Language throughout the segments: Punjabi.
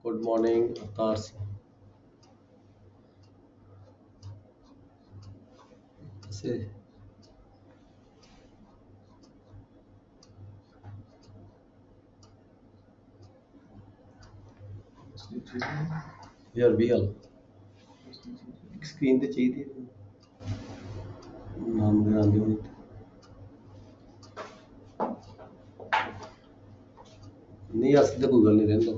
गुड मॉर्निंग अवतार सिंह से यार भी हाल स्क्रीन ਤੇ ਚਾਹੀਦੀ ਨਾਮ ਦੇ ਆਂਦੇ ਹੋਣੇ ਨਹੀਂ ਅਸਲ ਤੇ ਕੋਈ ਗੱਲ ਨਹੀਂ ਰਹਿੰਦਾ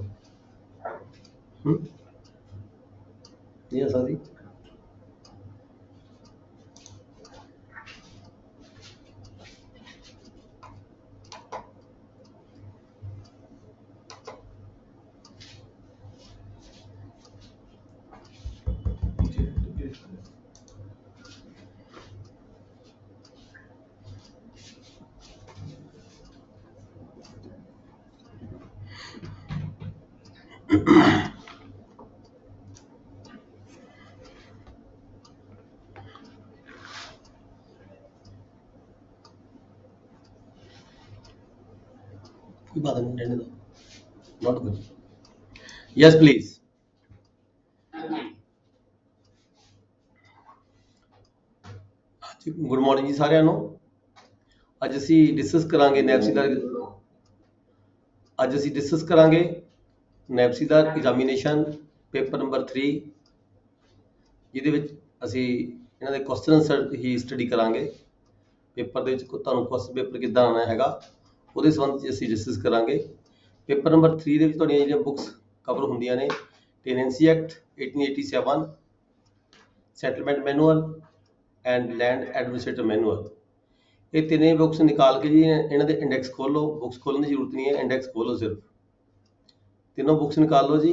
ਨਹੀਂ ਆ ਸਕਦੀ कोई बात नहीं रहने दो not good yes please good morning ਜੀ ਸਾਰਿਆਂ ਨੂੰ ਅੱਜ ਅਸੀਂ ਡਿਸਕਸ ਕਰਾਂਗੇ ਨੈਪਸੀਦਾਰ ਐਗਜ਼ਾਮੀਨੇਸ਼ਨ ਪੇਪਰ ਨੰਬਰ 3 ਜਿਹਦੇ ਵਿੱਚ ਅਸੀਂ ਇਹਨਾਂ ਦੇ ਕੁਐਸਚਨ ਆਨਸਰ ਹੀ ਸਟੱਡੀ ਕਰਾਂਗੇ ਪੇਪਰ ਦੇ ਵਿੱਚ ਤੁਹਾਨੂੰ ਕੁਐਸਚਨ ਪੇਪਰ ਕਿੱਦਾਂ ਆਉਣਾ ਹੈਗਾ ਉਹਦੇ ਸੰਬੰਧ ਵਿੱਚ ਅਸੀਂ ਡਿਸਕਸ ਕਰਾਂਗੇ ਪੇਪਰ ਨੰਬਰ 3 ਦੇ ਵਿੱਚ ਤੁਹਾਡੀਆਂ ਜਿਹੜੀਆਂ ਬੁੱਕਸ ਕਵਰ ਹੁੰਦੀਆਂ ਨੇ tenancy act 1887 settlement manual and land administrator manual ਇਹ ਤਿੰਨੇ ਬੁੱਕਸ ਨਿਕਾਲ ਕੇ ਜੀ ਇਹਨਾਂ ਦੇ ਇੰਡੈਕਸ ਖੋਲ ਲਓ ਬੁੱਕਸ ਖੋਲਣ ਦੀ ਜ਼ਰੂਰਤ ਨਹੀਂ ਹੈ ਇੰਡੈਕਸ ਖੋਲੋ ਸਿਰਫ ਤਿੰਨੋਂ ਬੁੱਕਸ ਨਿਕਾਲ ਲਓ ਜੀ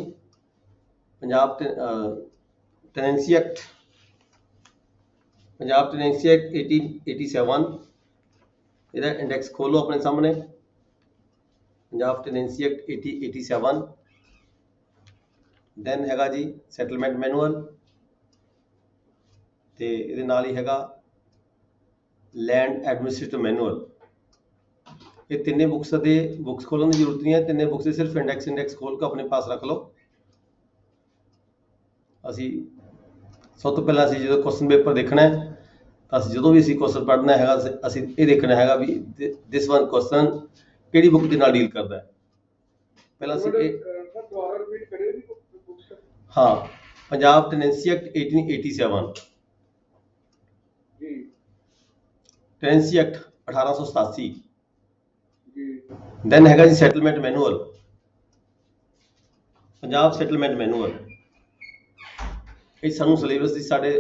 ਪੰਜਾਬ ਟੈਨੈਂਸੀ ਐਕਟ 1887 ਇਹਦਾ ਇੰਡੈਕਸ ਖੋਲੋ ਆਪਣੇ ਸਾਹਮਣੇ ਪੰਜਾਬ ਟੈਨੈਂਸੀ ਐਕਟ 1887 ਦੈਨ ਹੈਗਾ ਜੀ ਸੈਟਲਮੈਂਟ ਮੈਨੂਅਲ ਤੇ ਇਹਦੇ ਨਾਲ ਹੀ ਹੈਗਾ ਲੈਂਡ ਐਡਮਿਨਿਸਟ੍ਰੇਟਰ ਮੈਨੂਅਲ ਇਹ ਤਿੰਨੇ ਬੁੱਕਸ ਖੋਲਣ ਦੀ ਜ਼ਰੂਰਤ ਨਹੀਂ ਹੈ ਤਿੰਨੇ ਬੁੱਕਸ ਦੇ ਸਿਰਫ ਇੰਡੈਕਸ ਖੋਲ ਕੇ ਆਪਣੇ ਪਾਸ ਰੱਖ ਲਓ ਅਸੀਂ ਸਭ ਤੋਂ ਪਹਿਲਾਂ ਅਸੀਂ ਜਦੋਂ ਕੁਐਸਚਨ ਪੇਪਰ ਦੇਖਣਾ ਹੈ ਤਾਂ ਅਸੀਂ ਜਦੋਂ ਵੀ ਅਸੀਂ ਕੁਐਸਚਨ ਪੜ੍ਹਨਾ ਹੈਗਾ ਅਸੀਂ ਇਹ ਦੇਖਣਾ ਹੈਗਾ ਵੀ ਦਿਸ ਵਨ ਕੁਐਸਚਨ ਕਿਹੜੀ ਬੁੱਕ ਦੇ ਨਾਲ ਡੀਲ ਕਰਦਾ ਹੈ ਪਹਿਲਾਂ ਅਸੀਂ ਹਾਂ Punjab tenancy act 1887 tenancy act 1887 then ਹੈਗਾ ਜੀ settlement manual Punjab settlement manual ਇਹ ਸਾਨੂੰ ਸਿਲੇਬਸ ਦੀ ਸਾਡੇ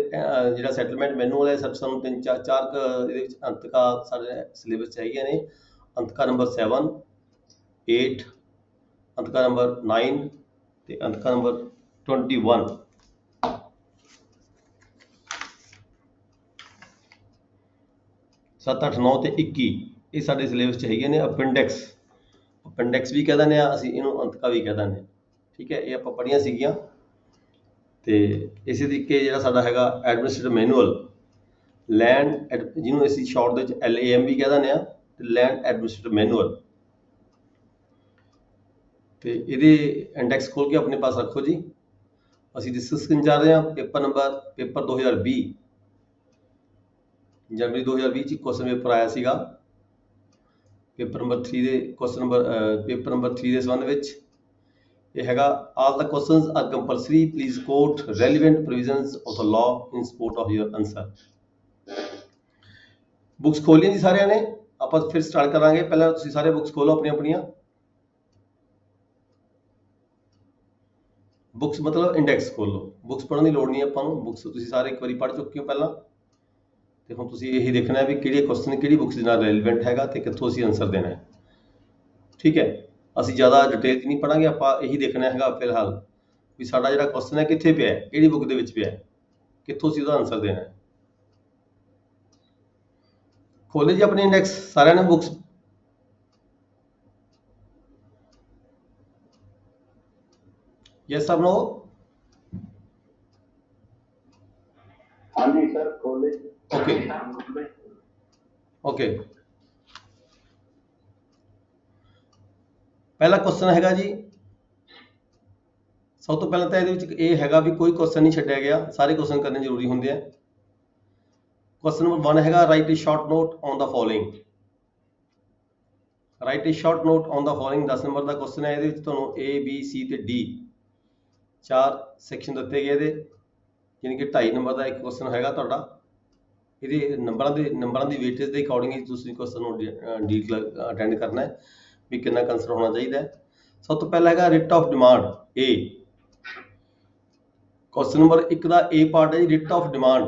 ਜਿਹੜਾ ਸੈਟਲਮੈਂਟ ਮੈਨੂਅਲ ਹੈ ਸਾਨੂੰ ਤਿੰਨ ਚਾਰ ਇਹਦੇ ਵਿੱਚ ਅੰਤਕਾ ਸਾਡੇ ਸਿਲੇਬਸ ਚਾਹੀਏ ਨੇ ਅੰਤਕਾ ਨੰਬਰ 7 8 ਅੰਤਕਾ ਨੰਬਰ 9 ਤੇ ਅੰਤਕਾ ਨੰਬਰ 21 7 8 9 ਤੇ 21 ਇਹ ਸਾਡੇ ਸਿਲੇਬਸ ਚ ਹੈਗੇ ਨੇ ਅਪੈਂਡਿਕਸ ਵੀ ਕਹਿ ਦਿੰਦੇ ਆ ਅਸੀਂ ਇਹਨੂੰ ਅੰਤਕਾ ਵੀ ਕਹਿ ਦਿੰਦੇ ਠੀਕ ਹੈ ਇਹ ਆਪਾਂ ਪੜ੍ਹੀਆਂ ਸੀਗੀਆਂ ਤੇ ਇਸੇ ਤਰੀਕੇ ਜਿਹੜਾ ਸਾਡਾ ਹੈਗਾ ਐਡਮਿਨਿਸਟ੍ਰੇਟਿਵ ਮੈਨੂਅਲ ਲੈਂਡ ਜਿਹਨੂੰ ਅਸੀਂ ਸ਼ਾਰਟ ਦੇ ਵਿੱਚ LAM ਵੀ ਕਹਿ ਦਿੰਦੇ ਆ ਤੇ ਲੈਂਡ ਐਡਮਿਨਿਸਟ੍ਰੇਟਿਵ ਮੈਨੂਅਲ ਤੇ ਇਹਦੇ ਇੰਡੈਕਸ ਖੋਲ ਕੇ ਆਪਣੇ ਪਾਸ ਰੱਖੋ ਜੀ ਅਸੀਂ ਡਿਸਕਸ ਕਰਨ ਜਾ ਰਹੇ ਹਾਂ ਪੇਪਰ 2020 ਜਨਵਰੀ 2020 ਚ ਕੁਐਸਚਨ ਪੇਪਰ ਆਇਆ ਸੀਗਾ ਪੇਪਰ ਨੰਬਰ 3 ਦੇ ਪੇਪਰ ਨੰਬਰ 3 ਦੇ ਸੰਬੰਧ ਵਿੱਚ ਇਹ ਹੈਗਾ all the questions are compulsory please quote relevant provisions of the law in support of your answer books ਖੋਲੀਆਂ ਜੀ ਸਾਰਿਆਂ ਨੇ ਆਪਾਂ ਫਿਰ ਸਟਾਰਟ ਕਰਾਂਗੇ ਪਹਿਲਾਂ ਤੁਸੀਂ ਸਾਰੇ ਬੁੱਕਸ ਖੋਲੋ ਆਪਣੀਆਂ ਬੁੱਕਸ ਮਤਲਬ ਇੰਡੈਕਸ ਖੋਲੋ ਬੁੱਕਸ ਪੜ੍ਹਨ ਦੀ ਲੋੜ ਨਹੀਂ ਆਪਾਂ ਨੂੰ ਬੁੱਕਸ ਤੁਸੀਂ ਸਾਰੇ ਇੱਕ ਵਾਰੀ ਪੜ੍ਹ ਚੁੱਕੇ ਹੋ ਪਹਿਲਾਂ ਤੇ ਹੁਣ ਤੁਸੀਂ ਇਹੀ ਦੇਖਣਾ ਹੈ ਵੀ ਕਿਹੜੇ ਕੁਐਸਚਨ ਕਿਹੜੀ ਬੁੱਕਸ ਦੇ ਨਾਲ ਰੈਲੇਵੈਂਟ ਹੈਗਾ ਤੇ ਕਿੱਥੋਂ ਅਸੀਂ ਆਨਸਰ ਦੇਣਾ ਹੈ ਠੀਕ ਹੈ ਅਸੀਂ ਜ਼ਿਆਦਾ ਡਿਟੇਲ 'ਚ ਨਹੀਂ ਪੜਾਂਗੇ ਆਪਾਂ ਇਹੀ ਦੇਖਣਾ ਹੈਗਾ ਫਿਲਹਾਲ ਵੀ ਸਾਡਾ ਜਿਹੜਾ ਕੁਐਸਚਨ ਹੈ ਕਿੱਥੇ ਪਿਆ ਹੈ ਕਿਹੜੀ ਬੁੱਕ ਦੇ ਵਿੱਚ ਪਿਆ ਹੈ ਕਿੱਥੋਂ ਅਸੀਂ ਉਹਦਾ ਆਨਸਰ ਦੇਣਾ ਹੈ ਖੋਲੇ ਜੀ ਆਪਣੇ ਇੰਡੈਕਸ ਸਾਰਿਆਂ ਨੇ ਬੁੱਕਸ ਯੈਸ ਆਰ ਨੋ ਹਾਂਜੀ ਸਰ ਖੋਲੇ ਓਕੇ ਪਹਿਲਾ ਕੁਐਸਚਨ ਹੈਗਾ ਜੀ सब तो पहले तो ये हैगा भी कोई क्वेश्चन नहीं छड्डिया गया, सारे क्वेश्चन करने जरूरी होंगे हैं। क्वेश्चन नंबर 1 हैगा right A short note on the following. Right A short note on the following 10 number का क्वेश्चन है। ये ਤੁਹਾਨੂੰ A B C ਤੇ D 4 ਸੈਕਸ਼ਨ ਦਿੱਤੇ ਗਏ ਇਹਦੇ, ਯਾਨੀ ਕਿ 2.5 ਨੰਬਰ ਦਾ ਇੱਕ ਕੁਐਸਚਨ ਹੈਗਾ ਤੁਹਾਡਾ। ਇਹਦੇ ਨੰਬਰਾਂ ਦੀ ਵੇਟੇਜ ਦੇ ਅਕੋਰਡਿੰਗ ਹੀ ਤੁਸੀਂ ਕੁਐਸਚਨ ਨੂੰ ਅਟੈਂਡ ਕਰਨਾ ਹੈ ਵੀ ਕਿੰਨਾ ਆਨਸਰ ਹੋਣਾ ਚਾਹੀਦਾ ਹੈ। ਸਭ ਤੋਂ ਪਹਿਲਾਂ ਹੈਗਾ writ of demand A। Question number 1 the A part ਹੈ ਜੀ ਰਿਟ ਆਫ ਡਿਮਾਂਡ।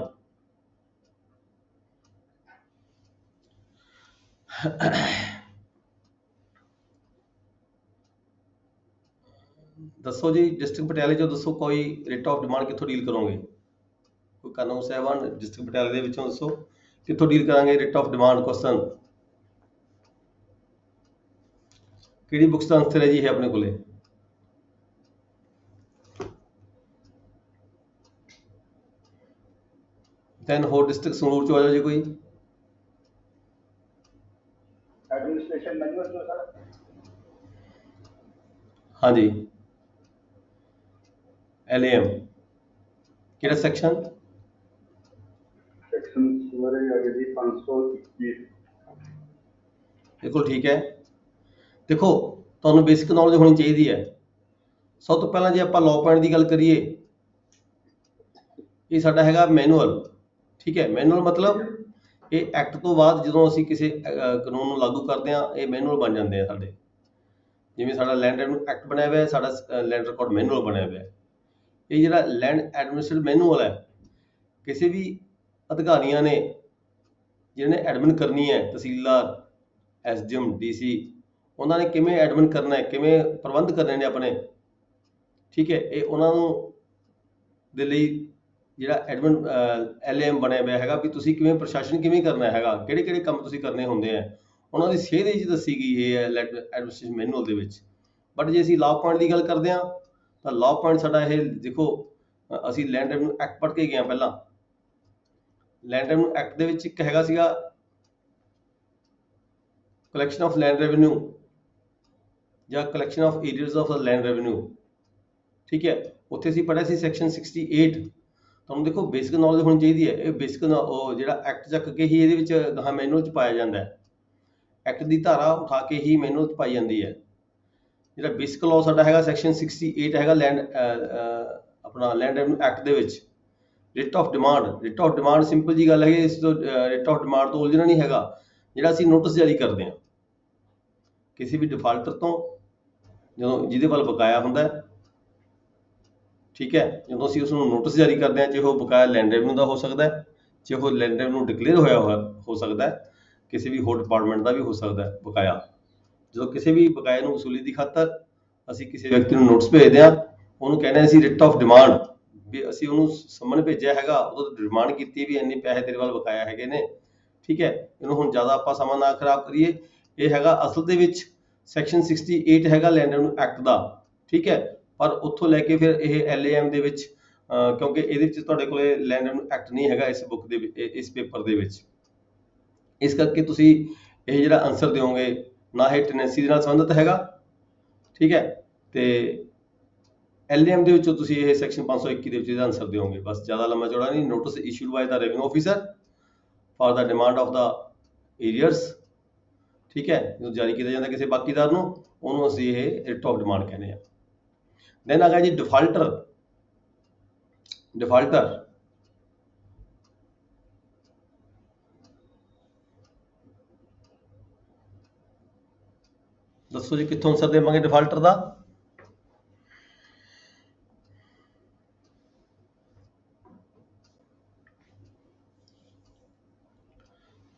ਦੱਸੋ ਜੀ ਡਿਸਟ੍ਰਿਕਟ ਪਟਿਆਲੇ ਚੋਂ ਦੱਸੋ ਕੋਈ ਰਿਟ ਆਫ ਡਿਮਾਂਡ ਕਿੱਥੋਂ ਡੀਲ ਕਰੋਗੇ? ਕੋਈ ਕਾਨੂੰਨ ਸਾਹਿਬਾਨ ਡਿਸਟ੍ਰਿਕਟ ਪਟਿਆਲੇ ਦੇ ਵਿੱਚੋਂ ਦੱਸੋ ਕਿੱਥੋਂ ਡੀਲ ਕਰਾਂਗੇ ਰਿਟ ਆਫ ਡਿਮਾਂਡ ਕੁਐਸਚਨ? ਕਿਹੜੀ ਬੁੱਕਸ ਦਾ ਆਨਸਰ ਹੈ ਜੀ ਇਹ ਆਪਣੇ ਕੋਲੇ? ਦੈਨ ਹੋਰ ਡਿਸਟ੍ਰਿਕਟ ਸੰਗਰੂਰ ਚੋਂ ਆ ਜਾਓ ਜੀ ਕੋਈ। ਐਡਮਿਨਿਸਟ੍ਰੇਸ਼ਨ ਮੈਨੂਅਲ ਜੋ ਸਰ। हाँ जी LAM ਕਿਹੜਾ ਸੈਕਸ਼ਨ? ਸੈਕਸ਼ਨ ਸੂਰੇ ਆ ਗਈ 521। ਬਿਲਕੁਲ ਠੀਕ ਹੈ। ਦੇਖੋ ਤੁਹਾਨੂੰ ਬੇਸਿਕ ਨੌਲੇਜ ਹੋਣੀ ਚਾਹੀਦੀ ਹੈ। ਸਭ ਤੋਂ ਪਹਿਲਾਂ ਜੇ ਆਪਾਂ ਲਾਅ ਪੁਆਇੰਟ ਦੀ ਗੱਲ ਕਰੀਏ, ਇਹ ਸਾਡਾ ਹੈਗਾ ਮੈਨੂਅਲ। ਠੀਕ ਹੈ, ਮੈਨੂਅਲ ਮਤਲਬ ਇਹ ਐਕਟ ਤੋਂ ਬਾਅਦ ਜਦੋਂ ਅਸੀਂ ਕਿਸੇ ਕਾਨੂੰਨ ਨੂੰ ਲਾਗੂ ਕਰਦੇ ਹਾਂ ਇਹ ਮੈਨੂਅਲ ਬਣ ਜਾਂਦੇ ਆ ਸਾਡੇ। ਜਿਵੇਂ ਸਾਡਾ ਲੈਂਡ ਰੈਵਨਿਊ ਐਕਟ ਬਣਿਆ ਹੋਇਆ, ਸਾਡਾ ਲੈਂਡ ਰਿਕਾਰਡ ਮੈਨੂਅਲ ਬਣਿਆ ਹੋਇਆ। ਇਹ ਜਿਹੜਾ ਲੈਂਡ ਐਡਮਿਨਿਸਟ੍ਰੇਟਿਵ ਮੈਨੂਅਲ ਹੈ, ਕਿਸੇ ਵੀ ਅਧਿਕਾਰੀਆਂ ਨੇ ਜਿਹਨੇ ਐਡਮਿਨ ਕਰਨੀ ਹੈ, ਤਹਿਸੀਲਦਾਰ, SDM, DC, ਉਹਨਾਂ ਨੇ ਕਿਵੇਂ ਐਡਮਿਨ ਕਰਨਾ ਹੈ, ਕਿਵੇਂ ਪ੍ਰਬੰਧ ਕਰਨੇ ਨੇ ਆਪਣੇ। ਠੀਕ ਹੈ, ਇਹ ਉਹਨਾਂ ਨੂੰ ਦੇ ਲਈ ਜਿਹੜਾ ਐਡਮਿਨ LAM ਬਣਿਆ ਹੋਇਆ ਹੈਗਾ ਵੀ ਤੁਸੀਂ ਕਿਵੇਂ ਪ੍ਰਸ਼ਾਸਨ ਕਿਵੇਂ ਕਰਨਾ ਹੈਗਾ, ਕਿਹੜੇ ਕਿਹੜੇ ਕੰਮ ਤੁਸੀਂ ਕਰਨੇ ਹੁੰਦੇ ਆ, ਉਹਨਾਂ ਦੀ ਸੇਧ ਇਹ 'ਚ ਦੱਸੀ ਗਈ ਇਹ ਹੈ ਐਡਮਿਨਿਸਟ੍ਰੇਸ਼ਨ ਮੈਨੂਅਲ ਦੇ ਵਿੱਚ। ਬਟ ਜੇ ਅਸੀਂ ਲਾਅ ਪੁਆਇੰਟ ਦੀ ਗੱਲ ਕਰਦੇ ਹਾਂ ਤਾਂ ਲਾਅ ਪੁਆਇੰਟ ਸਾਡਾ ਇਹ ਦੇਖੋ, ਅਸੀਂ ਲੈਂਡ ਰੈਵਨਿਊ ਐਕਟ ਪੜ੍ਹ ਕੇ ਗਏ ਹਾਂ ਪਹਿਲਾਂ। ਲੈਂਡ ਰੈਵਨਿਊ ਐਕਟ ਦੇ ਵਿੱਚ ਇੱਕ ਹੈਗਾ ਸੀਗਾ ਕਲੈਕਸ਼ਨ ਆਫ ਲੈਂਡ ਰੈਵਨਿਊ ਜਾਂ collection of arrears of the land revenue. ਠੀਕ ਹੈ, ਉੱਥੇ ਅਸੀਂ ਪੜ੍ਹਿਆ ਸੀ ਸੈਕਸ਼ਨ 68। ਤੁਹਾਨੂੰ ਦੇਖੋ ਬੇਸਿਕ ਨੌਲੇਜ ਹੋਣੀ ਚਾਹੀਦੀ ਹੈ। ਇਹ ਬੇਸਿਕ ਉਹ ਜਿਹੜਾ ਐਕਟ ਚੱਕ ਕੇ ਹੀ ਇਹਦੇ ਵਿੱਚ ਗਾਹਾਂ ਮੈਨੂਅਲ 'ਚ ਪਾਇਆ ਜਾਂਦਾ ਹੈ। ਐਕਟ ਦੀ ਧਾਰਾ ਉਠਾ ਕੇ ਹੀ ਮੈਨੂਅਲ 'ਚ ਪਾਈ ਜਾਂਦੀ ਹੈ। ਜਿਹੜਾ ਬੇਸਿਕ ਲਾਅ ਸਾਡਾ ਹੈਗਾ ਸੈਕਸ਼ਨ 68 ਹੈਗਾ ਆਪਣਾ ਲੈਂਡ ਰੈਵਨਿਊ ਐਕਟ ਦੇ ਵਿੱਚ। Writ of demand, writ of demand simple ਜੀ ਗੱਲ ਹੈਗੀ, ਇਸ ਤੋਂ ਰਿਟ ਆਫ ਡਿਮਾਂਡ ਤੋਂ ਉਲਝਣਾ ਨਹੀਂ ਹੈਗਾ। ਜਿਹੜਾ ਅਸੀਂ ਨੋਟਿਸ ਜਾਰੀ ਕਰਦੇ ਹਾਂ ਕਿਸੇ ਵੀ ਡਿਫਾਲਟਰ ਤੋਂ, ਜਦੋਂ ਜਿਹਦੇ ਵੱਲ ਬਕਾਇਆ ਹੁੰਦਾ ਹੈ। ਠੀਕ ਹੈ, ਜਦੋਂ ਅਸੀਂ ਉਸ ਨੂੰ ਨੋਟਿਸ ਜਾਰੀ ਕਰਦੇ ਹਾਂ, ਚਾਹੇ ਉਹ ਬਕਾਇਆ ਲੈਂਡ ਰੈਵਨਿਊ ਦਾ ਹੋ ਸਕਦਾ ਹੈ, ਚਾਹੇ ਉਹ ਲੈਂਡ ਰੈਵਨਿਊ ਡਿਕਲੇਅਰ ਹੋਇਆ ਹੋ ਸਕਦਾ ਹੈ, ਕਿਸੇ ਵੀ ਹੋਰ ਡਿਪਾਰਟਮੈਂਟ ਦਾ ਵੀ ਹੋ ਸਕਦਾ ਹੈ ਬਕਾਇਆ। ਜਦੋਂ ਕਿਸੇ ਵੀ ਬਕਾਏ ਨੂੰ ਵਸੂਲੀ ਦੀ ਖਾਤਰ ਅਸੀਂ ਕਿਸੇ ਵਿਅਕਤੀ ਨੂੰ ਨੋਟਿਸ ਭੇਜਦੇ ਹਾਂ, ਉਹਨੂੰ ਕਹਿੰਦੇ ਅਸੀਂ ਰਿਟ ਆਫ ਡਿਮਾਂਡ, ਵੀ ਅਸੀਂ ਉਹਨੂੰ ਸੰਮਨ ਭੇਜਿਆ ਹੈਗਾ, ਉਦੋਂ ਡਿਮਾਂਡ ਕੀਤੀ ਵੀ ਇੰਨੇ ਪੈਸੇ ਤੇਰੇ ਵੱਲ ਬਕਾਇਆ ਹੈਗੇ ਨੇ। ਠੀਕ ਹੈ, ਇਹਨੂੰ ਹੁਣ ਜ਼ਿਆਦਾ ਆਪਾਂ ਸਮਾਂ ਨਾ ਖਰਾਬ ਕਰੀਏ। ਇਹ ਹੈਗਾ ਅਸਲ ਦੇ ਵਿੱਚ ਸੈਕਸ਼ਨ 68 ਹੈਗਾ ਲੈਂਡ ਰੈਵਨਿਊ ਐਕਟ ਦਾ। ਠੀਕ ਹੈ, ਪਰ ਉੱਥੋਂ ਲੈ ਕੇ ਫਿਰ ਇਹ LAM ਦੇ ਵਿੱਚ, ਕਿਉਂਕਿ ਇਹਦੇ ਵਿੱਚ ਤੁਹਾਡੇ ਕੋਲੇ ਲੈਂਡ ਰੈਵਨਿਊ ਐਕਟ ਨਹੀਂ ਹੈਗਾ ਇਸ ਬੁੱਕ ਦੇ ਵਿੱਚ, ਇਸ ਪੇਪਰ ਦੇ ਵਿੱਚ। ਇਸ ਕਰਕੇ ਤੁਸੀਂ ਇਹ ਜਿਹੜਾ ਆਨਸਰ ਦਿਓਗੇ ਨਾ ਇਹ ਟੈਨੈਂਸੀ ਦੇ ਨਾਲ ਸੰਬੰਧਿਤ ਹੈਗਾ। ਠੀਕ ਹੈ, ਤੇ LAM ਦੇ ਵਿੱਚੋਂ ਤੁਸੀਂ ਇਹ ਸੈਕਸ਼ਨ 521 ਦੇ ਵਿੱਚ ਇਹਦਾ ਆਨਸਰ ਦਿਓਗੇ। ਬਸ ਜ਼ਿਆਦਾ ਲੰਮਾ ਚੌੜਾ ਨਹੀਂ। Notice issued by the revenue officer for the demand of the arrears. ठीक है, जो जारी किया जाता किसी बाकीदार ਨੂੰ, ਉਹਨੂੰ ਅਸੀਂ ਇਹ ਰਿਟ ਆਫ ਡਿਮਾਂਡ ਕਹਿੰਦੇ ਆ। ਦੈਨ ਆ ਗਿਆ ਜੀ ਡਿਫਾਲਟਰ। ਡਿਫਾਲਟਰ ਦੱਸੋ ਜੀ ਕਿੱਥੋਂ ਆਨਸਰ ਦੇਵਾਂਗੇ ਡਿਫਾਲਟਰ ਦਾ?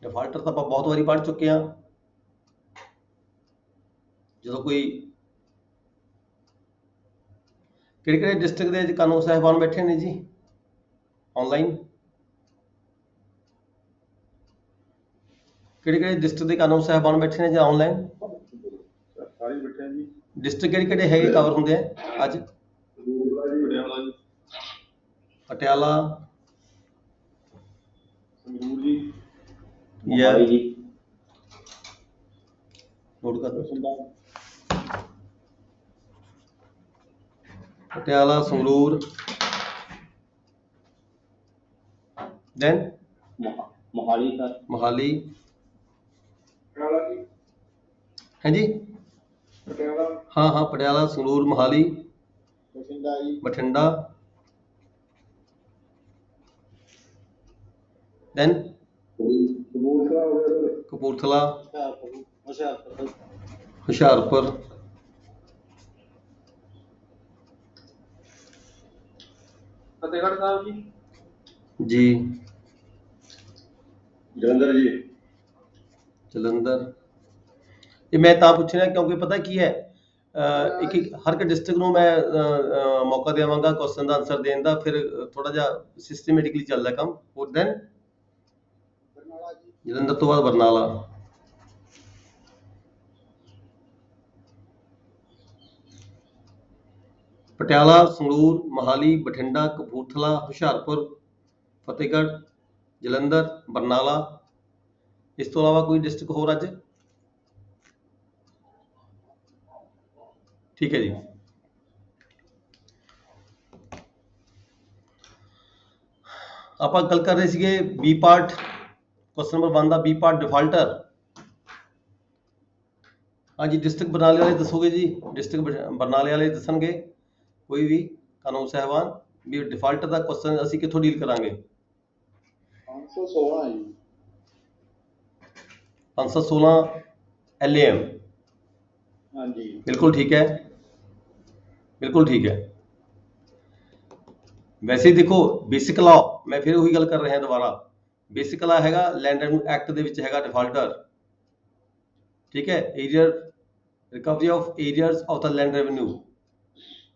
ਡਿਫਾਲਟਰ ਤਾਂ ਆਪਾਂ ਬਹੁਤ ਵਾਰੀ ਪੜ੍ਹ ਚੁੱਕੇ ਹਾਂ। ਜਦੋਂ ਕੋਈ ਕਿਹੜੇ ਕਿਹੜੇ ਡਿਸਟ੍ਰਿਕਟ ਦੇ ਵਿੱਚ ਕਾਨੂੰਨ ਸਾਹਿਬਾਨ ਬੈਠੇ ਨੇ ਜੀ ਆਨਲਾਈਨ? ਕਿਹੜੇ ਕਿਹੜੇ ਡਿਸਟ੍ਰਿਕਟ ਦੇ ਕਾਨੂੰਨ ਸਾਹਿਬਾਨ ਬੈਠੇ ਨੇ ਜੀ ਆਨਲਾਈਨ? ਸਾਰੇ ਬੈਠੇ ਜੀ। ਡਿਸਟ੍ਰਿਕਟ ਕਿਹੜੇ ਕਿਹੜੇ ਹੈਗੇ ਕਵਰ ਹੁੰਦੇ ਆ ਅੱਜ? ਪਟਿਆਲਾ, ਸੰਗਰੂਰ ਜੀ, ਮੋਹਾਲੀ ਜੀ, ਨੋਟ ਕਰ ਲਓ। Patiala Sangrur then Mohali sir. ਮੋਹਾਲੀ पटियाला जी है जी पटियाला हाँ हाँ पटियाला संगरूर मोहाली बठिंडा जी बठिंडा then कबूतरा हो गया सर कपूरथला होशियारपुर हुशियारपुर फतेहगढ़ साहब जी। जी जलंधर जी ਜਲੰਧਰ ਇਹ ਮੈਂ ਤਾਂ ਪੁੱਛਣਾ ਕਿਉਂਕਿ ਪਤਾ ਕੀ ਹੈ ਇੱਕ ਇੱਕ ਹਰ ਇੱਕ ਡਿਸਟ੍ਰਿਕਟ ਨੂੰ ਮੈਂ ਮੌਕਾ ਦੇਵਾਂਗਾ ਕੁਐਸਚਨ ਦਾ ਆਨਸਰ ਦੇਣ ਦਾ ਫਿਰ ਥੋੜਾ ਜਿਹਾ ਸਿਸਟਮੈਟਿਕਲੀ ਚੱਲਦਾ ਕੰਮ ਹੋਰ ਦੈਨ बरनाला जी ਜਲੰਧਰ ਤੋਂ ਬਾਅਦ ਬਰਨਾਲਾ ਪਟਿਆਲਾ ਸੰਗਰੂਰ ਮੋਹਾਲੀ ਬਠਿੰਡਾ ਕਪੂਰਥਲਾ ਹੁਸ਼ਿਆਰਪੁਰ ਫਤਿਹਗੜ੍ਹ ਜਲੰਧਰ ਬਰਨਾਲਾ ਇਸ ਤੋਂ ਇਲਾਵਾ ਕੋਈ ਡਿਸਟ੍ਰਿਕਟ ਹੋਰ ਅੱਜ ਠੀਕ ਹੈ ਜੀ ਆਪਾਂ ਗੱਲ ਕਰ ਰਹੇ ਸੀਗੇ ਬੀ ਪਾਰਟ ਕੁਐਸਚਨ ਨੰਬਰ 1 ਦਾ ਬੀ ਪਾਰਟ ਡਿਫਾਲਟਰ ਹਾਂਜੀ ਡਿਸਟ੍ਰਿਕਟ ਬਰਨਾਲੇ ਵਾਲੇ ਦੱਸੋਗੇ ਜੀ ਡਿਸਟ੍ਰਿਕਟ ਬਰਨਾਲੇ ਵਾਲੇ ਦੱਸਣਗੇ ਕੋਈ ਵੀ ਕਾਨੂੰਨ ਸਹਿਬਾਨ ਵੀ ਡਿਫਾਲਟਰ ਦਾ ਕੁਐਸਚਨ ਅਸੀਂ ਕਿੱਥੋਂ ਡੀਲ ਕਰਾਂਗੇ 516 जी 516 LAM हाँ जी बिल्कुल ठीक है बिल्कुल ठीक है ਵੈਸੇ ਦੇਖੋ ਬੇਸਿਕ ਲਾ ਮੈਂ ਫਿਰ ਉਹੀ ਗੱਲ ਕਰ ਰਿਹਾ ਦੁਬਾਰਾ ਬੇਸਿਕ ਲਾ ਹੈਗਾ ਲੈਂਡ ਐਕਟ ਦੇ ਵਿੱਚ ਹੈਗਾ ਡਿਫਾਲਟਰ ਠੀਕ ਹੈ arrear recovery of arrears of the land revenue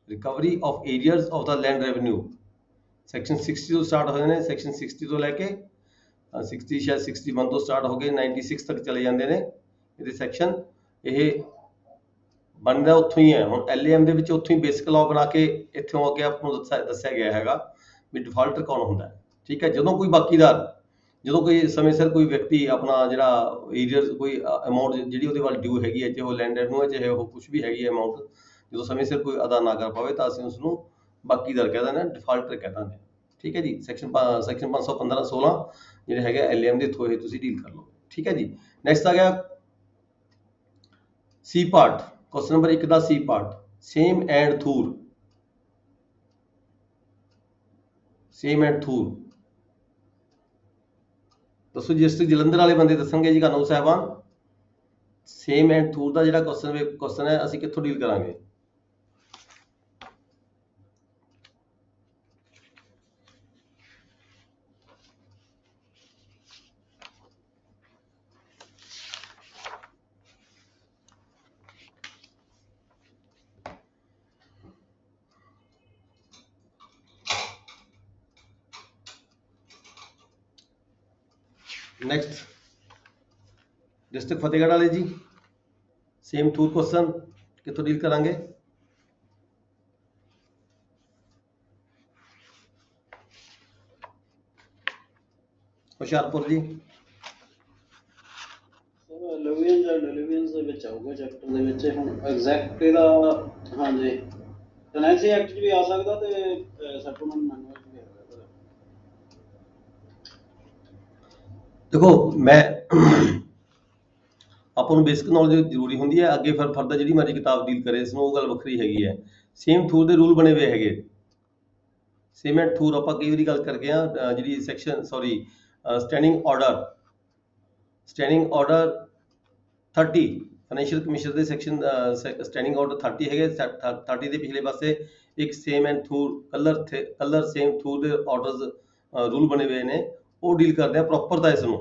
recovery of arrears of the land revenue section 60 ਤੋਂ ਸਟਾਰਟ ਹੋਏ ਨੇ ਸੈਕਸ਼ਨ 60 ਤੋਂ ਲੈ ਕੇ 60 ਸ਼ਾਇਦ 61 ਤੋਂ ਸਟਾਰਟ ਹੋ ਗਏ 96 ਤੱਕ ਚਲੇ ਜਾਂਦੇ ਨੇ ਇਹਦੇ ਸੈਕਸ਼ਨ ਇਹ ਬਣਦਾ ਉੱਥੋਂ ਹੀ ਹੈ ਹੁਣ LAM ਦੇ ਵਿੱਚ ਉੱਥੋਂ ਹੀ ਬੇਸਿਕ ਲਾਅ ਬਣਾ ਕੇ ਇੱਥੋਂ ਅੱਗੇ ਆਪ ਨੂੰ ਦੱਸਿਆ ਗਿਆ ਹੈਗਾ ਵੀ ਡਿਫਾਲਟਰ ਕੌਣ ਹੁੰਦਾ ਹੈ ਠੀਕ ਹੈ ਜਦੋਂ ਕੋਈ ਬਾਕੀਦਾਰ ਜਦੋਂ ਕੋਈ ਸਮੇਂ ਸਿਰ ਕੋਈ ਵਿਅਕਤੀ ਆਪਣਾ ਜਿਹੜਾ ਏਰੀਅਰ ਕੋਈ ਅਮਾਉਂਟ ਜਿਹੜੀ ਉਹਦੇ ਵੱਲ ਡਿਊ ਹੈਗੀ ਹੈ ਚਾਹੇ ਉਹ ਲੈਂਡਰ ਨੂੰ ਹੈ ਚਾਹੇ ਉਹ ਕੁਝ ਵੀ ਹੈਗੀ ਹੈ ਅਮਾਉਂਟ ਜਦੋਂ ਸਮੇਂ ਸਿਰ ਕੋਈ ਅਦਾ ਨਾ ਕਰ ਪਾਵੇ ਤਾਂ ਅਸੀਂ ਉਸ ਨੂੰ ਬਾਕੀਦਾਰ ਕਹਿ ਦਿੰਦੇ ਹਾਂ ਡਿਫਾਲਟਰ ਕਹਿ ਦਿੰਦੇ ਹਾਂ ਠੀਕ ਹੈ ਜੀ ਸੈਕਸ਼ਨ 515 16 ਜਿਹੜੇ ਹੈਗੇ LAM ਦੇ ਥਰੂ ਇਹ ਤੁਸੀਂ ਡੀਲ ਕਰ ਲਓ ਠੀਕ ਹੈ ਜੀ ਨੈਕਸਟ ਆ ਗਿਆ ਸੀ ਪਾਰਟ ਕੁਐਸਚਨ ਨੰਬਰ 1 ਦਾ ਸੀ ਪਾਰਟ ਸੇਮ ਐਂਡ ਥੂਰ ਸੇਮ ਐਂਡ ਥੂਰ ਦੱਸੋ ਜੀ ਡਿਸਟ੍ਰਿਕਟ ਜਲੰਧਰ ਵਾਲੇ ਬੰਦੇ ਦੱਸਣਗੇ ਜੀ ਕਾਨੂੰਨ ਸਾਹਿਬਾਨ ਸੇਮ ਐਂਡ ਥੂਰ ਦਾ ਜਿਹੜਾ ਕੁਐਸਚਨ ਹੈ ਅਸੀਂ ਕਿੱਥੋਂ ਡੀਲ ਕਰਾਂਗੇ नेक्स्ट डिस्ट्रिक्ट फतेहगढ़ वाले जी सेम टूर क्वेश्चन कितों डील करांगे ਹੁਸ਼ਿਆਰਪੁਰ ਜੀ ਸਰ ਲਿਵੀਅਨਸ ਐਂਡ ਡਿਲੀਵੀਅਨਸ ਦੇ ਵਿੱਚ ਆਊਗਾ ਚੈਪਟਰ ਦੇ ਵਿੱਚ ਹੁਣ ਐਗਜ਼ੈਕਟ ਇਹਦਾ ਹਾਂਜੀ ਟੈਨੈਂਸੀ ਐਕਟ 'ਚ ਵੀ ਆ ਸਕਦਾ ਤੇ ਸੈਟਲਮੈਂਟ ਮੈਨੂਅਲ 'ਚ ਵੀ ਆਏਗਾ ਸਰ ਦੇਖੋ ਮੈਂ ਆਪਾਂ ਨੂੰ ਬੇਸਿਕ ਨੌਲੇਜ ਜ਼ਰੂਰੀ ਹੁੰਦੀ ਹੈ ਅੱਗੇ ਫਿਰ ਫਰਦਰ ਜਿਹੜੀ ਮਰਜ਼ੀ ਕਿਤਾਬ ਡੀਲ ਕਰੇ ਇਸ ਨੂੰ ਉਹ ਗੱਲ ਵੱਖਰੀ ਹੈਗੀ ਹੈ ਸੇਮ ਥੂਰ ਦੇ ਰੂਲ ਬਣੇ ਹੋਏ ਹੈਗੇ ਸੇਮ ਐਂਡ ਥੂਰ ਆਪਾਂ ਕਈ ਵਾਰੀ ਗੱਲ ਕਰਕੇ ਆ ਜਿਹੜੀ section sorry standing order 30 financial commission ਦੇ ਸੈਕਸ਼ਨ ਸਟੈਂਡਿੰਗ ਆਰਡਰ 30 ਹੈਗੇ 30 ਦੇ ਪਿਛਲੇ ਪਾਸੇ ਇੱਕ ਸੇਮ ਐਂਡ ਥੂਰ ਕਲਰ ਸੇਮ ਥੂਰ ਦੇ ਆਰਡਰਸ ਰੂਲ ਬਣੇ ਹੋਏ ਨੇ ਉਹ ਡੀਲ ਕਰਦੇ ਆ ਪ੍ਰੋਪਰ ਤਾਂ ਇਸ ਨੂੰ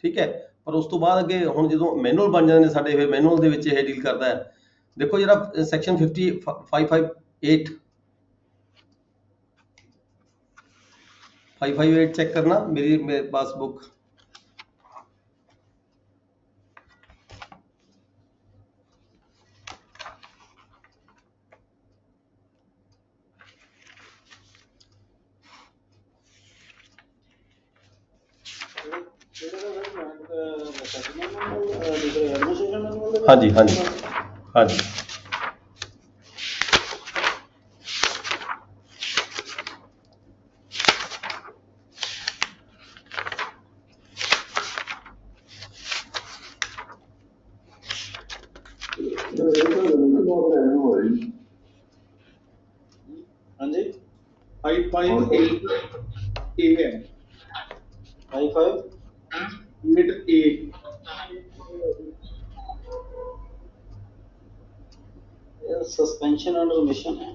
ਠੀਕ ਹੈ ਪਰ ਉਸ ਤੋਂ ਬਾਅਦ ਅੱਗੇ ਹੁਣ ਜਦੋਂ ਮੈਨੂਅਲ ਬਣ ਜਾਂਦੇ ਨੇ ਸਾਡੇ ਫਿਰ ਮੈਨੂਅਲ ਦੇ ਵਿੱਚ ਇਹ ਡੀਲ ਕਰਦਾ ਹੈ ਦੇਖੋ ਜਿਹੜਾ ਸੈਕਸ਼ਨ 558 चेक करना मेरे पास बुक हाँ जी हाँ जी हाँ जी जी हाँ जी 558 ए है 558 ए सस्पेंशन एंड रिमिशन है।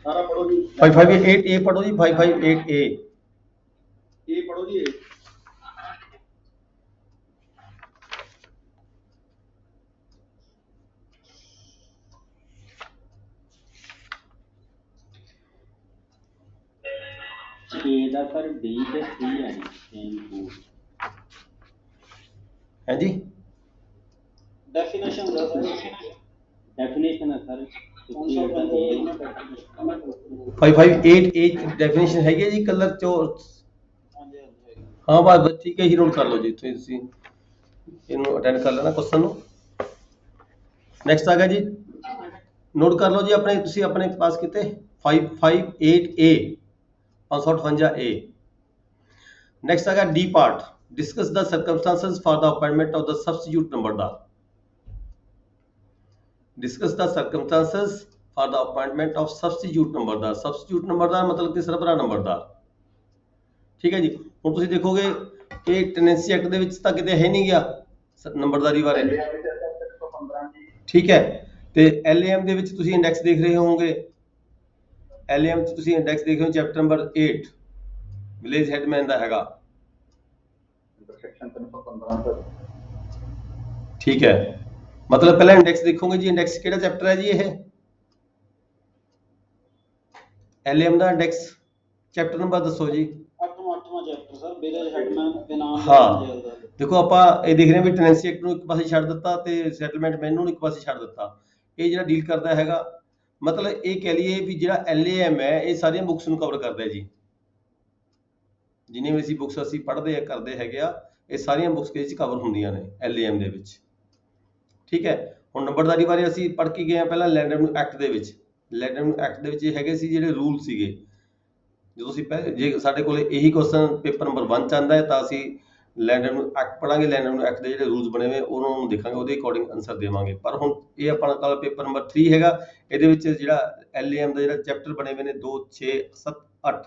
सारा पढ़ो जी 558A पढ़ो जी 558A। ए पढ़ो जी ए ए ਦਾ ਸਰ ਡੀ ਤੇ ਸੀ ਹੈ ਜੀ ਸੇਮ ਟੂ है जी डेफिनेशन है सर ਡੈਫੀਨੇਸ਼ਨ ਹੈ ਸਰ 558A डेफिनेशन है जी कलर चो। हाँ जी हाँ जी हाँ बस ठीक है ही नोट कर लो जी ਤੁਸੀਂ ਇਹਨੂੰ ਅਟੈਂਡ ਕਰ ਲੈਣਾ ਕੁਐਸਚਨ ਨੂੰ। ਨੈਕਸਟ ਆ ਗਿਆ ਜੀ ਨੋਟ ਕਰ ਲਓ ਜੀ ਆਪਣੇ ਤੁਸੀਂ ਆਪਣੇ ਪਾਸ ਕੀਤੇ 558A 558A। ਨੈਕਸਟ ਆ ਗਿਆ D part discuss the circumstances for the appointment of the substitute numberdar. Discuss the circumstances for the appointment of substitute numberdar. substitute numberdar मतलब कि ਸਰਬਰਾ ਨੰਬਰਦਾਰ। ਠੀਕ ਹੈ ਜੀ ਹੁਣ ਤੁਸੀਂ ਦੇਖੋਗੇ ਇਹ ਟੈਨੈਂਸੀ ਐਕਟ ਦੇ ਵਿੱਚ ਤਾਂ ਕਿਤੇ ਹੈ ਨਹੀਂ ਗਿਆ ਨੰਬਰਦਾਰੀ ਬਾਰੇ। ਠੀਕ ਹੈ ਤੇ LAM ਦੇ ਵਿੱਚ ਤੁਸੀਂ ਇੰਡੈਕਸ ਦੇਖ ਰਹੇ ਹੋਵੋਗੇ। LAM ਚ ਤੁਸੀਂ ਇੰਡੈਕਸ ਦੇਖ ਰਹੇ ਹੋ ਚੈਪਟਰ ਨੰਬਰ 8 ਵਿਲੇਜ ਹੈਡਮੈਨ ਦਾ ਹੈਗਾ। सेक्शन 315 सर ठीक है मतलब पहला इंडेक्स देखोगे जी इंडेक्स केड़ा चैप्टर है जी ये LAM ਦਾ इंडेक्स चैप्टर नंबर दसो जी। 8वां चैप्टर सर विलेज हेडमैन ਦੇ ਨਾਮ ਹਾਂ ਜੇਲ੍ਹ ਦਾ। ਦੇਖੋ ਆਪਾਂ ਇਹ ਦੇਖ ਰਹੇ ਹਾਂ ਵੀ ਟੈਨੈਂਸੀ ਐਕਟ ਨੂੰ ਇੱਕ ਪਾਸੇ ਛੱਡ ਦਿੱਤਾ ਤੇ ਸੈਟਲਮੈਂਟ ਮੈਨੂ ਨੂੰ ਇੱਕ ਪਾਸੇ ਛੱਡ ਦਿੱਤਾ। ਇਹ ਜਿਹੜਾ ਡੀਲ ਕਰਦਾ ਹੈਗਾ ਮਤਲਬ ਇਹ ਕਹਿ ਲਈਏ ਵੀ ਜਿਹੜਾ LAM ਹੈ ਇਹ ਸਾਰੀਆਂ ਬੁੱਕਸ ਨੂੰ ਕਵਰ ਕਰਦਾ ਹੈ ਜੀ। ਜਿੰਨੇ ਵੀ ਅਸੀਂ ਬੁੱਕਸ ਅਸੀਂ ਪੜ੍ਹਦੇ ਆ ਕਰਦੇ ਹੈਗੇ ਆ ਇਹ ਸਾਰੀਆਂ ਬੁੱਕਸ ਦੇ ਵਿੱਚ ਕਵਰ ਹੁੰਦੀਆਂ ਨੇ LAM ਦੇ ਵਿੱਚ। ਠੀਕ ਹੈ ਹੁਣ ਨੰਬਰਦਾਰੀ ਬਾਰੇ ਅਸੀਂ ਪੜ੍ਹ ਕੇ ਗਏ ਆ ਪਹਿਲਾਂ ਲੈਂਡ ਰੈਵਨਿਊ ਐਕਟ ਦੇ ਵਿੱਚ। ਲੈਂਡ ਰੈਵਨਿਊ ਐਕਟ ਦੇ ਵਿੱਚ ਇਹ ਹੈਗੇ ਸੀ ਜਿਹੜੇ ਰੂਲ ਸੀਗੇ ਜਦੋਂ ਅਸੀਂ ਜੇ ਸਾਡੇ ਕੋਲ ਇਹੀ ਕੁਐਸਚਨ ਪੇਪਰ ਨੰਬਰ 1 ਚ ਆਉਂਦਾ ਹੈ ਤਾਂ ਅਸੀਂ ਲੈਂਡ ਰੈਵਨਿਊ ਐਕਟ ਪੜਾਂਗੇ। ਲੈਂਡ ਰੈਵਨਿਊ ਐਕਟ ਦੇ ਜਿਹੜੇ ਰੂਲਸ ਬਣੇ ਹੋਏ ਉਹਨਾਂ ਨੂੰ ਦੇਖਾਂਗੇ ਉਹਦੇ ਅਕੋਰਡਿੰਗ ਆਨਸਰ ਦੇਵਾਂਗੇ। ਪਰ ਹੁਣ ਇਹ ਆਪਣਾ ਕੱਲ ਪੇਪਰ ਨੰਬਰ 3 ਹੈਗਾ ਇਹਦੇ ਵਿੱਚ ਜਿਹੜਾ LAM ਦਾ ਜਿਹੜਾ ਚੈਪਟਰ ਬਣੇ ਹੋਏ ਨੇ 2 6 7 8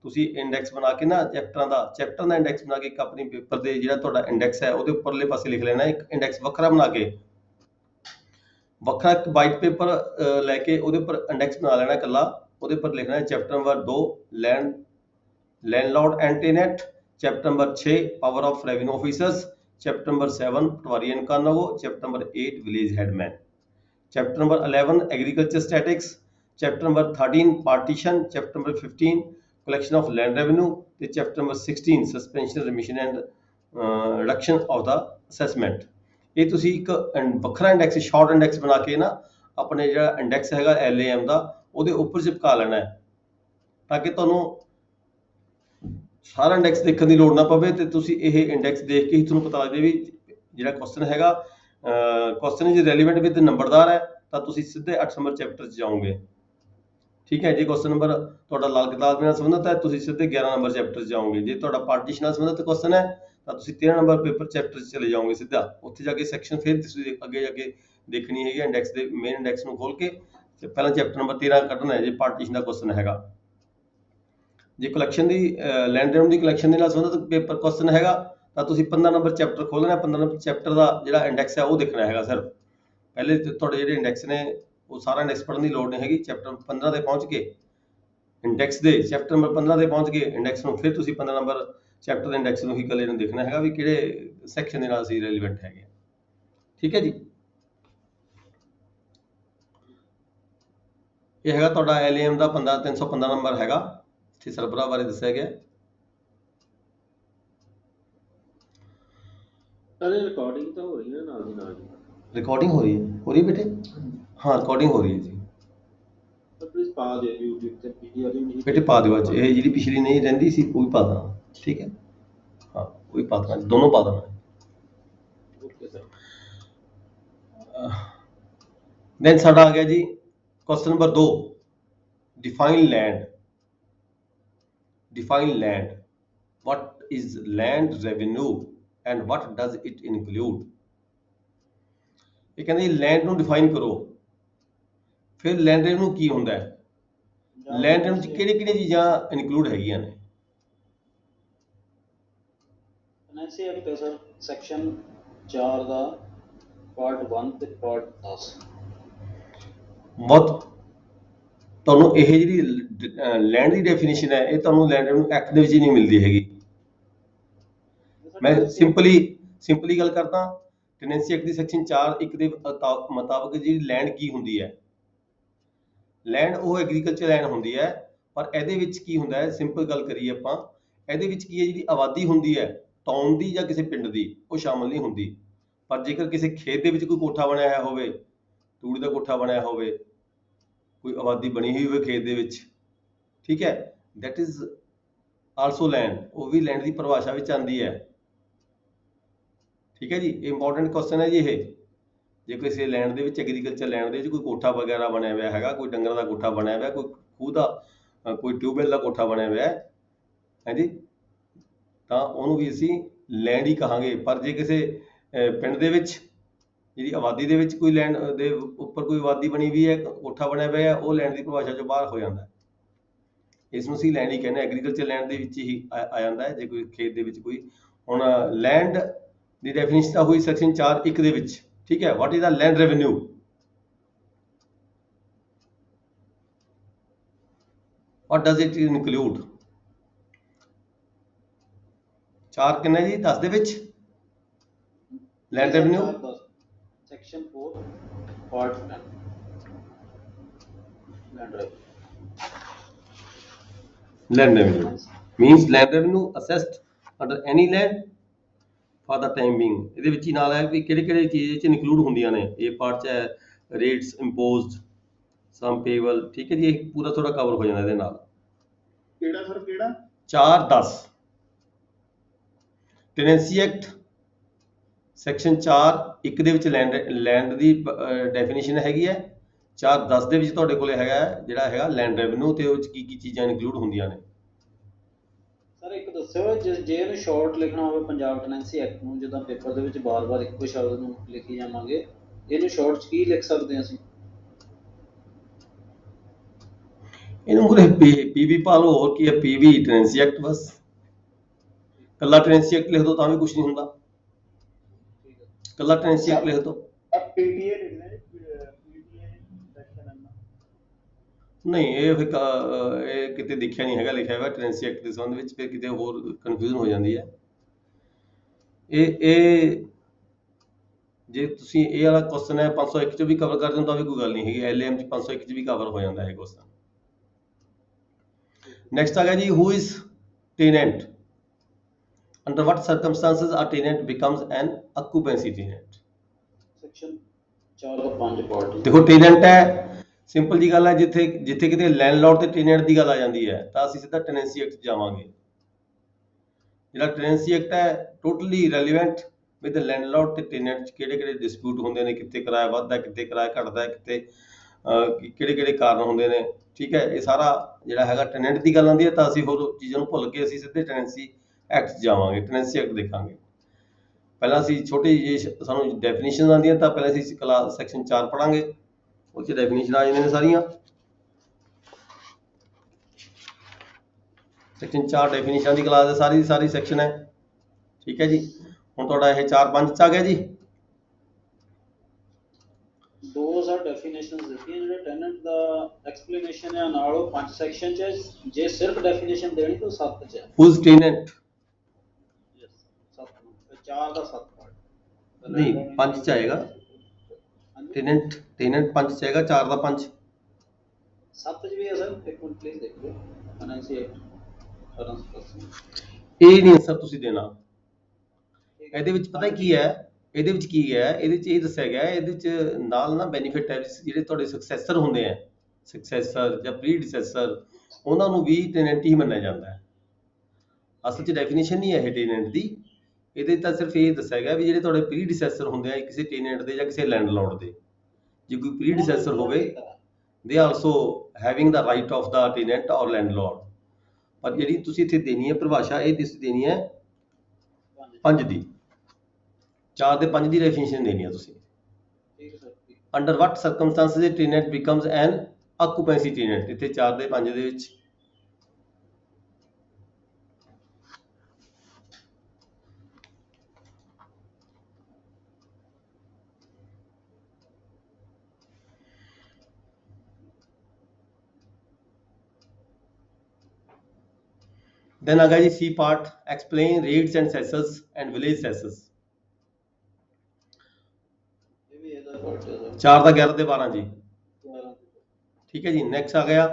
ਤੁਸੀਂ ਇੰਡੈਕਸ ਬਣਾ ਕੇ ਨਾ ਚੈਪਟਰ ਦਾ ਇੰਡੈਕਸ ਬਣਾ ਕੇ ਇੱਕ ਆਪਣੀ ਪੇਪਰ ਦੇ ਜਿਹੜਾ ਤੁਹਾਡਾ ਇੰਡੈਕਸ ਹੈ ਉਹਦੇ ਉੱਪਰਲੇ ਪਾਸੇ ਲਿਖ ਲੈਣਾ ਇੱਕ ਇੰਡੈਕਸ ਵੱਖਰਾ ਬਣਾ ਕੇ ਵੱਖਰਾ ਇੱਕ ਵਾਈਟ ਪੇਪਰ ਲੈ ਕੇ ਉਹਦੇ ਉੱਪਰ ਇੰਡੈਕਸ ਬਣਾ ਲੈਣਾ ਇਕੱਲਾ। ਉਹਦੇ ਉੱਪਰ ਲਿਖਣਾ ਹੈ chapter number 2 landlord and tenant, chapter number 6 power of revenue officers, chapter number 7 patwari and kanungo, chapter number 8 village headman, chapter number 11 agriculture statics, chapter number 13 partition, chapter number 15 collection of land revenue ਤੇ chapter number 16 suspension remission and reduction of the assessment. ਇਹ ਤੁਸੀਂ ਇੱਕ ਵੱਖਰਾ ਇੰਡੈਕਸ ਸ਼ਾਰਟ ਇੰਡੈਕਸ ਬਣਾ ਕੇ ਨਾ ਆਪਣੇ ਜਿਹੜਾ ਇੰਡੈਕਸ ਹੈਗਾ LAM ਦਾ ਉਹਦੇ ਉੱਪਰ ਚਿਪਕਾ ਲੈਣਾ ਹੈ ਤਾਂ ਕਿ ਤੁਹਾਨੂੰ ਸਾਰਾ ਇੰਡੈਕਸ ਦੇਖਣ ਦੀ ਲੋੜ ਨਾ ਪਵੇ ਤੇ ਤੁਸੀਂ ਇਹ ਇੰਡੈਕਸ ਦੇਖ ਕੇ ਹੀ ਤੁਹਾਨੂੰ ਪਤਾ ਲੱਗ ਜਾਵੇ ਵੀ ਜਿਹੜਾ ਕੁਐਸਚਨ ਹੈਗਾ ਕੁਐਸਚਨ ਜੇ ਰੈਲੇਵੈਂਟ ਵਿਦ ਨੰਬਰਦਾਰ ਹੈ ਤਾਂ ਤੁਸੀਂ ਸਿੱਧੇ 8 ਨੰਬਰ ਚੈਪਟਰ 'ਚ ਜਾਓਗੇ। ਠੀਕ ਹੈ ਜੇ ਕੁਐਸਚਨ ਨੰਬਰ ਤੁਹਾਡਾ ਲਾਲ ਕਿਤਾਬ ਨਾਲ ਸੰਬੰਧਿਤ ਹੈ ਤੁਸੀਂ ਸਿੱਧੇ 11 ਨੰਬਰ ਚੈਪਟਰ 'ਚ ਜਾਓਗੇ। ਜੇ ਤੁਹਾਡਾ ਪਾਰਟੀਸ਼ਨ ਨਾਲ ਸੰਬੰਧਿਤ ਕੁਐਸਚਨ ਹੈ ਤਾਂ ਤੁਸੀਂ 13 ਨੰਬਰ ਪੇਪਰ ਚੈਪਟਰ 'ਚ ਚਲੇ ਜਾਓਗੇ ਸਿੱਧਾ। ਉੱਥੇ ਜਾ ਕੇ ਸੈਕਸ਼ਨ ਫਿਰ ਤੁਸੀਂ ਅੱਗੇ ਜਾ ਕੇ ਦੇਖਣੀ ਹੈਗੀ ਇੰਡੈਕਸ ਦੇ ਮੇਨ ਇੰਡੈਕਸ ਨੂੰ ਖੋਲ ਕੇ ਤੇ ਪਹਿਲਾਂ ਚੈਪਟਰ ਨੰਬਰ 13 ਕੱਢਣਾ ਹੈ ਜੇ ਪਾਰਟੀਸ਼ਨ ਦਾ ਕੁਐਸਚਨ ਹੈਗਾ। ਜੇ ਕਲੈਕਸ਼ਨ ਦੀ ਲੈਂਡ ਰੈਵਨਿਊ ਦੀ ਕਲੈਕਸ਼ਨ ਦੇ ਨਾਲ ਸੰਬੰਧਿਤ ਪੇਪਰ ਕੁਐਸਚਨ ਹੈਗਾ ਤਾਂ ਤੁਸੀਂ 15 ਨੰਬਰ ਚੈਪਟਰ ਖੋਲਣਾ। 15 ਨੰਬਰ ਚੈਪਟਰ ਦਾ ਜਿਹੜਾ ਇੰਡੈਕਸ ਹੈ ਉਹ ਦੇਖਣਾ ਹੈਗਾ ਸਿਰਫ। ਪਹਿਲੇ ਤੁਹਾਡੇ ਜਿਹੜੇ ਇੰਡੈਕਸ ਨੇ ਉਹ ਸਾਰਾ ਇੰਡੈਕਸ ਪੜ੍ਹਨ ਦੀ ਲੋੜ ਨਹੀਂ ਹੈਗੀ। ਚੈਪਟਰ 15 ਤੇ ਪਹੁੰਚ ਕੇ ਇੰਡੈਕਸ ਦੇ ਚੈਪਟਰ ਨੰਬਰ 15 ਤੇ ਪਹੁੰਚ ਕੇ ਇੰਡੈਕਸ ਨੂੰ ਫਿਰ ਤੁਸੀਂ 15 ਨੰਬਰ ਚੈਪਟਰ ਦੇ ਇੰਡੈਕਸ ਨੂੰ ਹੀ ਇਕੱਲੇ ਨੂੰ ਦੇਖਣਾ ਹੈਗਾ ਵੀ ਕਿਹੜੇ ਸੈਕਸ਼ਨ ਦੇ ਨਾਲ ਅਸੀਂ ਰੈਲੀਵੈਂਟ ਹੈਗੇ। ਠੀਕ ਹੈ ਜੀ ਇਹ ਹੈਗਾ ਤੁਹਾਡਾ LAM ਦਾ 315 ਨੰਬਰ ਹੈਗਾ ਇੱਥੇ ਸਰਬਰਾਹ ਬਾਰੇ ਦੱਸਿਆ ਗਿਆ। ਅਰੇ ਰਿਕਾਰਡਿੰਗ ਤਾਂ ਹੋ ਰਹੀ ਹੈ ਨਾਲ ਦੀ ਨਾਲ ਜੀ। रिकॉर्डिंग हो रही है बेटे? हाँ रिकॉर्डिंग हो रही है जी। ਤਾਂ ਪਲੀਜ਼ ਪਾ ਦਿਓ YouTube ਤੇ ਵੀਡੀਓ ਨਹੀਂ बेटे पा दो आज ये जी पिछली नहीं रही सी कोई पा देना। ठीक है हाँ कोई पा देना दोनों पा देना। Okay sir. देन साडा आ गया जी question number 2 define land. Define land what is land revenue and what does it include। ਇਹ ਕਹਿੰਦੇ ਲੈਂਡ ਨੂੰ ਡਿਫਾਈਨ ਕਰੋ। ਫਿਰ ਲੈਂਡ ਰੈਵਨਿਊ ਕੀ ਹੁੰਦਾ ਹੈ, ਲੈਂਡ ਰੈਵਨਿਊ ਚ ਕਿਹੜੀ ਕਿਹੜੀ ਚੀਜ਼ਾਂ ਇਨਕਲੂਡ ਹੈਗੀਆਂ ਨੇ। ਟੈਨੈਂਸੀ ਐਕਟ ਸਰ ਸੈਕਸ਼ਨ 4 ਦਾ ਪਾਰਟ 1 ਤੇ ਪਾਰਟ 10। ਬਹੁਤ ਤੁਹਾਨੂੰ ਇਹ ਜਿਹੜੀ ਲੈਂਡ ਦੀ ਡੈਫੀਨੇਸ਼ਨ ਹੈ ਇਹ ਤੁਹਾਨੂੰ ਲੈਂਡ ਰੈਵਨਿਊ ਐਕਟ ਦੇ ਵਿੱਚ ਹੀ ਨਹੀਂ ਮਿਲਦੀ ਹੈਗੀ। ਮੈਂ ਸਿੰਪਲੀ ਗੱਲ ਕਰਦਾ, ਟੈਨੈਂਸੀ ਐਕਟ ਦੀ ਸੈਕਸ਼ਨ 4(1) ਦੇ ਮੁਤਾਬਕ ਜਿਹੜੀ ਲੈਂਡ ਕੀ ਹੁੰਦੀ ਹੈ, ਲੈਂਡ ਉਹ ਐਗਰੀਕਲਚਰ ਲੈਂਡ ਹੁੰਦੀ ਹੈ, ਪਰ ਇਹਦੇ ਵਿੱਚ ਕੀ ਹੁੰਦਾ ਹੈ, ਸਿੰਪਲ ਗੱਲ ਕਰੀਏ ਆਪਾਂ, ਇਹਦੇ ਵਿੱਚ ਕੀ ਹੈ, ਜਿਹੜੀ ਆਬਾਦੀ ਹੁੰਦੀ ਹੈ ਟਾਊਨ ਦੀ ਜਾਂ ਕਿਸੇ ਪਿੰਡ ਦੀ, ਉਹ ਸ਼ਾਮਲ ਨਹੀਂ ਹੁੰਦੀ। ਪਰ ਜੇਕਰ ਕਿਸੇ ਖੇਤ ਦੇ ਵਿੱਚ ਕੋਈ ਕੋਠਾ ਬਣਿਆ ਹੋਇਆ ਹੋਵੇ, ਤੂੜੀ ਦਾ ਕੋਠਾ ਬਣਿਆ ਹੋਵੇ, ਕੋਈ ਆਬਾਦੀ ਬਣੀ ਹੋਈ ਹੋਵੇ ਖੇਤ ਦੇ ਵਿੱਚ, ਠੀਕ ਹੈ, ਦੈਟ ਇਜ਼ ਆਲਸੋ ਲੈਂਡ, ਉਹ ਵੀ ਲੈਂਡ ਦੀ ਪਰਿਭਾਸ਼ਾ ਵਿੱਚ ਆਉਂਦੀ ਹੈ। ਠੀਕ ਹੈ ਜੀ, ਇਹ ਇੰਪੋਰਟੈਂਟ ਕੁਐਸਚਨ ਹੈ ਜੀ ਇਹ। ਜੇ ਕਿਸੇ ਲੈਂਡ ਦੇ ਵਿੱਚ, ਐਗਰੀਕਲਚਰ ਲੈਂਡ ਦੇ ਵਿੱਚ ਕੋਈ ਕੋਠਾ ਵਗੈਰਾ ਬਣਿਆ ਹੋਇਆ ਹੈਗਾ, ਕੋਈ ਡੰਗਰਾਂ ਦਾ ਕੋਠਾ ਬਣਿਆ ਹੋਇਆ, ਕੋਈ ਖੂਹ ਦਾ, ਕੋਈ ਟਿਊਬਵੈਲ ਦਾ ਕੋਠਾ ਬਣਿਆ ਹੋਇਆ ਹੈ ਜੀ, ਤਾਂ ਉਹਨੂੰ ਵੀ ਅਸੀਂ ਲੈਂਡ ਹੀ ਕਹਾਂਗੇ। ਪਰ ਜੇ ਕਿਸੇ ਪਿੰਡ ਦੇ ਵਿੱਚ ਜਿਹੜੀ ਆਬਾਦੀ ਦੇ ਵਿੱਚ ਕੋਈ ਲੈਂਡ ਦੇ ਉੱਪਰ ਕੋਈ ਆਬਾਦੀ ਬਣੀ ਹੋਈ ਹੈ, ਕੋਠਾ ਬਣਿਆ ਹੋਇਆ ਹੈ, ਉਹ ਲੈਂਡ ਦੀ ਪਰਿਭਾਸ਼ਾ ਚੋਂ ਬਾਹਰ ਹੋ ਜਾਂਦਾ। ਇਸ ਨੂੰ ਅਸੀਂ ਲੈਂਡ ਹੀ ਕਹਿੰਦੇ, ਐਗਰੀਕਲਚਰ ਲੈਂਡ ਦੇ ਵਿੱਚ ਹੀ ਆ ਜਾਂਦਾ ਹੈ। ਜੇ ਕੋਈ ਖੇਤ ਦੇ ਵਿੱਚ ਕੋਈ, ਹੁਣ ਲੈਂਡ ਦੀ ਡੈਫੀਨੇਸ਼ਨ ਤਾਂ ਹੋਈ ਸੈਕਸ਼ਨ 4(1) ਦੇ ਵਿੱਚ, ਠੀਕ ਹੈ। What is the land revenue, what does it include. 4 ਕਿੰਨਾ ਜੀ 10 ਦੇ ਵਿੱਚ land revenue, section 4 part 10 land revenue means land revenue assessed under any land for the time being। ਇਹਦੇ ਵਿੱਚ ਹੀ ਨਾਲ ਹੈ ਵੀ ਕਿਹੜੇ ਕਿਹੜੇ ਚੀਜ਼ ਚ ਇਨਕਲੂਡ ਹੁੰਦੀਆਂ ਨੇ। ਇਹ ਪਾਰਟ ਚ ਹੈ ਰੇਟਸ ਇੰਪੋਜ਼ਡ, ਸਮ ਪੇਬਲ, ਠੀਕ ਹੈ ਜੀ, ਇਹ ਪੂਰਾ ਥੋੜਾ ਕਵਰ ਹੋ ਜਾਂਦਾ ਇਹਦੇ ਨਾਲ। ਕਿਹੜਾ ਸਰ ਕਿਹੜਾ 4(10) ਟੈਨੈਂਸੀ ਐਕਟ ਸੈਕਸ਼ਨ 4(1) ਦੇ ਵਿੱਚ ਲੈਂਡ ਦੀ ਡੈਫੀਨੇਸ਼ਨ ਹੈਗੀ ਹੈ। 4(10) ਦੇ ਵਿੱਚ ਤੁਹਾਡੇ ਕੋਲੇ ਹੈਗਾ ਜਿਹੜਾ ਹੈਗਾ ਲੈਂਡ ਰੈਵਨਿਊ, ਤੇ ਉਹ ਚ ਕੀ ਕੀ ਚੀਜ਼ਾਂ ਇਨਕਲੂਡ ਹੁੰਦੀਆਂ ਨੇ। ਸਰ ਇੱਕ ਦੱਸਿਓ, ਜੇ ਇਹਨੂੰ ਸ਼ਾਰਟ ਲਿਖਣਾ ਹੋਵੇ ਪੰਜਾਬ ਟੈਨੈਂਸੀ ਐਕਟ ਨੂੰ, ਜਿੱਦਾਂ ਪੇਪਰ ਦੇ ਵਿੱਚ ਬਾਰ-ਬਾਰ ਇੱਕੋ ਸ਼ਬਦ ਨੂੰ ਲਿਖੀ ਜਾਵਾਂਗੇ, ਇਹਨੂੰ ਸ਼ਾਰਟ 'ਚ ਕੀ ਲਿਖ ਸਕਦੇ ਹਾਂ ਅਸੀਂ? ਇਹਨੂੰ ਮੂਹਰੇ ਪੀਵੀ ਪਾ ਲਓ, ਹੋਰ ਕੀ ਹੈ, ਪੀਵੀ ਟੈਨੈਂਸੀ ਐਕਟ, ਬਸ ਕੱਲਾ ਟੈਨੈਂਸੀ ਐਕਟ ਲਿਖ ਦੋ ਤਾਂ ਵੀ ਕੁਝ ਨਹੀਂ ਹੁੰਦਾ, ਕੱਲਾ ਟੈਨੈਂਸੀ ਐਕਟ ਲਿਖ ਦੋ। ਪੀਟੀਏ ਲਿਖਣਾ ਜੀ, ਪੀਟੀਏ ਸੈਕਸ਼ਨ ਐਮ। ਨਹੀਂ, ਇਹ ਫਿਰ ਇਹ ਕਿਤੇ ਦੇਖਿਆ ਨਹੀਂ ਹੈਗਾ ਲਿਖਿਆ ਹੋਇਆ ਟੈਨੈਂਸੀ ਐਕਟ ਦੇ ਸੰਬੰਧ ਵਿੱਚ, ਫਿਰ ਕਿਤੇ ਹੋਰ ਕਨਫਿਊਜ਼ਨ ਹੋ ਜਾਂਦੀ ਹੈ। ਇਹ ਜੇ ਤੁਸੀਂ ਇਹ ਵਾਲਾ ਕੁਐਸਚਨ ਹੈ 501 ਚ ਵੀ ਕਵਰ ਕਰ ਦਿਓ ਤਾਂ ਵੀ ਕੋਈ ਗੱਲ ਨਹੀਂ ਹੈਗੀ, LAM ਚ 501 ਚ ਵੀ ਕਵਰ ਹੋ ਜਾਂਦਾ ਹੈ ਕੁਐਸਚਨ। ਨੈਕਸਟ ਆ ਗਿਆ ਜੀ, who is tenant, under what circumstances a tenant becomes an occupancy tenant। Section 4 ਦਾ 5 ਪਾਰਟ। ਦੇਖੋ ਟੇਨੈਂਟ ਹੈ, ਸਿੰਪਲ ਜੀ ਗੱਲ ਹੈ, ਜਿੱਥੇ ਕਿਤੇ ਲੈਂਡਲੌਰਡ ਤੇ ਟੇਨੈਂਟ ਦੀ ਗੱਲ ਆ ਜਾਂਦੀ ਹੈ ਤਾਂ ਅਸੀਂ ਸਿੱਧਾ ਟੈਨੈਂਸੀ ਐਕਟ ਜਾਵਾਂਗੇ। ਜਿਹੜਾ ਟੈਨੈਂਸੀ ਐਕਟ ਹੈ ਟੋਟਲੀ ਰੈਲੀਵੈਂਟ ਵਿਦ ਲੈਂਡਲੌਰਡ ਤੇ ਟੇਨੈਂਟ ਚ ਕਿਹੜੇ ਕਿਹੜੇ ਡਿਸਪਿਊਟ ਹੁੰਦੇ ਨੇ, ਕਿੱਥੇ ਕਿਰਾਇਆ ਵੱਧਦਾ, ਕਿੱਥੇ ਕਿਰਾਇਆ ਘਟਦਾ, ਕਿੱਥੇ ਕਿਹੜੇ ਕਿਹੜੇ ਕਾਰਨ ਹੁੰਦੇ ਨੇ, ਠੀਕ ਹੈ। ਇਹ ਸਾਰਾ ਜਿਹੜਾ ਹੈਗਾ ਟੈਨੈਂਟ ਦੀ ਗੱਲ ਆਉਂਦੀ ਹੈ ਤਾਂ ਅਸੀਂ ਹੋਰ ਚੀਜ਼ਾਂ ਨੂੰ ਭੁੱਲ ਕੇ ਅਸੀਂ ਸਿੱਧੇ ਟੈਨੈਂਸੀ ਐਕਟ ਜਾਵਾਂਗੇ, ਟੈਨੈਂਸੀ ਐਕਟ ਦੇਖਾਂਗੇ। ਪਹਿਲਾਂ ਅਸੀਂ ਛੋਟੀ ਜਿਹੀ ਸਾਨੂੰ ਡੈਫੀਨੇਸ਼ਨ ਆਉਂਦੀਆਂ ਤਾਂ ਪਹਿਲਾਂ ਅਸੀਂ ਕਲਾਸ ਸੈਕਸ਼ਨ 4 ਪੜਾਂਗੇ, ਉਹ 'ਚ ਡੈਫੀਨੇਸ਼ਨ ਆ ਜਾਂਦੀਆਂ ਨੇ ਸਾਰੀਆਂ। ਸੈਕਸ਼ਨ 4 ਡੈਫੀਨੇਸ਼ਨ ਦੀ ਕਲਾਸ ਹੈ, ਸਾਰੀ ਦੀ ਸਾਰੀ ਸੈਕਸ਼ਨ ਹੈ, ਠੀਕ ਹੈ ਜੀ। ਹੁਣ ਤੁਹਾਡਾ ਇਹ 4(5) ਚ ਆ ਗਿਆ ਜੀ। ਦੋ ਸਰ ਡੈਫੀਨੇਸ਼ਨਸ ਦਿੱਤੀਆਂ, ਜਿਹੜਾ ਟੈਨੈਂਟ ਦਾ ਐਕਸਪਲੇਨੇਸ਼ਨ ਹੈ ਨਾਲ ਉਹ 5 ਸੈਕਸ਼ਨ 'ਚ ਹੈ। ਜੇ ਸਿਰਫ ਡੈਫੀਨੇਸ਼ਨ ਦੇਣੀ ਤਾਂ 7 'ਚ ਹੈ। ਹੂ ਇਜ਼ ਟੇਨੈਂਟ, 4 ਦਾ 7 ਪਾਰਟ ਨਹੀਂ 5 ਚ ਆਏਗਾ ਟੇਨੈਂਟ 5 ਚ ਆਏਗਾ, 4 ਦਾ 5 7 'ਚ ਵੀ ਹੈ ਸਰ। ਇੱਕ ਮਿੰਟ ਪਲੀਜ਼ ਦੇਖੋ, ਫਾਈਨੈਂਸ਼ੀਅਲ ਐਕਟ ਇਹ ਨਹੀਂ ਆਨਸਰ ਤੁਸੀਂ ਦੇਣਾ। ਇਹਦੇ ਵਿੱਚ ਪਤਾ ਕੀ ਹੈ, ਇਹਦੇ ਵਿੱਚ ਕੀ ਹੈ, ਇਹਦੇ ਚ ਇਹ ਦੱਸਿਆ ਗਿਆ, ਇਹਦੇ ਚ ਨਾਲ ਨਾ ਬੈਨੀਫਿਟ ਹੈ, ਜਿਹੜੇ ਤੁਹਾਡੇ ਸਕਸੈਸਰ ਹੁੰਦੇ ਆ, ਸਕਸੈਸਰ ਜਾਂ ਪ੍ਰੀਡਿਸੈਸਰ, ਉਹਨਾਂ ਨੂੰ ਵੀ ਟੈਨੈਂਟ ਹੀ ਮੰਨਿਆ ਜਾਂਦਾ ਹੈ। ਅਸਲ ਚ ਡੈਫੀਨੇਸ਼ਨ ਨਹੀਂ ਹੈ ਇਹ ਟੈਨੈਂਟ ਦੀ, ਇਹਦੇ ਤਾਂ ਸਿਰਫ ਇਹ ਦੱਸਿਆ ਗਿਆ ਵੀ ਜਿਹੜੇ ਤੁਹਾਡੇ ਪ੍ਰੀਡਿਸੈਸਰ ਹੁੰਦੇ ਆ ਕਿਸੇ ਟੈਨੈਂਟ ਦੇ ਜਾਂ ਕਿਸੇ ਲੈਂਡਲੌਰਡ ਦੇ, ਜੇ ਕੋਈ ਪ੍ਰੀਡਿਸੈਸਰ ਹੋਵੇ, ਦੇ also having the right of the tenant ਔਰ ਲੈਂਡਲੌਰਡ। ਪਰ ਜਿਹੜੀ ਤੁਸੀਂ ਇੱਥੇ ਦੇਣੀ ਹੈ ਪਰਿਭਾਸ਼ਾ, ਇਹ ਦੇਣੀ ਹੈ 5 ਦੀ, 4 ਦੇ 5 ਦੀ ਡੈਫੀਨੇਸ਼ਨ ਦੇਣੀ ਆ ਤੁਸੀਂ। ਠੀਕ ਹੈ ਸਰ, ਠੀਕ। Under what circumstances a tenant becomes an occupancy tenant, ਇੱਥੇ 4 ਦੇ 5 ਦੇ ਵਿੱਚ। Then आ गया जी C part, explain rates and cesses and village cesses। ਇਹ ਵੀ ਇਹਦਾ part ਹੈ ਸਰ। 4 ਦਾ 11 ਤੇ 12 ਜੀ। 11 ਠੀਕ ਹੈ ਜੀ। ਨੈਕਸਟ ਆ ਗਿਆ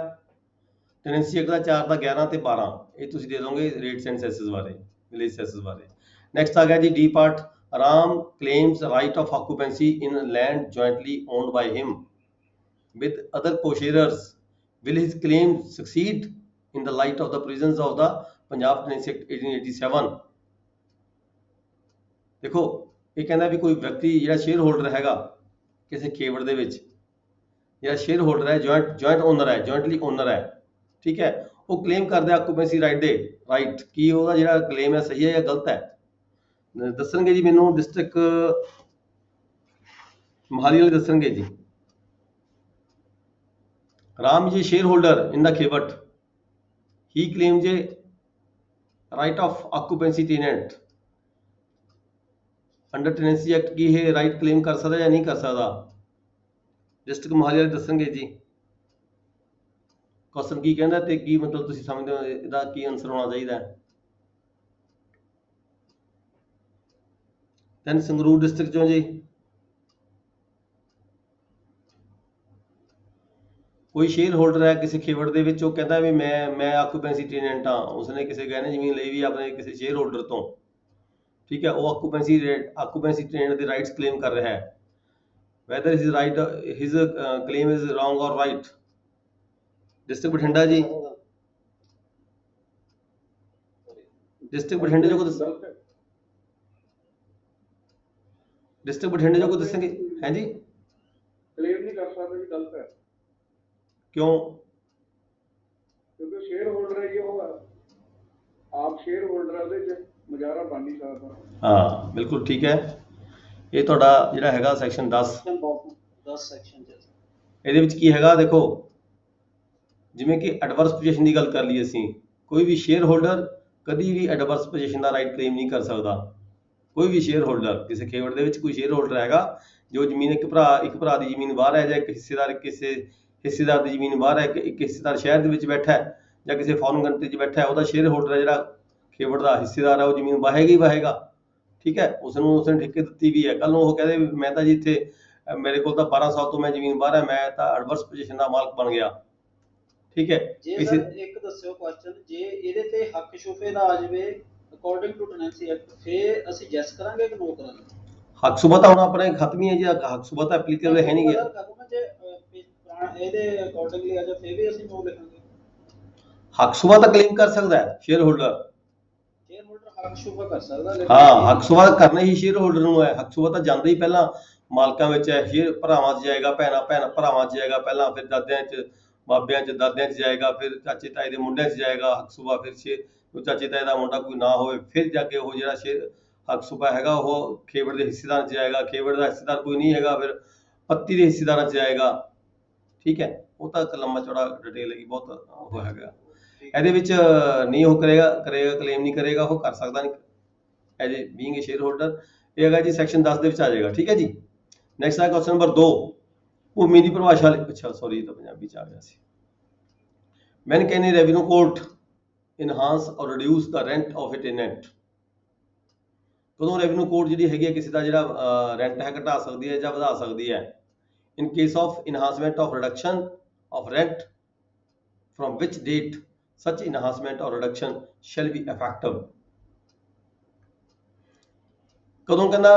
ਟੈਨੈਂਸੀ ਐਕਟ ਦਾ 4 ਦਾ 11 ਤੇ 12, ਇਹ ਤੁਸੀਂ ਦੇ ਦੋਗੇ ਰੇਟਸ ਐਂਡ ਸੈਸਸ ਬਾਰੇ, ਵਿਲੇਜ ਸੈਸਸ ਬਾਰੇ। ਨੈਕਸਟ ਆ ਗਿਆ ਜੀ D part, Ram claims right of occupancy in land jointly owned by him with other co-sharers, will his claim succeed in the light of the provisions of the Punjab Tenancy Act 1887। ਦੇਖੋ ਇਹ ਕਹਿੰਦਾ ਵੀ ਕੋਈ ਵਿਅਕਤੀ ਜਿਹੜਾ ਸ਼ੇਅਰ ਹੋਲਡਰ ਹੈਗਾ ਕਿਸੇ ਖੇਵੜ ਦੇ ਵਿੱਚ, ਜਿਹੜਾ ਸ਼ੇਅਰ ਹੋਲਡਰ ਹੈ, ਜੁਆਇੰਟ ਓਨਰ ਹੈ, ਜੁਆਇੰਟਲੀ ਓਨਰ ਹੈ, ਠੀਕ ਹੈ, ਉਹ ਕਲੇਮ ਕਰਦਾ ਆਕੂਪੈਂਸੀ ਰਾਈਟ ਦੇ, ਰਾਈਟ ਕੀ ਉਹਦਾ ਜਿਹੜਾ ਕਲੇਮ ਹੈ ਸਹੀ ਹੈ ਜਾਂ ਗਲਤ ਹੈ। ਦੱਸਣਗੇ ਜੀ ਮੈਨੂੰ ਡਿਸਟ੍ਰਿਕਟ ਮੋਹਾਲੀ ਵਾਲੇ ਦੱਸਣਗੇ ਜੀ। Ram is a shareholder in the Khewat. He claims a right of occupancy tenant under Tenancy Act की है right claim कर सकता या नहीं कर सकता। डिस्ट्रिक्ट मोहाली वाले ਦੱਸਣਗੇ ਜੀ क्वेश्चन ਕੀ ਕਹਿੰਦਾ ਤੇ ਕੀ ਮਤਲਬ ਤੁਸੀਂ ਸਮਝਦੇ ਹੋ ਇਹਦਾ ਕੀ ਆਨਸਰ ਹੋਣਾ ਚਾਹੀਦਾ ਹੈ। ਦੈਨ ਸੰਗਰੂਰ ਡਿਸਟ੍ਰਿਕਟ ਚੋਂ ਜੀ ਕੋਈ ਸ਼ੇਅਰ ਹੋਲਡਰ ਹੈ ਕਿਸੇ ਖੇਵੜ ਦੇ ਵਿੱਚ, ਉਹ ਕਹਿੰਦਾ ਵੀ ਮੈਂ ਆਕੂਪੈਂਸੀ ਟੈਨੈਂਟ ਹਾਂ, ਉਸਨੇ ਕਿਸੇ ਗਹਿਣੇ ਜ਼ਮੀਨ ਲਈ ਵੀ ਆਪਣੇ ਕਿਸੇ ਸ਼ੇਅਰ ਹੋਲਡਰ ਤੋਂ, ਠੀਕ ਹੈ, ਉਹ ਆਕੂਪੈਂਸੀ ਟੈਨੈਂਟ ਦੇ ਰਾਈਟਸ ਕਲੇਮ ਕਰ ਰਿਹਾ ਹੈ। Weather his claim is wrong ਔਰ ਰਾਈਟ। ਡਿਸਟ੍ਰਿਕਟ ਬਠਿੰਡਾ ਜੀ, ਡਿਸਟ੍ਰਿਕਟ ਬਠਿੰਡੇ ਜੋ ਕੋ ਦੱਸਣਗੇ ਹੈ ਜੀ। ਕਲੇਮ ਨਹੀਂ ਕਰ ਸਕਦੇ ਵੀ ਗਲਤ ਹੈ, ਕਿਉਂ? ਕਿਉਂਕਿ ਸ਼ੇਅਰ ਹੋਲਡਰ ਹੈ ਜੀ, ਉਹ ਆਪ ਸ਼ੇਅਰ ਹੋਲਡਰ ਹੈ, ਉਹਦੇ ਚ ਮੁਜ਼ਾਹਰਾ ਬਣ ਨਹੀਂ ਸਕਦਾ। ਹਾਂ ਬਿਲਕੁਲ ਠੀਕ ਹੈ। ਇਹ ਤੁਹਾਡਾ ਜਿਹੜਾ ਹੈਗਾ ਸੈਕਸ਼ਨ 10 ਸੈਕਸ਼ਨ ਚ ਇਹਦੇ ਵਿੱਚ ਕੀ ਹੈਗਾ ਦੇਖੋ, ਜਿਵੇਂ ਕਿ ਐਡਵਰਸ ਪੋਜੀਸ਼ਨ ਦੀ ਗੱਲ ਕਰ ਲਈ ਅਸੀਂ, ਕੋਈ ਵੀ ਸ਼ੇਅਰ ਹੋਲਡਰ ਕਦੀ ਵੀ ਐਡਵਰਸ ਪੋਜੀਸ਼ਨ ਦਾ ਰਾਈਟ ਕਲੇਮ ਨਹੀਂ ਕਰ ਸਕਦਾ। ਕੋਈ ਵੀ ਸ਼ੇਅਰ ਹੋਲਡਰ ਕਿਸੇ ਖੇਵੜ ਦੇ ਵਿੱਚ ਕੋਈ ਸ਼ੇਅਰ ਹੋਲਡਰ ਹੈਗਾ ਜੋ ਜ਼ਮੀਨ ਇੱਕ ਭਰਾ ਦੀ ਜ਼ਮੀਨ ਬਾਹਰ ਹੈ, ਜਾਂ ਇੱਕ ਹਿੱਸੇਦਾਰ ਦੀ ਜ਼ਮੀਨ ਬਾਹਰ ਹੈ, ਇੱਕ ਹਿੱਸੇਦਾਰ ਸ਼ਹਿਰ ਦੇ ਵਿੱਚ ਬੈਠਾ ਹੈ ਜਾਂ ਕਿਸੇ ਫੋਰਨ ਕੰਟਰੀ 'ਚ ਬੈਠਾ ਹੈ, ਉਹਦਾ ਸ਼ੇਅਰ ਹੋਲਡਰ ਹੈ ਜਿਹੜਾ ਖੇਵੜ ਦਾ ਹਿੱਸੇਦਾਰ ਹੈ, ਉਹ ਜ਼ਮੀਨ ਵਾਹੇਗਾ, ਠੀਕ ਹੈ, ਉਸਨੇ ਠੇਕੇ ਦਿੱਤੀ ਵੀ ਹੈ। ਕੱਲ ਨੂੰ ਉਹ ਕਹਿੰਦੇ ਮੈਂ ਤਾਂ ਜੀ ਇੱਥੇ ਮੇਰੇ ਕੋਲ ਤਾਂ 12 ਸਾਲ ਤੋਂ ਮੈਂ ਜ਼ਮੀਨ ਬਾਹਰ ਹੈ, ਮੈਂ ਤਾਂ ਐਡਵਰਸ ਪੋਜੀਸ਼ਨ ਦਾ ਮਾਲਕ ਬਣ ਗਿਆ, ਠੀਕ ਹੈ। ਜੇ ਸਰ ਇੱਕ ਦੱਸਿਓ ਕੁਐਸਚਨ, ਜੇ ਇਹਦੇ ਤੇ ਹੱਕ ਸ਼ੁਬੇ ਦਾ ਆ ਜਾਵੇ ਅਕੋਰਡਿੰਗ ਟੂ ਟੈਨੈਂਸੀ ਐਕਟ, ਫੇਰ ਅਸੀਂ ਜੈਸ ਕਰਾਂਗੇ ਕਿ ਨੋ ਕਰਾਂਗੇ? ਹੱਕ ਸੁਬਾ ਤਾਂ ਹੁਣ ਆਪਣੇ ਖਤਮ ਹੀ ਹੈ ਜੀ, ਹੱਕ ਸੁਬਾ ਤਾਂ ਐਪਲੀਕੇਬਲ ਹੈ ਨਹੀਂ ਗਿਆ। ਜੇ ਇਹਦੇ ਅਕੋਰਡਿੰਗਲੀ ਆ ਜਾ ਫੇਰ ਵੀ ਅਸੀਂ ਨੋ ਲਿਖਾਂਗੇ। ਹੱਕ ਸੁਬਾ ਤਾਂ ਕਲੇਮ ਕਰ ਸਕਦਾ ਹੈ ਸ਼ੇਅਰ ਹੋਲਡਰ ਹੱਕ ਸ਼ੁਬਾ ਕਰ ਸਕਦਾ, ਹਾਂ ਹੱਕ ਸੁਬਾ ਕਰਨਾ ਹੀ ਸ਼ੇਅਰ ਹੋਲਡਰ ਨੂੰ ਹੈ। ਹੱਕ ਸੁਬਾ ਤਾਂ ਜਾਂਦਾ ਹੀ ਪਹਿਲਾਂ ਮਾਲਕਾਂ ਵਿੱਚ ਹੈ, ਸ਼ੇਅਰ ਭਰਾਵਾਂ 'ਚ ਜਾਏਗਾ, ਭੈਣ ਭਰਾਵਾਂ 'ਚ ਜਾਏਗਾ, ਪਹਿਲਾਂ ਫਿਰ ਦਾਦਿਆਂ 'ਚ, ਬਾਬਿਆਂ 'ਚ, ਦਾਦਿਆਂ 'ਚ ਜਾਏਗਾ, ਫਿਰ ਚਾਚੇ ਤਾਏ ਦੇ ਮੁੰਡਿਆਂ 'ਚ ਜਾਏਗਾ ਹੱਕ ਸੁਬਾ, ਫਿਰ ਚਾਚੇ ਤਾਏ ਦਾ ਮੁੰਡਾ ਕੋਈ ਨਾ ਹੋਵੇ ਫਿਰ ਜਾ ਕੇ ਉਹ ਜਿਹੜਾ ਸ਼ੇਅਰ ਹੱਕ ਸੁਬਾ ਹੈਗਾ ਉਹ ਖੇਵੜ ਦੇ ਹਿੱਸੇਦਾਰ 'ਚ ਜਾਏਗਾ। ਖੇਵੜ ਦਾ ਹਿੱਸੇਦਾਰ ਕੋਈ ਨਹੀਂ ਹੈਗਾ ਫਿਰ ਪੱਤੀ ਦੇ ਹਿੱਸੇਦਾਰਾਂ 'ਚ ਜਾਏਗਾ, ਠੀਕ ਹੈ। ਉਹ ਤਾਂ ਇੱਕ ਲੰਮਾ ਚੌੜਾ ਡਿਟੇਲ ਹੈਗੀ, ਬਹੁਤ ਉਹ ਹੈਗਾ। ਇਹਦੇ ਵਿੱਚ ਨਹੀਂ ਉਹ ਕਰੇਗਾ ਕਲੇਮ ਨਹੀਂ ਕਰੇਗਾ, ਉਹ ਕਰ ਸਕਦਾ ਨਹੀਂ as a being A share holder. ਇਹ ਹੈਗਾ ਜੀ ਸੈਕਸ਼ਨ 10 ਦੇ ਵਿੱਚ ਆ ਜਾਏਗਾ, ਠੀਕ ਹੈ ਜੀ। ਨੈਕਸਟ ਹੈ ਕੁਐਸਚਨ ਨੰਬਰ 2, ਭੂਮੀ ਦੀ ਪਰਿਭਾਸ਼ਾ। ਅੱਛਾ ਸੌਰੀ, ਇਹ ਤਾਂ ਪੰਜਾਬੀ 'ਚ ਆ ਗਿਆ ਸੀ। When can a revenue court enhance or reduce the rent of a tenant? ਕਦੋਂ ਰੈਵਨਿਊ ਕੋਰਟ ਜਿਹੜੀ ਹੈਗੀ ਹੈ ਕਿਸੇ ਦਾ ਜਿਹੜਾ ਰੈਂਟ ਹੈ ਘਟਾ ਸਕਦੀ ਹੈ ਜਾਂ ਵਧਾ ਸਕਦੀ ਹੈ? In case of enhancement of reduction of rent from which date such enhancement or reduction shall be effective? ਕਦੋਂ ਕਹਿੰਦਾ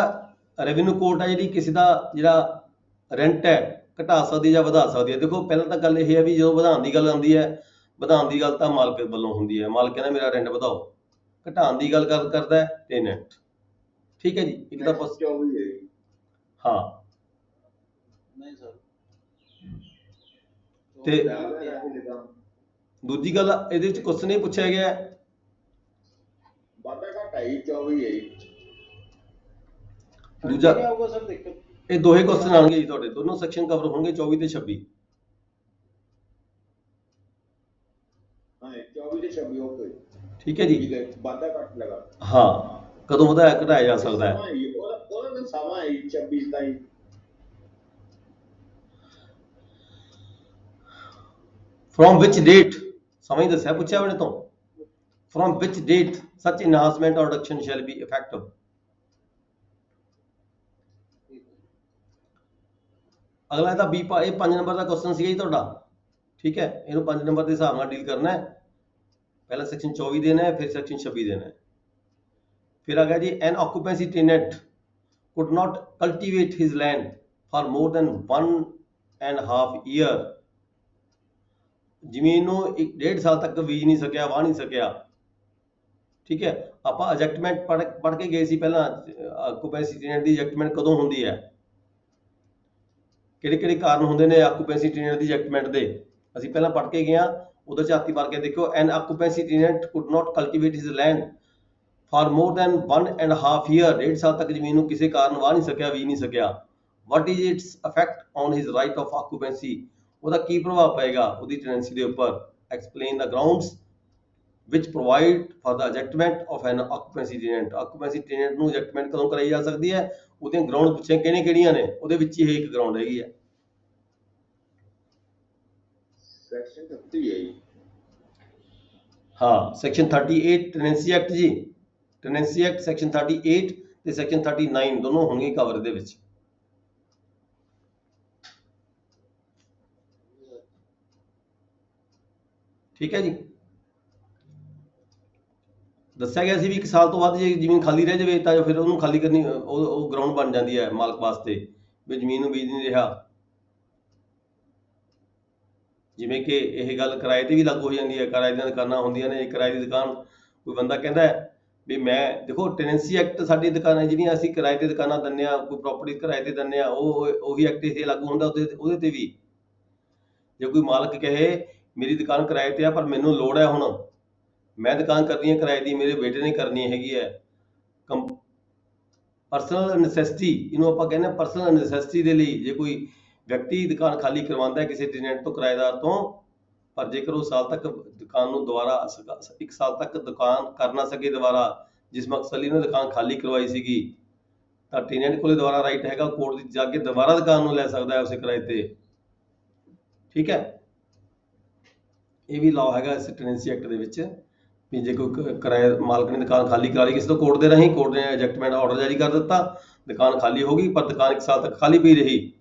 ਰੈਵਨਿਊ ਕੋਰਟ ਹੈ ਜਿਹੜੀ ਕਿਸੇ ਦਾ ਜਿਹੜਾ ਰੈਂਟ ਹੈ ਘਟਾ ਸਕਦੀ ਜਾਂ ਵਧਾ ਸਕਦੀ ਹੈ? ਦੇਖੋ ਪਹਿਲਾਂ ਤਾਂ ਗੱਲ ਇਹ ਹੈ ਵੀ ਜਦੋਂ ਵਧਾਉਣ ਦੀ ਗੱਲ ਆਉਂਦੀ ਹੈ, ਵਧਾਉਣ ਦੀ ਗੱਲ ਤਾਂ ਮਾਲਕ ਵੱਲੋਂ ਹੁੰਦੀ ਹੈ, ਮਾਲਕ ਕਹਿੰਦਾ ਮੇਰਾ ਰੈਂਟ ਵਧਾਓ। ਘਟਾਉਣ ਦੀ ਗੱਲ ਕਰਦਾ ਹੈ ਟੈਨੈਂਟ, ਠੀਕ ਹੈ ਜੀ। ਇੱਕ ਤਾਂ ਹਾਂ ਨਹੀਂ ਸਰ, ਤੇ ਦੂਜੀ ਗੱਲ ਇਹਦੇ ਵਿੱਚ ਕੁਐਸਚਨ ਇਹ ਪੁੱਛਿਆ ਗਿਆ ਵਾਧਾ ਘਾਟਾ 24 ਹੈ ਦੂਜਾ ਕੀ ਆਊਗਾ ਸਰ ਦੇਖੋ ਇਹ ਦੋਹੇ ਕੁਐਸਚਨ ਆਣਗੇ ਜੀ ਤੁਹਾਡੇ, ਦੋਨੋਂ ਸੈਕਸ਼ਨ ਕਵਰ ਹੋਣਗੇ 24 ਤੇ 26। हाँ 24 से 26 ओके ਠੀਕ ਹੈ ਜੀ। ठीक है वादा कट लगा ਹਾਂ, ਕਦੋਂ ਵਧਾਇਆ ਘਟਾਇਆ ਜਾ ਸਕਦਾ ਹੈ। ਉਹਦਾ ਤਾਂ ਸਮਾਂ ਹੈ 26 ਤਾਈਂ। ਫਰੋਮ ਵਿਚ ਡੇਟ, ਸਮਾਂ ਹੀ ਦੱਸਿਆ ਪੁੱਛਿਆ ਬਣੇ ਤੋਂ, ਫਰੋਮ ਵਿਚ ਡੇਟ ਸੱਚ ਇਨਹਾਂਸਮੈਂਟ ਔਰ ਰਿਡਕਸ਼ਨ ਸ਼ੈਲ ਬੀ ਇਫੈਕਟਿਵ। ਅਗਲਾ ਇਹਦਾ ਬੀ ਇਹ 5 ਨੰਬਰ ਦਾ ਕੁਐਸਚਨ ਸੀਗਾ ਜੀ ਤੁਹਾਡਾ। ਠੀਕ ਹੈ, ਇਹਨੂੰ 5 ਨੰਬਰ ਦੇ ਹਿਸਾਬ ਨਾਲ ਡੀਲ ਕਰਨਾ ਹੈ। ਪਹਿਲਾਂ ਸੈਕਸ਼ਨ 24 ਦੇਣਾ ਹੈ, ਫਿਰ ਸੈਕਸ਼ਨ 26 ਦੇਣਾ ਹੈ। फिर आ गया जी, an occupancy tenant could not cultivate his land for more than 1.5 year। ਜ਼ਮੀਨ ਨੂੰ 1.5 ਸਾਲ ਤੱਕ ਬੀਜ ਨਹੀਂ ਸਕਿਆ, ਵਾਹ ਨਹੀਂ ਸਕਿਆ। ਠੀਕ ਹੈ, ਆਪਾਂ ਐਜੈਕਟਮੈਂਟ ਪੜ੍ਹ ਕੇ ਗਏ ਸੀ ਪਹਿਲਾਂ, ਆਕੂਪੈਂਸੀ ਟੇਨੈਂਟ ਦੀ ਐਜੈਕਟਮੈਂਟ ਕਦੋਂ ਹੁੰਦੀ ਹੈ, ਕਿਹੜੇ ਕਿਹੜੇ ਕਾਰਨ ਹੁੰਦੇ ਨੇ ਆਕੂਪੈਂਸੀ ਟੇਨੈਂਟ ਦੀ ਐਜੈਕਟਮੈਂਟ ਦੇ, ਅਸੀਂ ਪਹਿਲਾਂ ਪੜ੍ਹ ਕੇ ਗਏ ਹਾਂ। ਉਹਦੇ ਚ ਹਾਥੀ ਮਾਰ ਕੇ ਦੇਖਿਓ, an occupancy tenant could not cultivate his land for more than 1.5 year। 1.5 ਸਾਲ ਤੱਕ ਜ਼ਮੀਨ ਨੂੰ ਕਿਸੇ ਕਾਰਨ ਵਾਹ ਨਹੀਂ ਸਕਿਆ, ਬੀਜ ਨਹੀਂ ਸਕਿਆ। What is its effect on his right of occupancy. ਉਹਦਾ ਕੀ ਪ੍ਰਭਾਵ ਪਏਗਾ ਉਹਦੀ ਟੈਨੈਂਸੀ ਦੇ ਉੱਪਰ। Explain the grounds which provide for the ejectment of an occupancy tenant। occupancy tenant ਨੂੰ ejectment ਕਦੋਂ ਕਰਾਈ ਜਾ ਸਕਦੀ ਹੈ, ਉਹਦੀਆਂ ਗਰਾਊਂਡ ਪੁੱਛੇ ਕਿਹੜੀਆਂ ਕਿਹੜੀਆਂ ਨੇ, ਉਹਦੇ ਵਿੱਚ ਹੀ ਇੱਕ ਗਰਾਊਂਡ ਹੈਗੀ ਹੈ। ਸੈਕਸ਼ਨ 30 ਹੈ ਜੀ। ਹਾਂ, ਸੈਕਸ਼ਨ 38 ਟੈਨੈਂਸੀ ਐਕਟ ਜੀ, ਟੈਨੈਂਸੀ ਐਕਟ ਸੈਕਸ਼ਨ 38 ਤੇ ਸੈਕਸ਼ਨ 39 ਦੋਨੋਂ ਹੋਣਗੇ ਕਵਰ ਇਹਦੇ ਵਿੱਚ। ਠੀਕ ਹੈ ਜੀ। ਦੱਸਿਆ ਗਿਆ ਸੀ ਵੀ 1 ਸਾਲ ਤੋਂ ਬਾਅਦ ਜੇ ਜ਼ਮੀਨ ਖਾਲੀ ਰਹਿ ਜਾਵੇ ਤਾਂ ਫਿਰ ਉਹਨੂੰ ਖਾਲੀ ਕਰਨੀ, ਉਹ ਗਰਾਊਂਡ ਬਣ ਜਾਂਦੀ ਹੈ ਮਾਲਕ ਵਾਸਤੇ, ਵੀ ਜ਼ਮੀਨ ਨੂੰ ਬੀਜ ਨਹੀਂ ਰਿਹਾ। ਜਿਵੇਂ ਕਿ ਇਹ ਗੱਲ ਕਿਰਾਏ ਤੇ ਵੀ ਲਾਗੂ ਹੋ ਜਾਂਦੀ ਹੈ, ਕਿਰਾਏ ਦੀਆਂ ਦੁਕਾਨਾਂ ਹੁੰਦੀਆਂ ਨੇ। ਕਿਰਾਏ ਦੀ ਦੁਕਾਨ ਕੋਈ ਬੰਦਾ ਕਹਿੰਦਾ ਹੈ ਵੀ ਮੈਂ, ਦੇਖੋ ਟੈਨੈਂਸੀ ਐਕਟ ਸਾਡੀ ਦੁਕਾਨਾਂ ਜਿਹੜੀਆਂ ਅਸੀਂ ਕਿਰਾਏ ਤੇ ਦੁਕਾਨਾਂ ਦਿੰਦੇ ਹਾਂ, ਕੋਈ ਪ੍ਰਾਪਰਟੀ ਕਿਰਾਏ ਤੇ ਦਿੰਦੇ ਹਾਂ, ਉਹੀ ਐਕਟ ਇਹ ਲਾਗੂ ਹੁੰਦਾ ਉਹਦੇ ਤੇ ਵੀ। ਜੇ ਕੋਈ ਮਾਲਕ ਕਹੇ ਮੇਰੀ ਦੁਕਾਨ ਕਿਰਾਏ ਤੇ ਆ ਪਰ ਮੈਨੂੰ ਲੋੜ ਹੈ, ਹੁਣ ਮੈਂ ਦੁਕਾਨ ਕਰਨੀ ਹੈ ਕਿਰਾਏ ਦੀ, ਮੇਰੇ ਬੇਟੇ ਨੇ ਕਰਨੀ ਹੈਗੀ ਹੈ, ਪਰਸਨਲ ਨੈਸੈਸਿਟੀ ਇਹਨੂੰ ਆਪਾਂ ਕਹਿੰਦੇ ਹਾਂ। ਪਰਸਨਲ ਨੈਸੈਸਿਟੀ ਦੇ ਲਈ ਜੇ ਕੋਈ ਵਿਅਕਤੀ ਦੁਕਾਨ ਖਾਲੀ ਕਰਵਾਉਂਦਾ ਹੈ ਕਿਸੇ ਟੈਨੈਂਟ ਤੋਂ, ਕਿਰਾਏਦਾਰ ਤੋਂ, ਪਰ ਜੇਕਰ ਉਹ ਸਾਲ ਤੱਕ ਦੁਕਾਨ ਨੂੰ ਦੁਬਾਰਾ 1 ਸਾਲ ਤੱਕ ਦੁਕਾਨ ਕਰ ਨਾ ਸਕੇ ਦੁਬਾਰਾ, ਜਿਸ ਮਕਸਦ ਲਈ ਉਹਨੇ ਦੁਕਾਨ ਖਾਲੀ ਕਰਵਾਈ ਸੀਗੀ, ਤਾਂ ਟੈਨੈਂਟ ਕੋਲੇ ਦੁਬਾਰਾ ਰਾਈਟ ਹੈਗਾ ਕੋਰਟ ਵਿੱਚ ਜਾ ਕੇ ਦੁਬਾਰਾ ਦੁਕਾਨ ਨੂੰ ਲੈ ਸਕਦਾ ਹੈ ਉਸੇ ਕਿਰਾਏ ਤੇ। ਠੀਕ ਹੈ, ਇਹ ਵੀ ਲਾਅ ਹੈਗਾ ਇਸ ਟੈਨੈਂਸੀ ਐਕਟ ਦੇ ਵਿੱਚ ਵੀ ਜੇ ਕੋਈ ਕਿਰਾਏ ਮਾਲਕ ਨੇ ਦੁਕਾਨ ਖਾਲੀ ਕਰਾ ਲਈ ਕਿਸੇ ਤੋਂ ਕੋਰਟ ਦੇ ਰਾਹੀਂ, ਕੋਰਟ ਨੇ ਐਜੈਕਟਮੈਂਟ ਆਰਡਰ ਜਾਰੀ ਕਰ ਦਿੱਤਾ, ਦੁਕਾਨ ਖਾਲੀ ਹੋ ਗਈ ਪਰ ਦੁਕਾਨ 1 ਸਾਲ ਤੱਕ ਖਾਲੀ ਪਈ ਰਹੀ,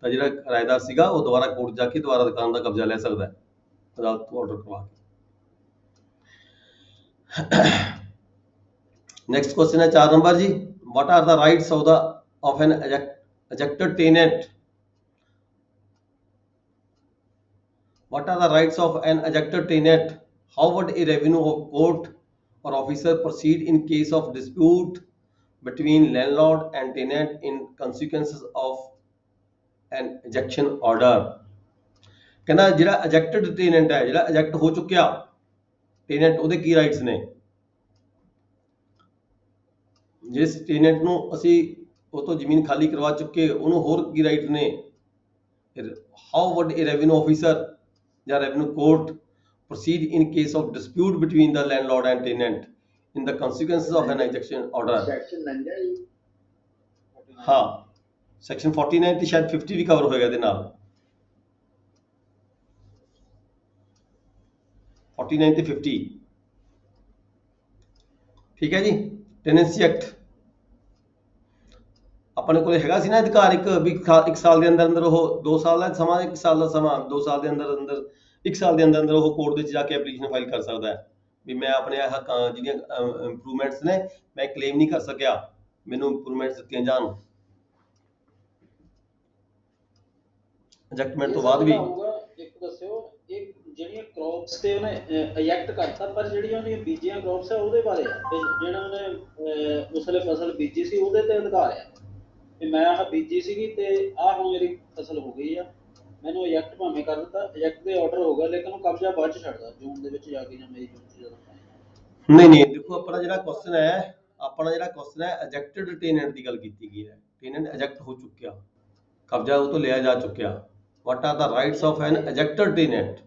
ਤਾਂ ਜਿਹੜਾ ਕਿਰਾਏਦਾਰ ਸੀਗਾ ਉਹ ਦੁਬਾਰਾ ਕੋਰਟ ਜਾ ਕੇ ਦੁਬਾਰਾ ਦੁਕਾਨ ਦਾ ਕਬਜ਼ਾ ਲੈ ਸਕਦਾ ਹੈ ਅਦਾਲਤ ਤੋਂ ਆਰਡਰ ਕਰਵਾ ਕੇ। ਨੈਕਸਟ ਕੁਐਸਚਨ ਹੈ 4 ਨੰਬਰ ਜੀ, what are the rights of an ejected tenant? What are the rights of an ejected tenant? How would a revenue court or officer proceed in case of dispute between landlord and tenant in consequences of an ejection order? ਕਹਿੰਦਾ ਜਿਹੜਾ ejected tenant ਹੈ, ਜਿਹੜਾ eject ਹੋ ਚੁੱਕਿਆ tenant, ਉਹਦੇ ਕੀ ਰਾਈਟਸ ਨੇ। ਜਿਸ tenant ਨੂੰ ਅਸੀਂ ਉਹ ਤੋਂ ਜ਼ਮੀਨ ਖਾਲੀ ਕਰਵਾ ਚੁੱਕੇ, ਉਹਨੂੰ ਹੋਰ ਕੀ ਰਾਈਟ ਨੇ। How would a revenue officer ਜਾਂ revenue court proceed in case of dispute between the landlord and tenant in the consequences of an ejection order? Section 49 ਜੀ। ਹਾਂ, ਸੈਕਸ਼ਨ 49 ਤੇ ਸ਼ਾਇਦ 50 ਵੀ ਕਵਰ ਹੋਏਗਾ ਇਹਦੇ ਨਾਲ। 49 ਤੇ 50। ਠੀਕ ਹੈ ਜੀ। ਟੈਨੈਂਸੀ ਐਕਟ ਆਪਣੇ ਕੋਲ ਹੈਗਾ ਸੀ ਨਾ ਅਧਿਕਾਰ ਇੱਕ ਵੀ 1 ਸਾਲ ਦੇ ਅੰਦਰ ਅੰਦਰ ਉਹ 2 ਸਾਲ ਦਾ ਸਮਾਂ, 1 ਸਾਲ ਦਾ ਸਮਾਂ, 2 ਸਾਲ ਦੇ ਅੰਦਰ ਅੰਦਰ 1 ਸਾਲ ਦੇ ਅੰਦਰ ਅੰਦਰ ਉਹ ਕੋਰਟ ਵਿੱਚ ਜਾ ਕੇ ਐਪਲੀਕੇਸ਼ਨ ਫਾਈਲ ਕਰ ਸਕਦਾ ਹੈ ਵੀ ਮੈਂ ਆਪਣੇ ਜਿਹੜੀਆਂ ਇੰਪਰੂਵਮੈਂਟਸ ਨੇ ਮੈਂ ਕਲੇਮ ਨਹੀਂ ਕਰ ਸਕਿਆ, ਮੈਨੂੰ ਇੰਪਰੂਵਮੈਂਟਸ ਦਿੱਤੀਆਂ ਜਾਣ। ਐਜੈਕਟਮੈਂਟ ਤੋਂ ਬਾਅਦ ਵੀ ਇੱਕ ਦੱਸਿਓ, ਇਹ ਜਿਹੜੀਆਂ ਕ੍ਰੌਪਸ ਤੇ ਉਹਨੇ ਇਜੈਕਟ ਕਰਤਾ, ਪਰ ਜਿਹੜੀਆਂ ਉਹਦੀਆਂ ਬੀਜੀਆਂ ਕ੍ਰੌਪਸ ਆ ਉਹਦੇ ਬਾਰੇ ਆ, ਤੇ ਜਿਹੜਾ ਉਹਨੇ ਉਸ ਵੇਲੇ ਫਸਲ ਬੀਜੀ ਸੀ ਉਹਦੇ ਤੇ ਅਧਿਕਾਰ ਆ ਕਿ ਮੈਂ ਆਹ ਬੀਜੀ ਸੀਗੀ ਤੇ ਆਹ ਹੁਣ ਮੇਰੀ ਫਸਲ ਹੋ ਗਈ ਆ, ਮੈਨੂੰ ਇਜੈਕਟ ਭਾਵੇਂ ਕਰ ਦਿੱਤਾ, ਇਜੈਕਟ ਦੇ ਆਰਡਰ ਹੋ ਗਿਆ, ਲੇਕਿਨ ਉਹ ਕਬਜ਼ਾ ਬਾਅਦ ਚ ਛੱਡਦਾ ਜੂਨ ਦੇ ਵਿੱਚ ਜਾ ਕੇ ਜਾਂ ਮਈ ਜੂਨ ਚ ਜਦੋਂ। ਨਹੀਂ ਦੇਖੋ ਆਪਣਾ ਜਿਹੜਾ ਕੁਐਸਚਨ ਹੈ ਆਪਣਾ ਜਿਹੜਾ ਕੁਐਸਚਨ ਹੈ ਐਜੈਕਟਡ ਟੇਨੈਂਟ ਦੀ ਗੱਲ ਕੀਤੀ ਗਈ ਹੈ। ਟੇਨੈਂਟ ਐਜੈਕਟ ਹੋ ਚੁੱਕਿਆ, ਕਬਜ਼ਾ ਉਹ ਤੋਂ ਲਿਆ ਜਾ ਚੁੱਕਿਆ। What are the rights of an ejected tenant?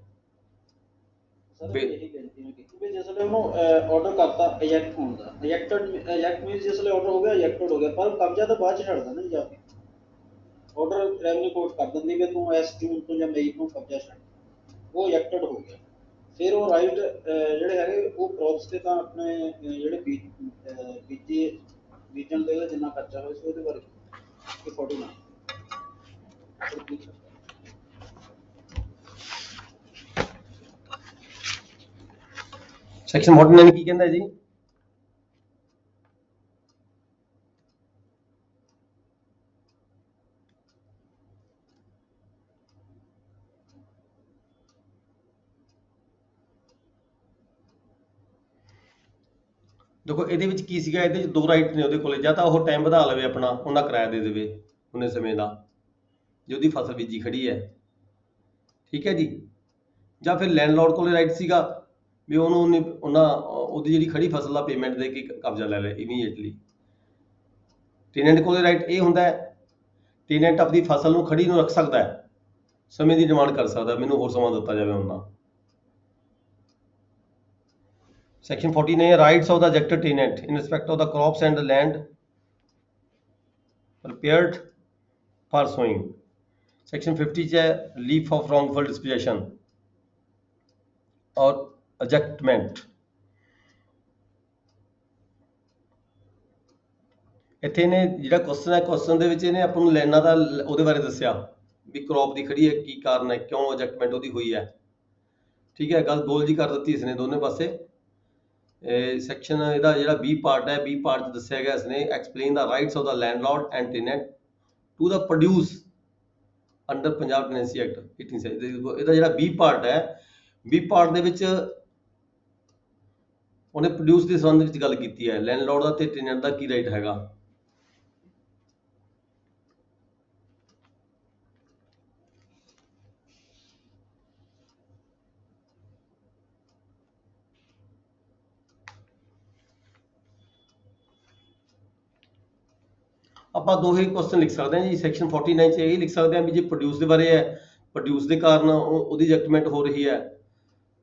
Sir ਇਹੀ ਬੇਨਤੀ ਮੈਂ ਕੀਤੀ ਵੀ ਜਿਸ ਵੇਲੇ ਉਹਨੂੰ ਆਰਡਰ ਕਰਤਾ eject ਹੋਣ ਦਾ, eject ਮੀਨਸ ਜਿਸ ਵੇਲੇ ਆਰਡਰ ਹੋ ਗਿਆ ejected ਹੋ ਗਿਆ, ਪਰ ਕਬਜ਼ਾ ਤਾਂ ਬਾਅਦ ਚ ਛੱਡਦਾ ਨਾ ਜਾ ਕੇ। ਆਰਡਰ ਰੈਵਨਿਊ ਕੋਰਟ ਕਰ ਦਿੰਦੀ ਵੀ ਤੂੰ ਇਸ ਜੂਨ ਤੋਂ ਜਾਂ ਮਈ ਤੋਂ ਕਬਜ਼ਾ ਛੱਡ, ਉਹ ejected ਹੋ ਗਿਆ। ਫਿਰ ਉਹ ਰਾਈਟ ਜਿਹੜੇ ਹੈਗੇ ਉਹ ਕ੍ਰੌਪਸ ਤੇ ਤਾਂ ਆਪਣੇ ਜਿਹੜੇ ਬੀਜਣ ਦੇ ਜਿੰਨਾ ਖਰਚਾ ਹੋਇਆ ਸੀ ਉਹਦੇ ਬਾਰੇ 49 ਸੈਕਸ਼ਨ 49 ਕੀ ਕਹਿੰਦਾ ਜੀ? ਦੇਖੋ ਇਹਦੇ ਵਿੱਚ ਕੀ ਸੀਗਾ, ਇਹਦੇ ਵਿੱਚ ਦੋ ਰਾਈਟ ਨੇ ਉਹਦੇ ਕੋਲੇ, ਜਾਂ ਤਾਂ ਉਹ ਟਾਈਮ ਵਧਾ ਲਵੇ ਆਪਣਾ, ਉਹਨਾਂ ਕਿਰਾਇਆ ਦੇ ਦੇਵੇ ਉਹਨੇ ਸਮੇਂ ਦਾ ਜੇ ਉਹਦੀ ਫਸਲ ਬੀਜੀ ਖੜੀ ਹੈ, ਠੀਕ ਹੈ ਜੀ। ਜਾਂ ਫਿਰ ਲੈਂਡਲੋਰਡ ਕੋਲੇ ਰਾਈਟ ਸੀਗਾ ਵੀ ਉਹਦੀ ਜਿਹੜੀ ਖੜੀ ਫਸਲ ਦਾ ਪੇਮੈਂਟ ਦੇ ਕੇ ਕਬਜ਼ਾ ਲੈ ਲੈ ਇਮੀਡੀਏਟਲੀ। ਟੇਨੈਂਟ ਕੋਲੇ ਰਾਈਟ ਇਹ ਹੁੰਦਾ ਹੈ, ਟੇਨੈਂਟ ਆਪਣੀ ਫਸਲ ਨੂੰ ਖੜੀ ਨੂੰ ਰੱਖ ਸਕਦਾ ਹੈ, ਸਮੇਂ ਦੀ ਡਿਮਾਂਡ ਕਰ ਸਕਦਾ, ਮੈਨੂੰ ਹੋਰ ਸਮਾਂ ਦਿੱਤਾ ਜਾਵੇ ਉਹਨਾਂ। Section 49 rights of the ejected tenant in respect of the crops and the land prepared for sowing. Section 50 है relief of wrongful dispossession और ejectment। ਇੱਥੇ ਨੇ ਜਿਹੜਾ ਕੁਐਸਚਨ ਹੈ, ਕੁਐਸਚਨ ਦੇ ਵਿੱਚ ਇਹਨੇ ਆਪਾਂ ਨੂੰ ਲੈਣਾ ਦਾ ਉਹਦੇ ਬਾਰੇ ਦੱਸਿਆ ਵੀ ਕ੍ਰੌਪ ਦੀ ਖੜੀ ਹੈ, ਕੀ ਕਾਰਨ ਹੈ, ਕਿਉਂ ejectment ਉਹਦੀ ਹੋਈ ਹੈ, ਠੀਕ ਹੈ। ਗੱਲ ਗੋਲ ਜੀ ਕਰ ਦਿੱਤੀ ਇਸਨੇ ਦੋਨੇ ਪਾਸੇ। ਸੈਕਸ਼ਨ ਇਹਦਾ ਜਿਹੜਾ B ਪਾਰਟ ਹੈ, B ਪਾਰਟ 'ਚ ਦੱਸਿਆ ਗਿਆ ਇਸਨੇ explain the rights of the landlord and tenant to the produce under Punjab tenancy act 1870। ਇਹਦਾ ਜਿਹੜਾ B ਪਾਰਟ ਹੈ, B ਪਾਰਟ ਦੇ ਵਿੱਚ ਉਹਨੇ ਪ੍ਰੋਡਿਊਸ ਦੇ ਸੰਬੰਧ ਵਿੱਚ ਗੱਲ ਕੀਤੀ ਹੈ, ਲੈਂਡਲॉर्ड ਦਾ ਤੇ ਟੇਨੈਂਟ ਦਾ ਕੀ ਰਾਈਟ ਹੈਗਾ। ਆਪਾਂ ਦੋਹੇ ਕੁਐਸਚਨ ਲਿਖ ਸਕਦੇ ਹਾਂ ਜੀ। ਸੈਕਸ਼ਨ 49 'ਚ ਇਹ ਲਿਖ ਸਕਦੇ ਹਾਂ ਵੀ ਜੇ ਪ੍ਰੋਡਿਊਸ ਦੇ ਬਾਰੇ ਹੈ, ਪ੍ਰੋਡਿਊਸ ਦੇ ਕਾਰਨ ਉਹਦੀ ਐਜੈਕਟਮੈਂਟ ਹੋ ਰਹੀ ਹੈ,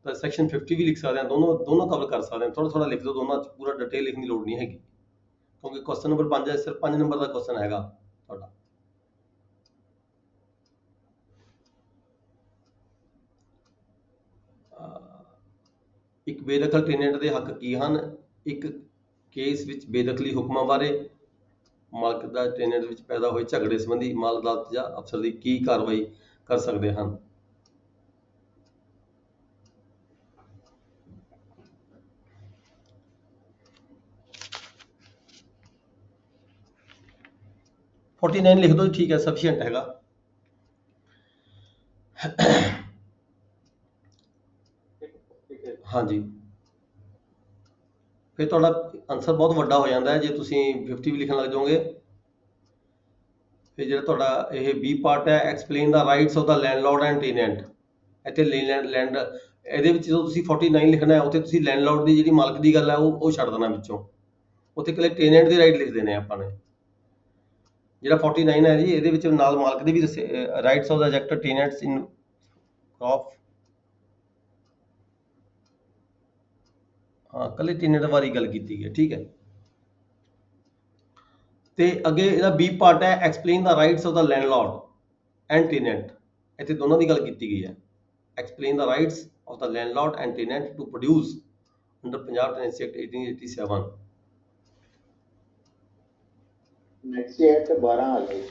ਤਾਂ ਸੈਕਸ਼ਨ 50 ਵੀ ਲਿਖ ਸਕਦੇ ਹਾਂ। ਦੋਨੋਂ ਕਵਰ ਕਰ ਸਕਦੇ ਹਾਂ। ਥੋੜਾ ਲਿਖ ਦਿਓ ਦੋਨਾਂ 'ਚ, ਪੂਰਾ ਡਿਟੇਲ ਲਿਖਣ ਦੀ ਲੋੜ ਨਹੀਂ ਹੈਗੀ, ਕਿਉਂਕਿ ਕੁਐਸਚਨ ਨੰਬਰ 5 ਹੈ, ਸਿਰਫ 5 ਨੰਬਰ ਦਾ ਕੁਐਸਚਨ ਹੈਗਾ ਤੁਹਾਡਾ। ਇੱਕ ਬੇਦਖਲ ਟੇਨੈਂਟ ਦੇ ਹੱਕ ਕੀ ਹਨ? ਇੱਕ ਕੇਸ ਵਿੱਚ ਬੇਦਖਲੀ ਹੁਕਮਾਂ ਬਾਰੇ, ਮਾਲਕ ਦਾ ਟੇਨੈਂਟ ਵਿੱਚ ਪੈਦਾ ਹੋਏ ਝਗੜੇ ਸੰਬੰਧੀ ਮਾਲ ਅਦਾਲਤ ਜਾਂ ਅਫਸਰ ਦੀ ਕੀ ਕਾਰਵਾਈ ਕਰ ਸਕਦੇ ਹਨ। $49 ਲਿਖ ਦਿਓ, ਠੀਕ ਹੈ, ਸਫੀਸ਼ੀਐਂਟ ਹੈਗਾ। ਹਾਂਜੀ, ਫਿਰ ਤੁਹਾਡਾ ਆਨਸਰ ਬਹੁਤ ਵੱਡਾ ਹੋ ਜਾਂਦਾ ਹੈ ਜੇ ਤੁਸੀਂ 50 ਵੀ ਲਿਖਣ ਲੱਗ ਜਾਓਗੇ। ਫਿਰ ਜਿਹੜਾ ਤੁਹਾਡਾ ਇਹ B ਪਾਰਟ ਹੈ, explain the rights of the landlord and tenant. ਇੱਥੇ ਲੈਂਡ ਇਹਦੇ ਵਿੱਚ ਜਦੋਂ ਤੁਸੀਂ 49 ਲਿਖਣਾ ਹੈ, ਉੱਥੇ ਤੁਸੀਂ ਲੈਂਡਲॉर्ड ਦੀ ਜਿਹੜੀ ਮਾਲਕ ਦੀ ਗੱਲ ਹੈ ਉਹ ਛੱਡ ਦੇਣਾ ਵਿੱਚੋਂ, ਉੱਥੇ ਇਕੱਲੇ ਟੇਨੈਂਟ ਦੇ ਰਾਈਟ ਲਿਖ ਦੇਣੇ ਆਪਾਂ ਨੇ। ਜਿਹੜਾ 49 ਹੈ ਜੀ, ਇਹਦੇ ਵਿੱਚ ਨਾਲ ਮਾਲਕ ਦੇ ਵੀ ਦੱਸੇ rights of the ejected tenants in crop, ਹਾਂ ਇਕੱਲੇ ਟੇਨੈਂਟ ਬਾਰੇ ਗੱਲ ਕੀਤੀ ਹੈ, ਠੀਕ ਹੈ। ਤੇ ਅੱਗੇ ਇਹਦਾ B ਪਾਰਟ ਹੈ, explain the rights of the landlord and tenant. ਇੱਥੇ ਦੋਨਾਂ ਦੀ ਗੱਲ ਕੀਤੀ ਗਈ ਹੈ। Explain the rights of the landlord and tenant to produce under Punjab tenancy act 1887। Next act 12 ਆ ਗਈ।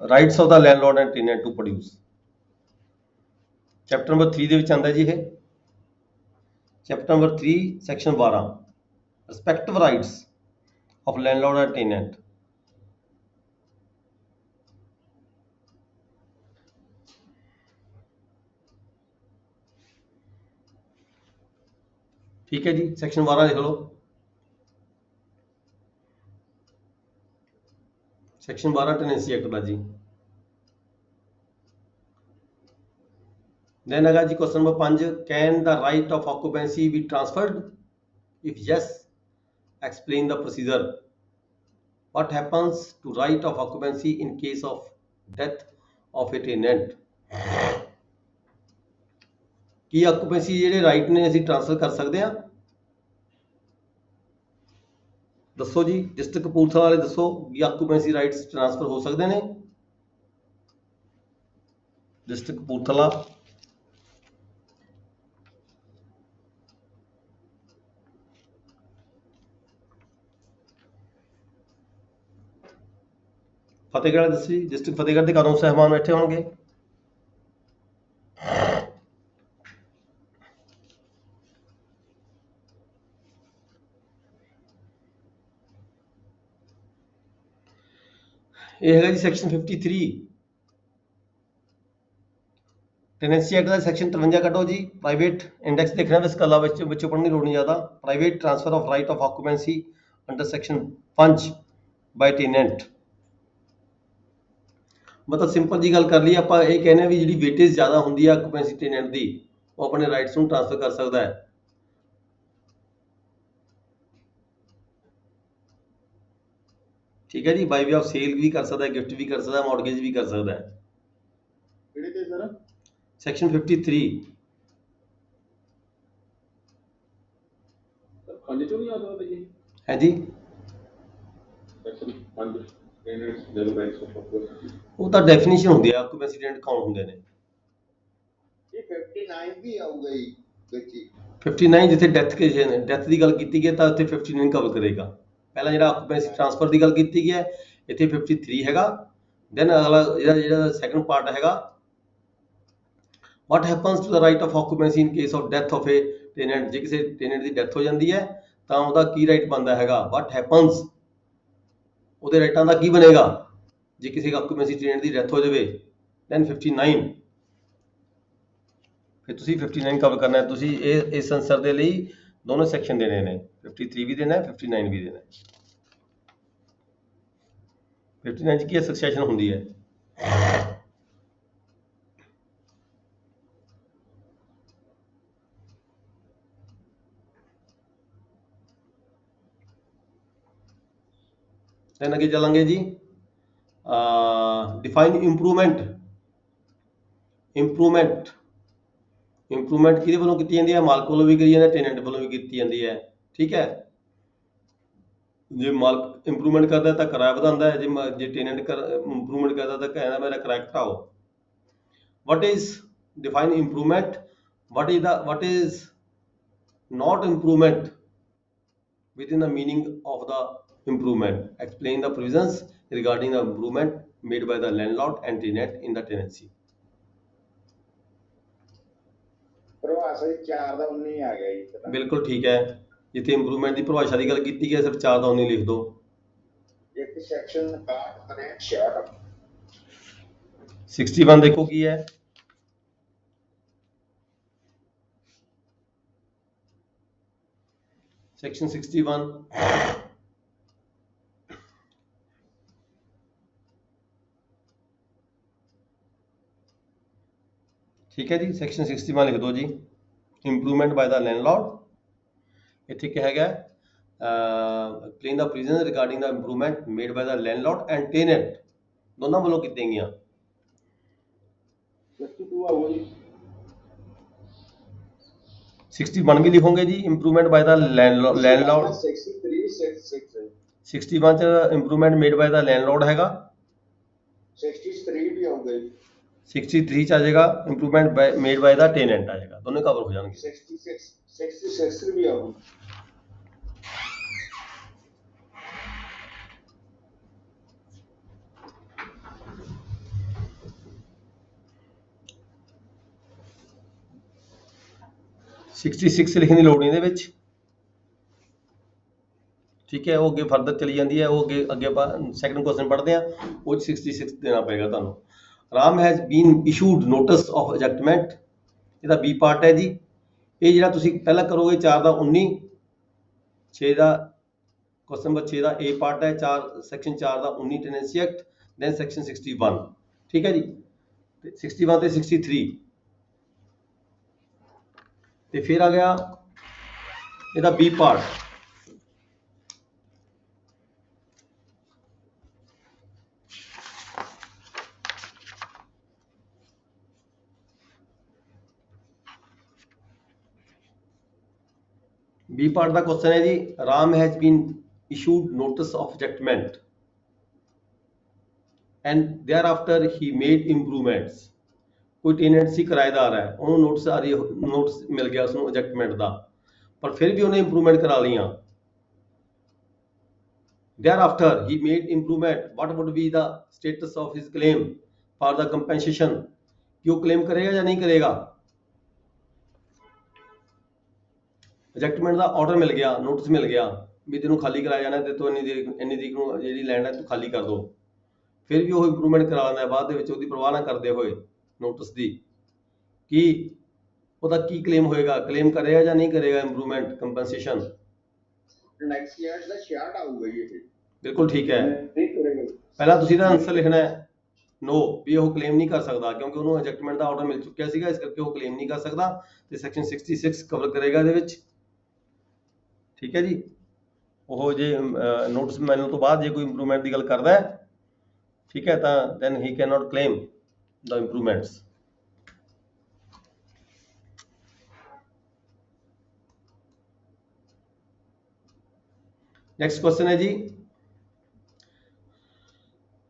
Rights of the landlord and tenant to produce, chapter number 3 ਦੇ ਵਿੱਚ ਆਉਂਦਾ ਜੀ ਇਹ। Chapter number 3 section 12 respective rights of landlord and tenant. ਠੀਕ ਹੈ ਜੀ, ਸੈਕਸ਼ਨ 12 ਲਿਖ ਲਓ। ਸੈਕਸ਼ਨ 12 ਟੈਨੈਂਸੀ ਐਕਟ ਦਾ ਜੀ। देन अगर जी question number 5, can the right of occupancy be transferred? If yes, explain the procedure. What happens to right of occupancy in case of death of a tenant? ਕੀ ਆਕੂਪੈਂਸੀ ਜਿਹੜੇ ਰਾਈਟ ਨੇ ਅਸੀਂ ਟ੍ਰਾਂਸਫਰ ਕਰ ਸਕਦੇ ਹਾਂ? ਦੱਸੋ ਜੀ, ਡਿਸਟ੍ਰਿਕਟ ਕਪੂਰਥਲਾ ਵਾਲੇ ਦੱਸੋ ਕਿ ਆਕੂਪੈਂਸੀ ਰਾਈਟਸ ਟ੍ਰਾਂਸਫਰ ਹੋ ਸਕਦੇ ਨੇ? ਡਿਸਟ੍ਰਿਕਟ ਕਪੂਰਥਲਾ, ਫਤਿਹਗੜ੍ਹ ਦੱਸੋ ਜੀ, ਡਿਸਟ੍ਰਿਕਟ ਫਤਿਹਗੜ੍ਹ ਦੇ ਕਾਨੂੰਨ ਸਹਿਬਾਨ ਬੈਠੇ ਹੋਣਗੇ। ਇਹ ਹੈਗਾ ਜੀ ਸੈਕਸ਼ਨ 53 ਟੈਨੈਂਸੀ ਐਕਟ ਦਾ ਸੈਕਸ਼ਨ 53 ਕੱਢੋ ਜੀ। ਪ੍ਰਾਈਵੇਟ ਇੰਡੈਕਸ ਦੇਖਣਾ ਬਸ ਕਲਾ ਵਿੱਚੋਂ ਪੜ੍ਹਨ ਦੀ ਲੋੜ ਨਹੀਂ ਜ਼ਿਆਦਾ। Private transfer of right of occupancy under section 5 by tenant. ਮਤਲਬ ਸਿੰਪਲ ਜੀ ਗੱਲ ਕਰ ਲਈ ਆਪਾਂ, ਇਹ ਕਹਿੰਦੇ ਵੀ ਜਿਹੜੀ ਵੇਟੇਜ ਜ਼ਿਆਦਾ ਹੁੰਦੀ ਹੈ ਆਕੂਪੈਂਸੀ ਟੈਨੈਂਟ ਦੀ, ਉਹ ਆਪਣੇ ਰਾਈਟਸ ਨੂੰ ਟ੍ਰਾਂਸਫਰ ਕਰ ਸਕਦਾ ਹੈ। ਠੀਕ ਹੈ ਜੀ, ਬਾਈ ਵੇ ਆਫ ਸੇਲ ਵੀ ਕਰ ਸਕਦਾ ਹੈ, ਗਿਫਟ ਵੀ ਕਰ ਸਕਦਾ ਹੈ, ਮੌਰਗੇਜ ਵੀ ਕਰ ਸਕਦਾ ਹੈ। ਕਿਹੜੇ ਤੇ ਸਰ? ਸੈਕਸ਼ਨ 53। ਪੰਜ ਚੋਂ ਨਹੀਂ ਆ ਸਕਦਾ ਜੀ? ਹੈ ਜੀ, ਸੈਕਸ਼ਨ 5 ਟੈਨੈਂਟਸ ਜਦੋਂ ਰਾਈਟਸ ਆਫ ਆਕੂਪੈਂਸੀ, ਉਹ ਤਾਂ ਡੈਫੀਨੇਸ਼ਨ ਹੁੰਦੀ ਹੈ ਆਕੂਪੈਂਸੀ ਟੈਨੈਂਟ ਕੌਣ ਹੁੰਦੇ ਨੇ। ਇਹ 59 ਵੀ ਆਊਗਾ ਜੀ ਵਿੱਚ ਹੀ। 59 ਜਿੱਥੇ ਡੈਥ ਦੀ ਗੱਲ ਕੀਤੀ ਗਈ ਤਾਂ ਉੱਥੇ 59 ਕਵਰ ਕਰੇਗਾ। ਪਹਿਲਾਂ ਜਿਹੜਾ ਆਕੂਪੈਂਸੀ ਟ੍ਰਾਂਸਫਰ ਦੀ ਗੱਲ ਕੀਤੀ ਗਈ ਹੈ, ਇੱਥੇ 53 ਹੈਗਾ। ਦੈਨ ਅਗਲਾ ਜਿਹੜਾ ਸੈਕੰਡ ਪਾਰਟ ਹੈਗਾ, what happens to the right of occupancy in case of death of a tenant? ਜੇ ਕਿਸੇ ਟੈਨੈਂਟ ਦੀ ਡੈਥ ਹੋ ਜਾਂਦੀ ਹੈ ਤਾਂ ਉਹਦਾ ਕੀ ਰਾਈਟ ਬਣਦਾ ਹੈਗਾ? what happens, ਉਹਦੇ ਰਾਈਟਾਂ ਦਾ ਕੀ ਬਣੇਗਾ ਜੇ ਕਿਸੇ ਆਕੂਪੈਂਸੀ ਟੈਨੈਂਟ ਦੀ ਡੈਥ ਹੋ ਜਾਵੇ? ਦੈਨ 59, ਫਿਰ ਤੁਸੀਂ 59 ਕਵਰ ਕਰਨਾ ਹੈ। ਤੁਸੀਂ ਇਸ ਆਨਸਰ ਦੇ ਲਈ ਦੋਨੋਂ ਸੈਕਸ਼ਨ ਦੇਣੇ ਨੇ, 53 ਵੀ ਦੇਣਾ ਹੈ, 59 ਵੀ ਦੇਣਾ ਹੈ। 59 ਚ ਕੀ ਸਕਸੈਸ਼ਨ ਹੁੰਦੀ ਹੈ? then ਅੱਗੇ ਚੱਲਾਂਗੇ ਜੀ। Define improvement. ਇੰਪਰੂਵਮੈਂਟ ਕਿਹਦੇ ਵੱਲੋਂ ਕੀਤੀ ਜਾਂਦੀ ਹੈ? ਮਾਲਕ ਵੱਲੋਂ ਵੀ ਕਰੀ ਜਾਂਦੀ ਹੈ, ਟੈਨੈਂਟ ਵੱਲੋਂ ਵੀ ਕੀਤੀ ਜਾਂਦੀ ਹੈ। ਠੀਕ ਹੈ, ਜੇ ਮਾਲਕ ਇੰਪਰੂਵਮੈਂਟ ਕਰਦਾ ਤਾਂ ਕਿਰਾਇਆ ਵਧਾਉਂਦਾ ਹੈ, ਜੇ ਟੈਨੈਂਟ ਇੰਪਰੂਵਮੈਂਟ ਕਰਦਾ ਤਾਂ ਕਹਿੰਦਾ ਮੇਰਾ ਕਿਰਾਇਆ ਘਟਾਓ। what is define improvement? what is not improvement within the meaning of the improvement? Explain the provisions regarding the improvement made by the landlord and tenant in the tenancy. ਪ੍ਰਭਾਸ਼ਾ 4 ਦਾ 19 ਆ ਗਿਆ ਜੀ। ਬਿਲਕੁਲ ਠੀਕ ਹੈ, ਜਿੱਥੇ ਇੰਪਰੂਵਮੈਂਟ ਦੀ ਪਰਿਭਾਸ਼ਾ ਦੀ ਗੱਲ ਕੀਤੀ ਗਈ ਸਿਰਫ 4 ਦਾ 19 ਲਿਖ ਦਿਓ। ਇੱਕ ਸੈਕਸ਼ਨ 61 61 ਦੇਖੋ ਕੀ ਹੈ। ਸੈਕਸ਼ਨ 61 ਠੀਕ ਹੈ ਜੀ। ਸੈਕਸ਼ਨ 61 ਲਿਖ ਦਿਓ ਜੀ। ਇੰਪਰੂਵਮੈਂਟ ਬਾय ਦਾ ਲੈਂਡਲॉर्ड। ਇੱਥੇ ਕੀ ਹੈਗਾ? explain the provisions regarding the improvement made by the landlord and tenant, ਦੋਨਾਂ ਵੱਲੋਂ ਕੀਤੀਆਂ ਗਈਆਂ। 62 ਆਊਗਾ ਜੀ। 61 ਵੀ ਲਿਖੋਗੇ ਜੀ, ਇੰਪਰੂਵਮੈਂਟ ਬਾय ਦਾ ਲੈਂਡਲॉर्ड। 63 61 ਚ ਇੰਪਰੂਵਮੈਂਟ ਮੇਡ ਬਾय ਦਾ ਲੈਂਡਲॉर्ड ਹੈਗਾ। 63 ਵੀ ਆਊਗਾ ਜੀ। 63 ਚ ਆ ਜਾਏਗਾ ਇੰਪਰੂਵਮੈਂਟ ਮੇਡ ਬਾय ਦਾ ਟੈਨੈਂਟ ਆ ਜਾਏਗਾ, ਦੋਨੇ ਕਵਰ ਹੋ ਜਾਣਗੇ। 66 ਵੀ ਆਊਗਾ। सिक्सटी सिक्स लिखने की लोड़ नहीं ਇਹਦੇ ਵਿੱਚ। ठीक है, वो अगे फर्दर चली जाती है, वो अगे ਆਪਾਂ ਸੈਕੰਡ ਕੁਐਸਚਨ ਪੜ੍ਹਦੇ ਆ, ਉਹ 66 ਦੇਣਾ ਪਏਗਾ ਤੁਹਾਨੂੰ। Ram has been issued notice of ejectment, ਇਹਦਾ ਬੀ ਪਾਰਟ ਹੈ ਜੀ। ਇਹ ਜਿਹੜਾ ਤੁਸੀਂ ਪਹਿਲਾਂ ਕਰੋਗੇ 4 ਦਾ 19, 6 ਦਾ ਕੁਐਸਚਨ ਨੰਬਰ 6 ਦਾ ਏ ਪਾਰਟ ਹੈ, 4 ਸੈਕਸ਼ਨ 4 ਦਾ 19 ਟੈਨੈਂਸੀ ਐਕਟ, ਦੈਨ ਸੈਕਸ਼ਨ 61। ਠੀਕ ਹੈ ਜੀ, 61 ਤੇ 63 ਤੇ ਫਿਰ ਆ ਗਿਆ ਇਹਦਾ ਬੀ ਪਾਰਟ। बी पार्ट का क्वेश्चन है जी, Ram has been issued notice of ejectment and thereafter he made improvements। कोई टेनेंसी किराएदार है, ਉਹਨੂੰ ਨੋਟਿਸ ਮਿਲ ਗਿਆ ਉਸਨੂੰ ejectment ਦਾ, ਪਰ ਫਿਰ ਵੀ ਉਹਨੇ ਇੰਪਰੂਵਮੈਂਟ ਕਰਾ ਲਈਆਂ। thereafter he made improvement, what would be the status of his claim for the compensation? कि वो क्लेम करेगा या नहीं करेगा? ejectment ਦਾ ਆਰਡਰ ਮਿਲ ਗਿਆ, ਨੋਟਿਸ ਮਿਲ ਗਿਆ ਵੀ ਤੈਨੂੰ ਖਾਲੀ ਕਰਾਇਆ ਜਾਣਾ ਤੇ ਤੂੰ ਇੰਨੀ ਤਰੀਕ ਨੂੰ ਜਿਹੜੀ ਲੈਂਡ ਹੈ ਤੂੰ ਖਾਲੀ ਕਰ ਦੋ। ਫਿਰ ਵੀ ਉਹ ਇੰਪਰੂਵਮੈਂਟ ਕਰਾ ਲੈਂਦਾ ਬਾਅਦ ਦੇ ਵਿੱਚ ਉਹਦੀ ਪਰਵਾਹ ਨਾ ਕਰਦੇ ਹੋਏ ਨੋਟਿਸ ਦੀ, ਕਿ ਉਹਦਾ ਕੀ ਕਲੇਮ ਹੋਏਗਾ, ਕਲੇਮ ਕਰੇਗਾ ਜਾਂ ਨਹੀਂ ਕਰੇਗਾ ਇੰਪਰੂਵਮੈਂਟ ਕੰਪਨਸੇਸ਼ਨ। ਨੈਕਸਟ ਈਅਰ ਦਾ 66 ਆਊਗਾ ਜੀ ਇਹ। ਬਿਲਕੁਲ ਠੀਕ ਹੈ। ਨਹੀਂ ਕਰੇਗਾ। ਪਹਿਲਾਂ ਤੁਸੀਂ ਦਾ ਆਨਸਰ ਲਿਖਣਾ ਹੈ ਨੋ, ਵੀ ਉਹ ਕਲੇਮ ਨਹੀਂ ਕਰ ਸਕਦਾ ਕਿਉਂਕਿ ਉਹਨੂੰ ejectment ਦਾ ਆਰਡਰ ਮਿਲ ਚੁੱਕਿਆ ਸੀਗਾ, ਇਸ ਕਰਕੇ ਉਹ ਕਲੇਮ ਨਹੀਂ ਕਰ ਸਕਦਾ ਤੇ ਸੈਕਸ਼ਨ 66 ਕਵਰ ਕਰੇਗਾ ਇਹਦੇ ਵਿੱਚ। ਠੀਕ ਹੈ ਜੀ। ਉਹ ਜੇ ਨੋਟਿਸ ਮਿਲਣ ਤੋਂ ਬਾਅਦ ਜੇ ਕੋਈ ਇੰਪਰੂਵਮੈਂਟ ਦੀ ਗੱਲ ਕਰਦਾ ਹੈ, ਠੀਕ ਹੈ, ਤਾਂ then he cannot claim the improvements। Next question है जी,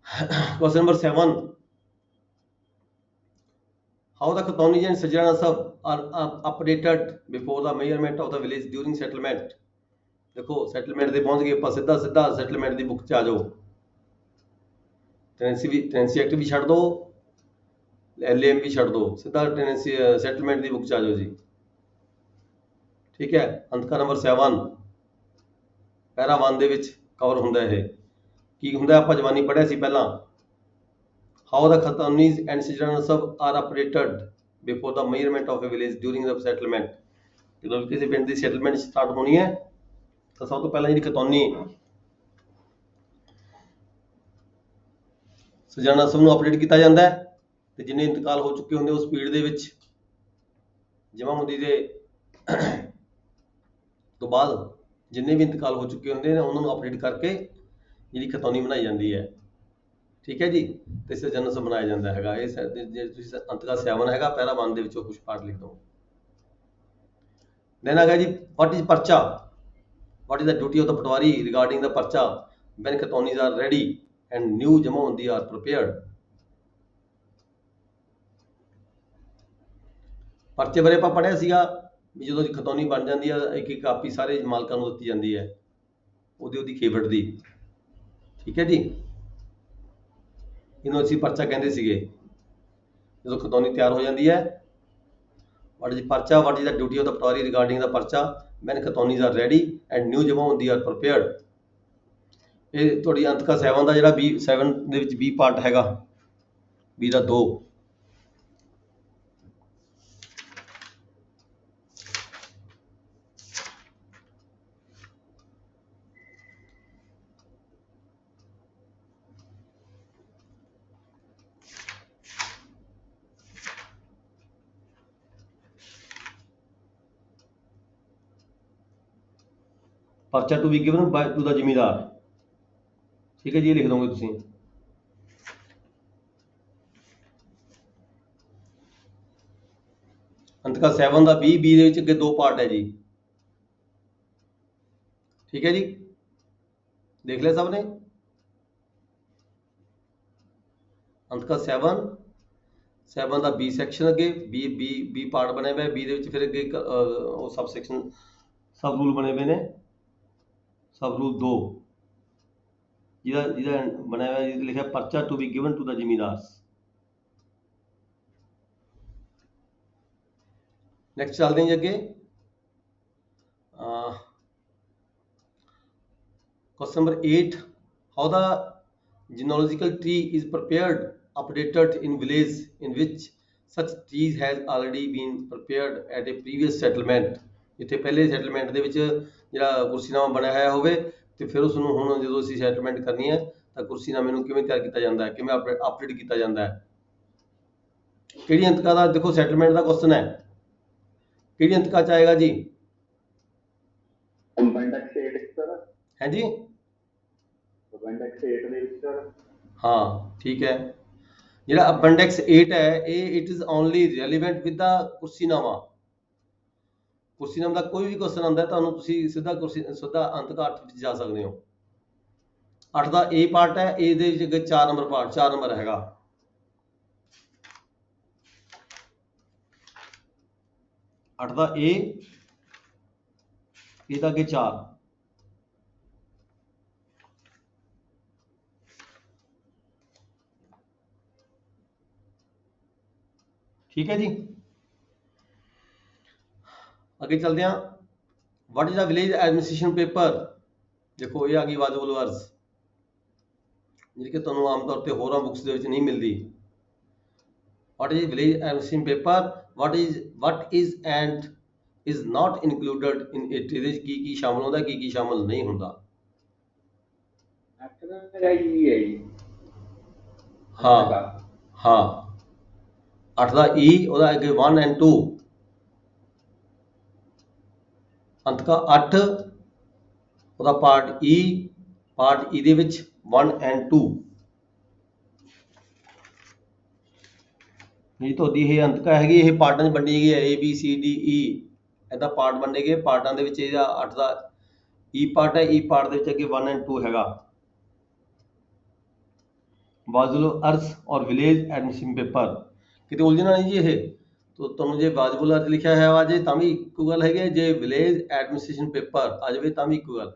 question number 7, how the khataunis and shajra nasab are updated before the measurement of the village during settlement. देखो सेटलमेंट दे पहुंच गए ਆਪਾਂ ਸਿੱਧਾ सेटलमेंट ਦੀ ਬੁੱਕ 'ਚ ਆ ਜਾਓ। ਟੈਨੈਂਸੀ ਐਕਟ ਵੀ ਛੱਡ ਦਿਓ, LAM ਵੀ ਛੱਡ ਦਿਓ, ਸਿੱਧਾ ਟੈਨੈਂਸੀ ਸੈਟਲਮੈਂਟ ਦੀ ਬੁੱਕ 'ਚ ਆ ਜਾਓ ਜੀ। ਠੀਕ ਹੈ। ਅੰਤਕਾ ਨੰਬਰ 7 ਪੈਰਾ 1 ਦੇ ਵਿੱਚ ਕਵਰ ਹੁੰਦਾ ਇਹ। ਕੀ ਹੁੰਦਾ ਆਪਾਂ ਜਵਾਨੀ ਪੜ੍ਹਿਆ ਸੀ ਪਹਿਲਾਂ। How the khataunis and shajra nasab are operated before the measurement of a village during the settlement. ਜਦੋਂ ਵੀ ਕਿਸੇ ਪਿੰਡ ਦੀ ਸੈਟਲਮੈਂਟ ਸਟਾਰਟ ਹੋਣੀ ਹੈ ਤਾਂ ਸਭ ਤੋਂ ਪਹਿਲਾਂ ਜਿਹੜੀ ਖਤੌਨੀ ਸਜਰਾਨਾ ਸਭ ਨੂੰ ਆਪਰੇਟ ਕੀਤਾ ਜਾਂਦਾ ਹੈ ਤੇ ਜਿੰਨੇ ਇੰਤਕਾਲ ਹੋ ਚੁੱਕੇ ਹੁੰਦੇ ਉਸ ਸਪੀਡ ਦੇ ਵਿੱਚ ਜਮਾਬੰਦੀ ਦੇ ਤੋਂ ਬਾਅਦ ਜਿੰਨੇ ਵੀ ਇੰਤਕਾਲ ਹੋ ਚੁੱਕੇ ਹੁੰਦੇ ਨੇ ਉਹਨਾਂ ਨੂੰ ਆਪਰੇਟ ਕਰਕੇ ਜਿਹੜੀ ਖਤੌਨੀ ਬਣਾਈ ਜਾਂਦੀ ਹੈ। ਠੀਕ ਹੈ ਜੀ। ਤੇ ਸਜਰਾਨਾ ਸਭ ਬਣਾਇਆ ਜਾਂਦਾ ਹੈਗਾ। ਇਹ ਜੇ ਤੁਸੀਂ ਅੰਤਕਾ 7 ਹੈਗਾ ਪੈਰਾ 1 ਦੇ ਵਿੱਚੋਂ ਕੁਝ ਪਾਰਟ ਲਿਖ ਦਿਓ। ਦੇਨ ਆ ਗਿਆ ਜੀ, what is parcha, what is the duty of the patwari regarding the parcha when khataunis are ready and new jamabandi are prepared। ਪਰਚੇ ਬਾਰੇ ਆਪਾਂ ਪੜ੍ਹਿਆ ਸੀਗਾ ਵੀ ਜਦੋਂ ਖਤੌਨੀ ਬਣ ਜਾਂਦੀ ਆ ਇੱਕ ਇੱਕ ਕਾਪੀ ਸਾਰੇ ਮਾਲਕਾਂ ਨੂੰ ਦਿੱਤੀ ਜਾਂਦੀ ਹੈ ਉਹਦੀ ਖੇਵਟ ਦੀ। ਠੀਕ ਹੈ ਜੀ। ਇਹਨੂੰ ਅਸੀਂ ਪਰਚਾ ਕਹਿੰਦੇ ਸੀਗੇ। ਜਦੋਂ ਖਤੌਨੀ ਤਿਆਰ ਹੋ ਜਾਂਦੀ ਹੈ, what is parcha, what is the duty of the patwari regarding the parcha when khataunis are ready and new jamabandi are prepared. ਇਹ ਤੁਹਾਡੀ ਅੰਤਕਾ 7 ਦਾ ਜਿਹੜਾ B7 ਦੇ ਵਿੱਚ B ਪਾਰਟ ਹੈਗਾ, B ਦਾ 2। Parcha to be given by to the zamindar. ਠੀਕ ਹੈ ਜੀ। ਇਹ ਲਿਖ ਦੋਗੇ ਤੁਸੀਂ। ਅੰਤਕਾ 7 ਦਾ B ਦੇ ਵਿੱਚ ਅੱਗੇ 2 ਪਾਰਟ ਹੈ ਜੀ। ਠੀਕ ਹੈ ਜੀ। ਦੇਖ ਲਿਆ ਸਭ ਨੇ। ਅੰਤਕਾ 7 ਦਾ B ਸੈਕਸ਼ਨ ਅੱਗੇ B ਪਾਰਟ ਬਣੇ ਹੋਏ। B ਦੇ ਵਿੱਚ ਫਿਰ ਅੱਗੇ ਉਹ ਸਬ ਸੈਕਸ਼ਨ ਸਬ ਰੂਲ ਬਣੇ ਹੋਏ ਨੇ। ਸਬ ਰੂਲ 2 ਜਿਹਦਾ ਬਣਿਆ ਹੋਇਆ ਜਿਹਦੇ ਲਿਖਿਆ parcha to be given to the zamindars. Next चलते हैं जी अगे। Question number 8, how the genealogical tree is prepared updated in village in which such trees has already been prepared at a previous settlement। ਜਿੱਥੇ ਪਹਿਲੇ ਸੈਟਲਮੈਂਟ ਦੇ ਵਿੱਚ ਜਿਹੜਾ ਕੁਰਸੀਨਾਮਾ ਬਣਿਆ ਹੋਇਆ ਹੋਵੇ ਤੇ ਫਿਰ ਉਸ ਨੂੰ ਹੁਣ ਜਦੋਂ ਅਸੀਂ ਸੈਟਲਮੈਂਟ ਕਰਨੀ ਹੈ ਤਾਂ ਕੁਰਸੀਨਾਮੇ ਨੂੰ ਕਿਵੇਂ ਤਿਆਰ ਕੀਤਾ ਜਾਂਦਾ ਹੈ, ਕਿਵੇਂ ਅਪਡੇਟ ਕੀਤਾ ਜਾਂਦਾ ਹੈ। ਕਿਹੜੀ ਅੰਤਕਾ ਦਾ ਦੇਖੋ ਸੈਟਲਮੈਂਟ ਦਾ ਕੁਐਸਚਨ ਹੈ। ਕਿਹੜੀ ਅੰਤਕਾ ਚ ਆਏਗਾ ਜੀ? ਕੰਪੈਂਡੈਕਸ 8 ਸਰ, ਹੈ ਜੀ, ਕੰਪੈਂਡੈਕਸ 8 ਦੇ ਵਿੱਚ ਸਰ। ਹਾਂ ਠੀਕ ਹੈ। ਜਿਹੜਾ ਅਪੈਂਡਿਕਸ 8 ਹੈ ਇਹ it is only relevant with the kursinama. ਕੁਰਸੀਨਾਮਾ ਦਾ ਕੋਈ ਵੀ ਕੁਐਸਚਨ ਆਉਂਦਾ ਤੁਹਾਨੂੰ ਤੁਸੀਂ ਸਿੱਧਾ ਅੰਤਕਾ 8 ਵਿੱਚ ਜਾ ਸਕਦੇ ਹੋ। 8 ਦਾ A ਪਾਰਟ ਹੈ, ਇਹਦੇ ਵਿੱਚ ਅੱਗੇ 4 ਨੰਬਰ ਪਾਰਟ 4 ਨੰਬਰ ਹੈਗਾ। 8 ਦਾ A, ਇਹਦਾ ਅੱਗੇ 4। ठीक है जी, ਅੱਗੇ ਚਲਦੇ ਹਾਂ। What is the village administration paper? देखो ये आ गई वाजिबुल वर्स ਜਿਹੜੀ ਕਿ ਤੁਹਾਨੂੰ ਆਮ ਤੌਰ ਤੇ ਹੋਰਾਂ ਬੁੱਕਸ ਦੇ ਵਿੱਚ ਨਹੀਂ ਮਿਲਦੀ। What is village administration paper? what is and is not included in it? ਇਹਦੇ ਵਿੱਚ ਕੀ ਸ਼ਾਮਲ ਹੁੰਦਾ, ਕੀ ਸ਼ਾਮਲ ਨਹੀਂ ਹੁੰਦਾ। ਐਕਟ ਦਾ ਮੇਰਾ ਹੀ ਹੈ ਜੀ। ਹਾਂ 8 ਦਾ E, ਉਹਦਾ ਅੱਗੇ 1 and 2, ਅੰਤਕਾ 8 ਉਹਦਾ ਪਾਰਟ E, ਪਾਰਟ E ਦੇ ਵਿੱਚ 1 and 2। ਇਹ ਤੁਹਾਡੀ ਇਹ ਅੰਤਕਾ ਹੈਗੀ, ਇਹ ਪਾਰਟਾਂ 'ਚ ਵੰਡੀ ਗਈ ਹੈ A B C D E, ਇਹਦਾ ਪਾਰਟ ਵੰਡੇ ਗਏ। ਪਾਰਟਾਂ ਦੇ ਵਿੱਚ ਇਹਦਾ 8 ਦਾ E ਪਾਰਟ ਹੈ, E ਪਾਰਟ ਦੇ ਵਿੱਚ ਅੱਗੇ 1 and 2 ਹੈਗਾ। ਵਾਜੁਲ ਅਰਜ਼ ਔਰ ਵਿਲੇਜ ਐਡਮਿਸ਼ਨ ਪੇਪਰ ਕਿਤੇ ਉਲਝਣਾ ਨਹੀਂ ਜੀ। ਇਹ ਤੁਹਾਨੂੰ ਜੇ ਵਾਜਬੁਲ ਅਰਜ਼ ਲਿਖਿਆ ਹੈ ਆ ਜੇ ਤਾਂ ਵੀ ਇੱਕੋ ਗੱਲ ਹੈਗੀ, ਜੇ ਵਿਲੇਜ ਐਡਮਿਨਿਸਟ੍ਰੇਸ਼ਨ ਪੇਪਰ ਆ ਜਾਵੇ ਤਾਂ ਵੀ ਇੱਕੋ ਗੱਲ।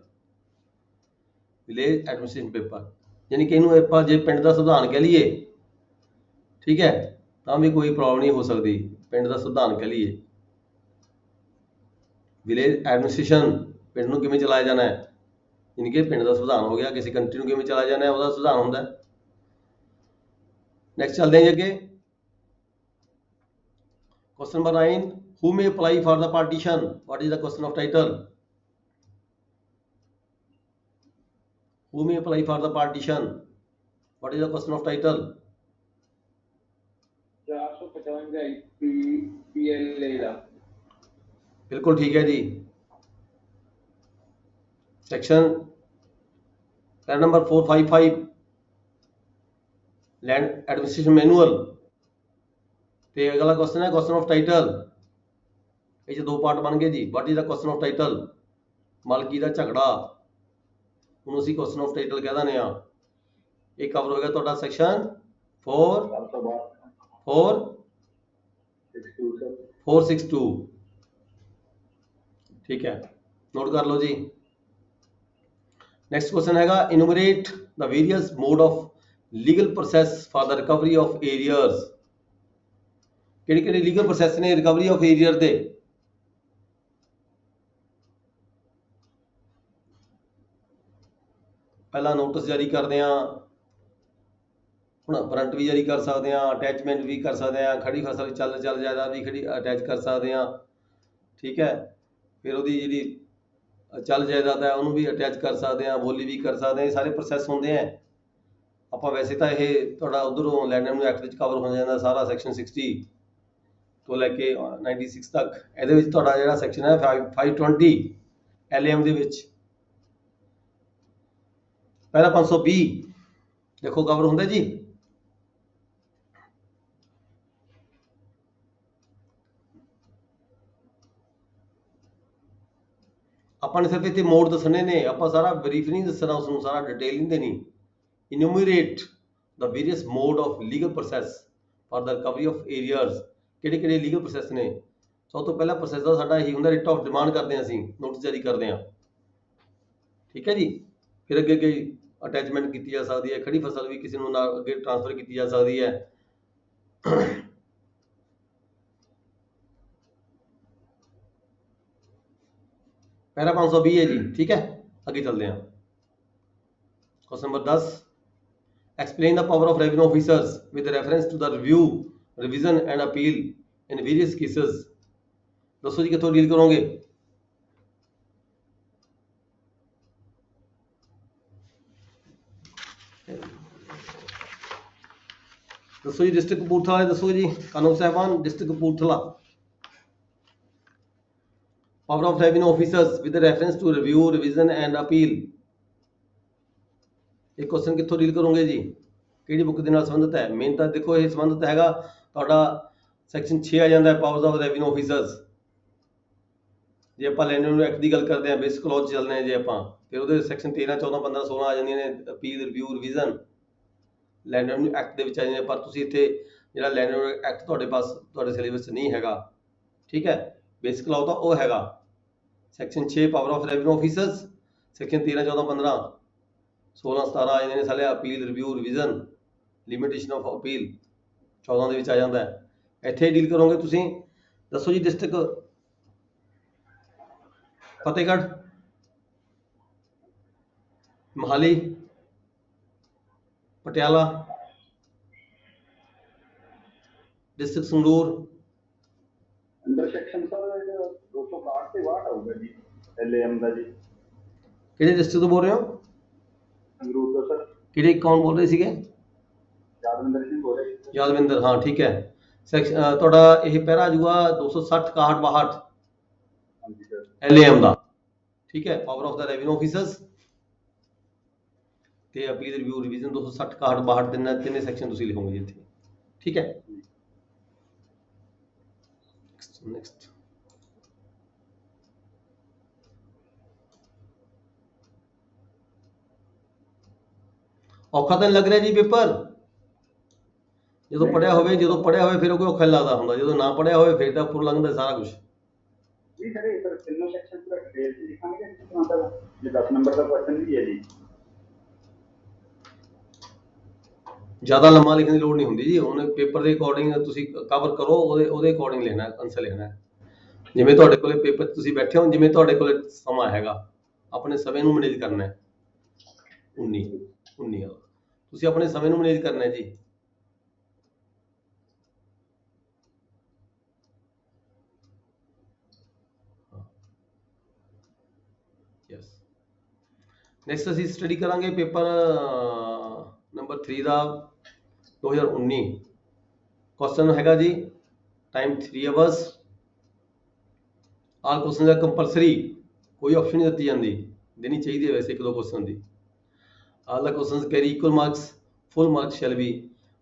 ਵਿਲੇਜ ਐਡਮਿਨਿਸਟ੍ਰੇਸ਼ਨ ਪੇਪਰ ਯਾਨੀ ਕਿ ਇਹਨੂੰ ਆਪਾਂ ਜੇ ਪਿੰਡ ਦਾ ਸੰਵਿਧਾਨ ਕਹਿ ਲਈਏ, ਠੀਕ ਹੈ, ਤਾਂ ਵੀ ਕੋਈ ਪ੍ਰੋਬਲਮ ਨਹੀਂ ਹੋ ਸਕਦੀ। ਪਿੰਡ ਦਾ ਸੰਵਿਧਾਨ ਕਹਿ ਲਈਏ। ਵਿਲੇਜ ਐਡਮਿਨਿਸਟ੍ਰੇਸ਼ਨ ਪਿੰਡ ਨੂੰ ਕਿਵੇਂ ਚਲਾਇਆ ਜਾਣਾ ਹੈ, ਯਾਨੀ ਕਿ ਪਿੰਡ ਦਾ ਸੰਵਿਧਾਨ ਹੋ ਗਿਆ। ਕਿਸੇ ਕੰਟਰੀ ਨੂੰ ਕਿਵੇਂ ਚਲਾਇਆ ਜਾਣਾ ਹੈ ਉਹਦਾ ਸੰਵਿਧਾਨ ਹੁੰਦਾ ਹੈ। नेक्स्ट चलते हैं आगे। Question number 9, who may apply for the partition? What is the question of title? Who may apply for the partition? What is the question of title? 455 PLA ਦਾ। बिल्कुल ठीक है जी। Section para number 455 land administration manual. ਤੇ ਅਗਲਾ ਕੁਐਸਚਨ ਹੈ ਕੁਐਸਚਨ ਆਫ ਟਾਈਟਲ। ਇਹ 'ਚ 2 ਪਾਰਟ ਬਣ ਗਏ ਜੀ। What is the question of title? ਮਾਲਕੀ ਦਾ ਝਗੜਾ, ਉਹਨੂੰ ਅਸੀਂ ਕੁਐਸਚਨ ਆਫ ਟਾਈਟਲ ਕਹਿ ਦਿੰਦੇ ਆ। ਇਹ ਕਵਰ ਹੋ ਗਿਆ ਤੁਹਾਡਾ ਸੈਕਸ਼ਨ 462। ਠੀਕ ਹੈ, ਨੋਟ ਕਰ ਲਓ ਜੀ। ਨੈਕਸਟ ਕੁਐਸਚਨ ਹੈਗਾ enumerate the various mode of legal process for the recovery of arrears. ਕਿਹੜੇ ਕਿਹੜੇ ਲੀਗਲ ਪ੍ਰੋਸੈਸ ਨੇ ਰਿਕਵਰੀ ਆਫ ਏਰੀਅਰ ਦੇ? ਪਹਿਲਾਂ ਨੋਟਿਸ ਜਾਰੀ ਕਰਦੇ ਆ, ਹੁਣ ਵਾਰੰਟ ਵੀ ਜਾਰੀ ਕਰ ਸਕਦੇ ਆ, ਅਟੈਚਮੈਂਟ ਵੀ ਕਰ ਸਕਦੇ ਆ, ਖੜੀ ਫਸਲ ਚੱਲ ਜਾਇਦਾਦ ਵੀ ਖੜੀ ਅਟੈਚ ਕਰ ਸਕਦੇ ਆ। ਠੀਕ ਹੈ, ਫਿਰ ਉਹਦੀ ਜਿਹੜੀ ਚੱਲ ਜਾਇਦਾਦ ਹੈ ਉਹਨੂੰ ਵੀ ਅਟੈਚ ਕਰ ਸਕਦੇ ਆ, ਬੋਲੀ ਵੀ ਕਰ ਸਕਦੇ ਆ। ਇਹ ਸਾਰੇ ਪ੍ਰੋਸੈਸ ਹੁੰਦੇ ਆ। ਆਪਾਂ ਵੈਸੇ ਤਾਂ ਇਹ ਤੁਹਾਡਾ ਉਧਰੋਂ ਲੈਂਡ ਰੈਵਨਿਊ ਐਕਟ ਵਿੱਚ ਕਵਰ ਹੋ ਜਾਂਦਾ ਸਾਰਾ ਸੈਕਸ਼ਨ 60 ਤੋਂ ਲੈ ਕੇ 96 ਤੱਕ। ਇਹਦੇ ਵਿੱਚ ਤੁਹਾਡਾ ਜਿਹੜਾ ਸੈਕਸ਼ਨ ਹੈ 520 LAM ਦੇ ਵਿੱਚ ਪਹਿਲਾ 520 ਦੇਖੋ ਕਵਰ ਹੁੰਦਾ ਜੀ। ਆਪਾਂ ਨੇ ਸਿਰਫ ਇੱਥੇ ਮੋਡ ਦੱਸਣੇ ਨੇ, ਆਪਾਂ ਸਾਰਾ ਬਰੀਫ ਨਹੀਂ ਦੱਸਣਾ, ਉਸਨੂੰ ਸਾਰਾ ਡਿਟੇਲ ਨਹੀਂ ਦੇਣੀ। Enumerate the various mode of legal process for the recovery of arrears. ਕਿਹੜੇ ਕਿਹੜੇ ਲੀਗਲ ਪ੍ਰੋਸੈਸ ਨੇ? ਸਭ ਤੋਂ ਪਹਿਲਾ ਪ੍ਰੋਸੈਸ ਦਾ ਸਾਡਾ ਇਹੀ ਹੁੰਦਾ, ਰਿਟ ਆਫ ਡਿਮਾਂਡ ਕਰਦੇ ਹਾਂ ਅਸੀਂ, ਨੋਟਿਸ ਜਾਰੀ ਕਰਦੇ ਹਾਂ। ਠੀਕ ਹੈ ਜੀ। ਫਿਰ ਅੱਗੇ ਅੱਗੇ ਅਟੈਚਮੈਂਟ ਕੀਤੀ ਜਾ ਸਕਦੀ ਹੈ, ਖੜੀ ਫਸਲ ਵੀ ਕਿਸੇ ਨੂੰ ਨਾਲ ਅੱਗੇ ਟ੍ਰਾਂਸਫਰ ਕੀਤੀ ਜਾ ਸਕਦੀ ਹੈ। पैरा 520 है जी। ठीक है, आगे चलते हैं। Question number 10, explain the power of revenue officers with reference to the review, revision and appeal in various cases. दसो जी कितों डील करोगे? दसो जी डिस्ट्रिक्ट कपूरथला दसो जी, कानून साहबान district Kapurthala. Power of revenue officers with reference to review revision and appeal. ਇਹ ਕੁਐਸਚਨ ਕਿੱਥੋਂ ਡੀਲ ਕਰੋਗੇ ਜੀ, ਕਿਹੜੀ ਬੁੱਕ ਦੇ ਨਾਲ ਸੰਬੰਧਿਤ ਹੈ? ਮੇਨ ਤਾਂ ਦੇਖੋ ਇਹ ਸੰਬੰਧਿਤ ਹੈਗਾ ਤੁਹਾਡਾ ਸੈਕਸ਼ਨ 6 ਆ ਜਾਂਦਾ ਹੈ ਪਾਵਰਸ ਆਫ ਰੈਵਨਿਊ ਆਫੀਸਰਸ। ਜੇ ਆਪਾਂ ਲੈਂਡ ਰੈਵਨਿਊ ਐਕਟ ਦੀ ਗੱਲ ਕਰਦੇ ਹਾਂ, ਬੇਸਿਕ ਲਾਅ 'ਚ ਚੱਲਦੇ ਹਾਂ ਜੇ ਆਪਾਂ, ਫਿਰ ਉਹਦੇ ਸੈਕਸ਼ਨ 13, 14, 15, 16 ਆ ਜਾਂਦੀਆਂ ਨੇ, appeal, review, revision land revenue act ਦੇ ਵਿੱਚ ਆ ਜਾਂਦੇ। ਪਰ ਤੁਸੀਂ ਇੱਥੇ ਜਿਹੜਾ ਲੈਂਡ ਰੈਵਨਿਊ ਐਕਟ ਤੁਹਾਡੇ ਪਾਸ ਤੁਹਾਡੇ ਸਿਲੇਬਸ 'ਚ ਨਹੀਂ ਹੈਗਾ, ਠੀਕ ਹੈ। ਬੇਸਿਕ ਲਾਅ ਤਾਂ ਉਹ ਹੈਗਾ section 6 power of revenue officers, section 13, 14, 15, 16, 17 ਆ ਜਾਂਦੇ ਨੇ ਸਾਰੇ, appeal, review, revision, limitation of appeal 14 ਦੇ ਵਿੱਚ ਆ ਜਾਂਦਾ ਹੈ। ਇੱਥੇ ਡੀਲ ਕਰੋਗੇ ਤੁਸੀਂ। ਦੱਸੋ ਜੀ district Fatehgarh, Mohali, Patiala, district Sangrur. Under section sir 262 ਤੇ 62 ਆਊਗਾ ਜੀ LAM ਦਾ ਜੀ। ਕਿਹੜੇ ਡਿਸਟ੍ਰਿਕਟ ਤੋਂ ਬੋਲ ਰਹੇ ਹੋ? ਸੰਗਰੂਰ ਤੋਂ ਸਰ। ਕਿਹੜੇ ਕੌਣ ਬੋਲ ਰਹੇ ਸੀਗੇ? ਯਾਦਵਿੰਦਰ ਸਿੰਘ ਬੋਲ ਰਹੇ ਜੀ। ਯਾਦਵਿੰਦਰ, ਹਾਂ ਠੀਕ ਹੈ। ਸੈਕਸ਼ਨ ਤੁਹਾਡਾ ਇਹ ਪੈਰਾ ਆ ਜਾਊਗਾ 260, 61, 62 ਹਾਂਜੀ ਸਰ। LAM ਦਾ, ਠੀਕ ਹੈ। Power of the revenue officers ਤੇ ਅਪੀਲ, ਰਿਵਿਊ, ਰਿਵੀਜ਼ਨ 260, 61, 62 ਤਿੰਨੇ ਸੈਕਸ਼ਨ ਤੁਸੀਂ ਲਿਖੋਗੇ ਜੀ ਇੱਥੇ, ਠੀਕ ਹੈ। ਨੈਕਸਟ ਔਖਾ ਤਾਂ ਨਹੀਂ ਲੱਗ ਰਿਹਾ ਜੀ ਪੇਪਰ? ਜਦੋਂ ਪੜਿਆ ਹੋਵੇ ਫਿਰ ਉਹ ਕੋਈ ਔਖਾ ਨਹੀਂ ਲੱਗਦਾ ਹੁੰਦਾ, ਜਦੋਂ ਨਾ ਪੜਿਆ ਹੋਵੇ ਫਿਰ ਤਾਂ ਉੱਪਰ ਲੰਘਦਾ ਸਾਰਾ ਕੁਝ। ਜੀ ਸਰ ਇਹ ਸਰ ਤਿੰਨੋਂ ਸੈਕਸ਼ਨ ਪੂਰਾ ਡਿਟੇਲ ਚ ਲਿਖਾਂਗੇ ਕਿਸ ਤਰ੍ਹਾਂ ਦਾ? ਜੇ 10 ਨੰਬਰ ਦਾ ਕੁਐਸਚਨ ਵੀ ਹੈ ਜੀ। ਜ਼ਿਆਦਾ ਲੰਮਾ ਲਿਖਣ ਦੀ ਲੋੜ ਨਹੀਂ ਹੁੰਦੀ ਜੀ, ਉਹਨੇ ਪੇਪਰ ਦੇ ਅਕੋਰਡਿੰਗ ਤੁਸੀਂ ਕਵਰ ਕਰੋ, ਉਹਦੇ ਅਕੋਰਡਿੰਗ ਲਿਖਣਾ, ਆਨਸਰ ਲਿਖਣਾ। ਜਿਵੇਂ ਤੁਹਾਡੇ ਕੋਲੇ ਪੇਪਰ ਤੁਸੀਂ ਬੈਠੇ ਹੋ, ਜਿਵੇਂ ਤੁਹਾਡੇ ਕੋਲੇ ਸਮਾਂ ਹੈਗਾ, ਆਪਣੇ ਸਮੇਂ ਨੂੰ ਮੈਨੇਜ ਕਰਨਾ ਹੈ। 19 ਵਾਲਾ ਤੁਸੀਂ ਆਪਣੇ ਸਮੇਂ ਨੂੰ ਮੈਨੇਜ ਕਰਨਾ ਹੈ ਜੀ। ਯੈਸ, ਨੈਕਸਟ ਅਸੀਂ ਸਟੱਡੀ ਕਰਾਂਗੇ ਪੇਪਰ ਨੰਬਰ 3 ਦਾ 2019। ਕੁਐਸਚਨ ਹੈਗਾ ਜੀ ਟਾਈਮ 3 ਆਵਰਸ। ਆਲ ਕੁਐਸਚਨਸ ਆਰ ਕੰਪਲਸਰੀ, ਕੋਈ ਆਪਸ਼ਨ ਨਹੀਂ ਦਿੱਤੀ ਜਾਂਦੀ, ਦੇਣੀ ਚਾਹੀਦੀ ਹੈ ਵੈਸੇ 1-2 question the. All the questions carry equal marks. Full marks shall be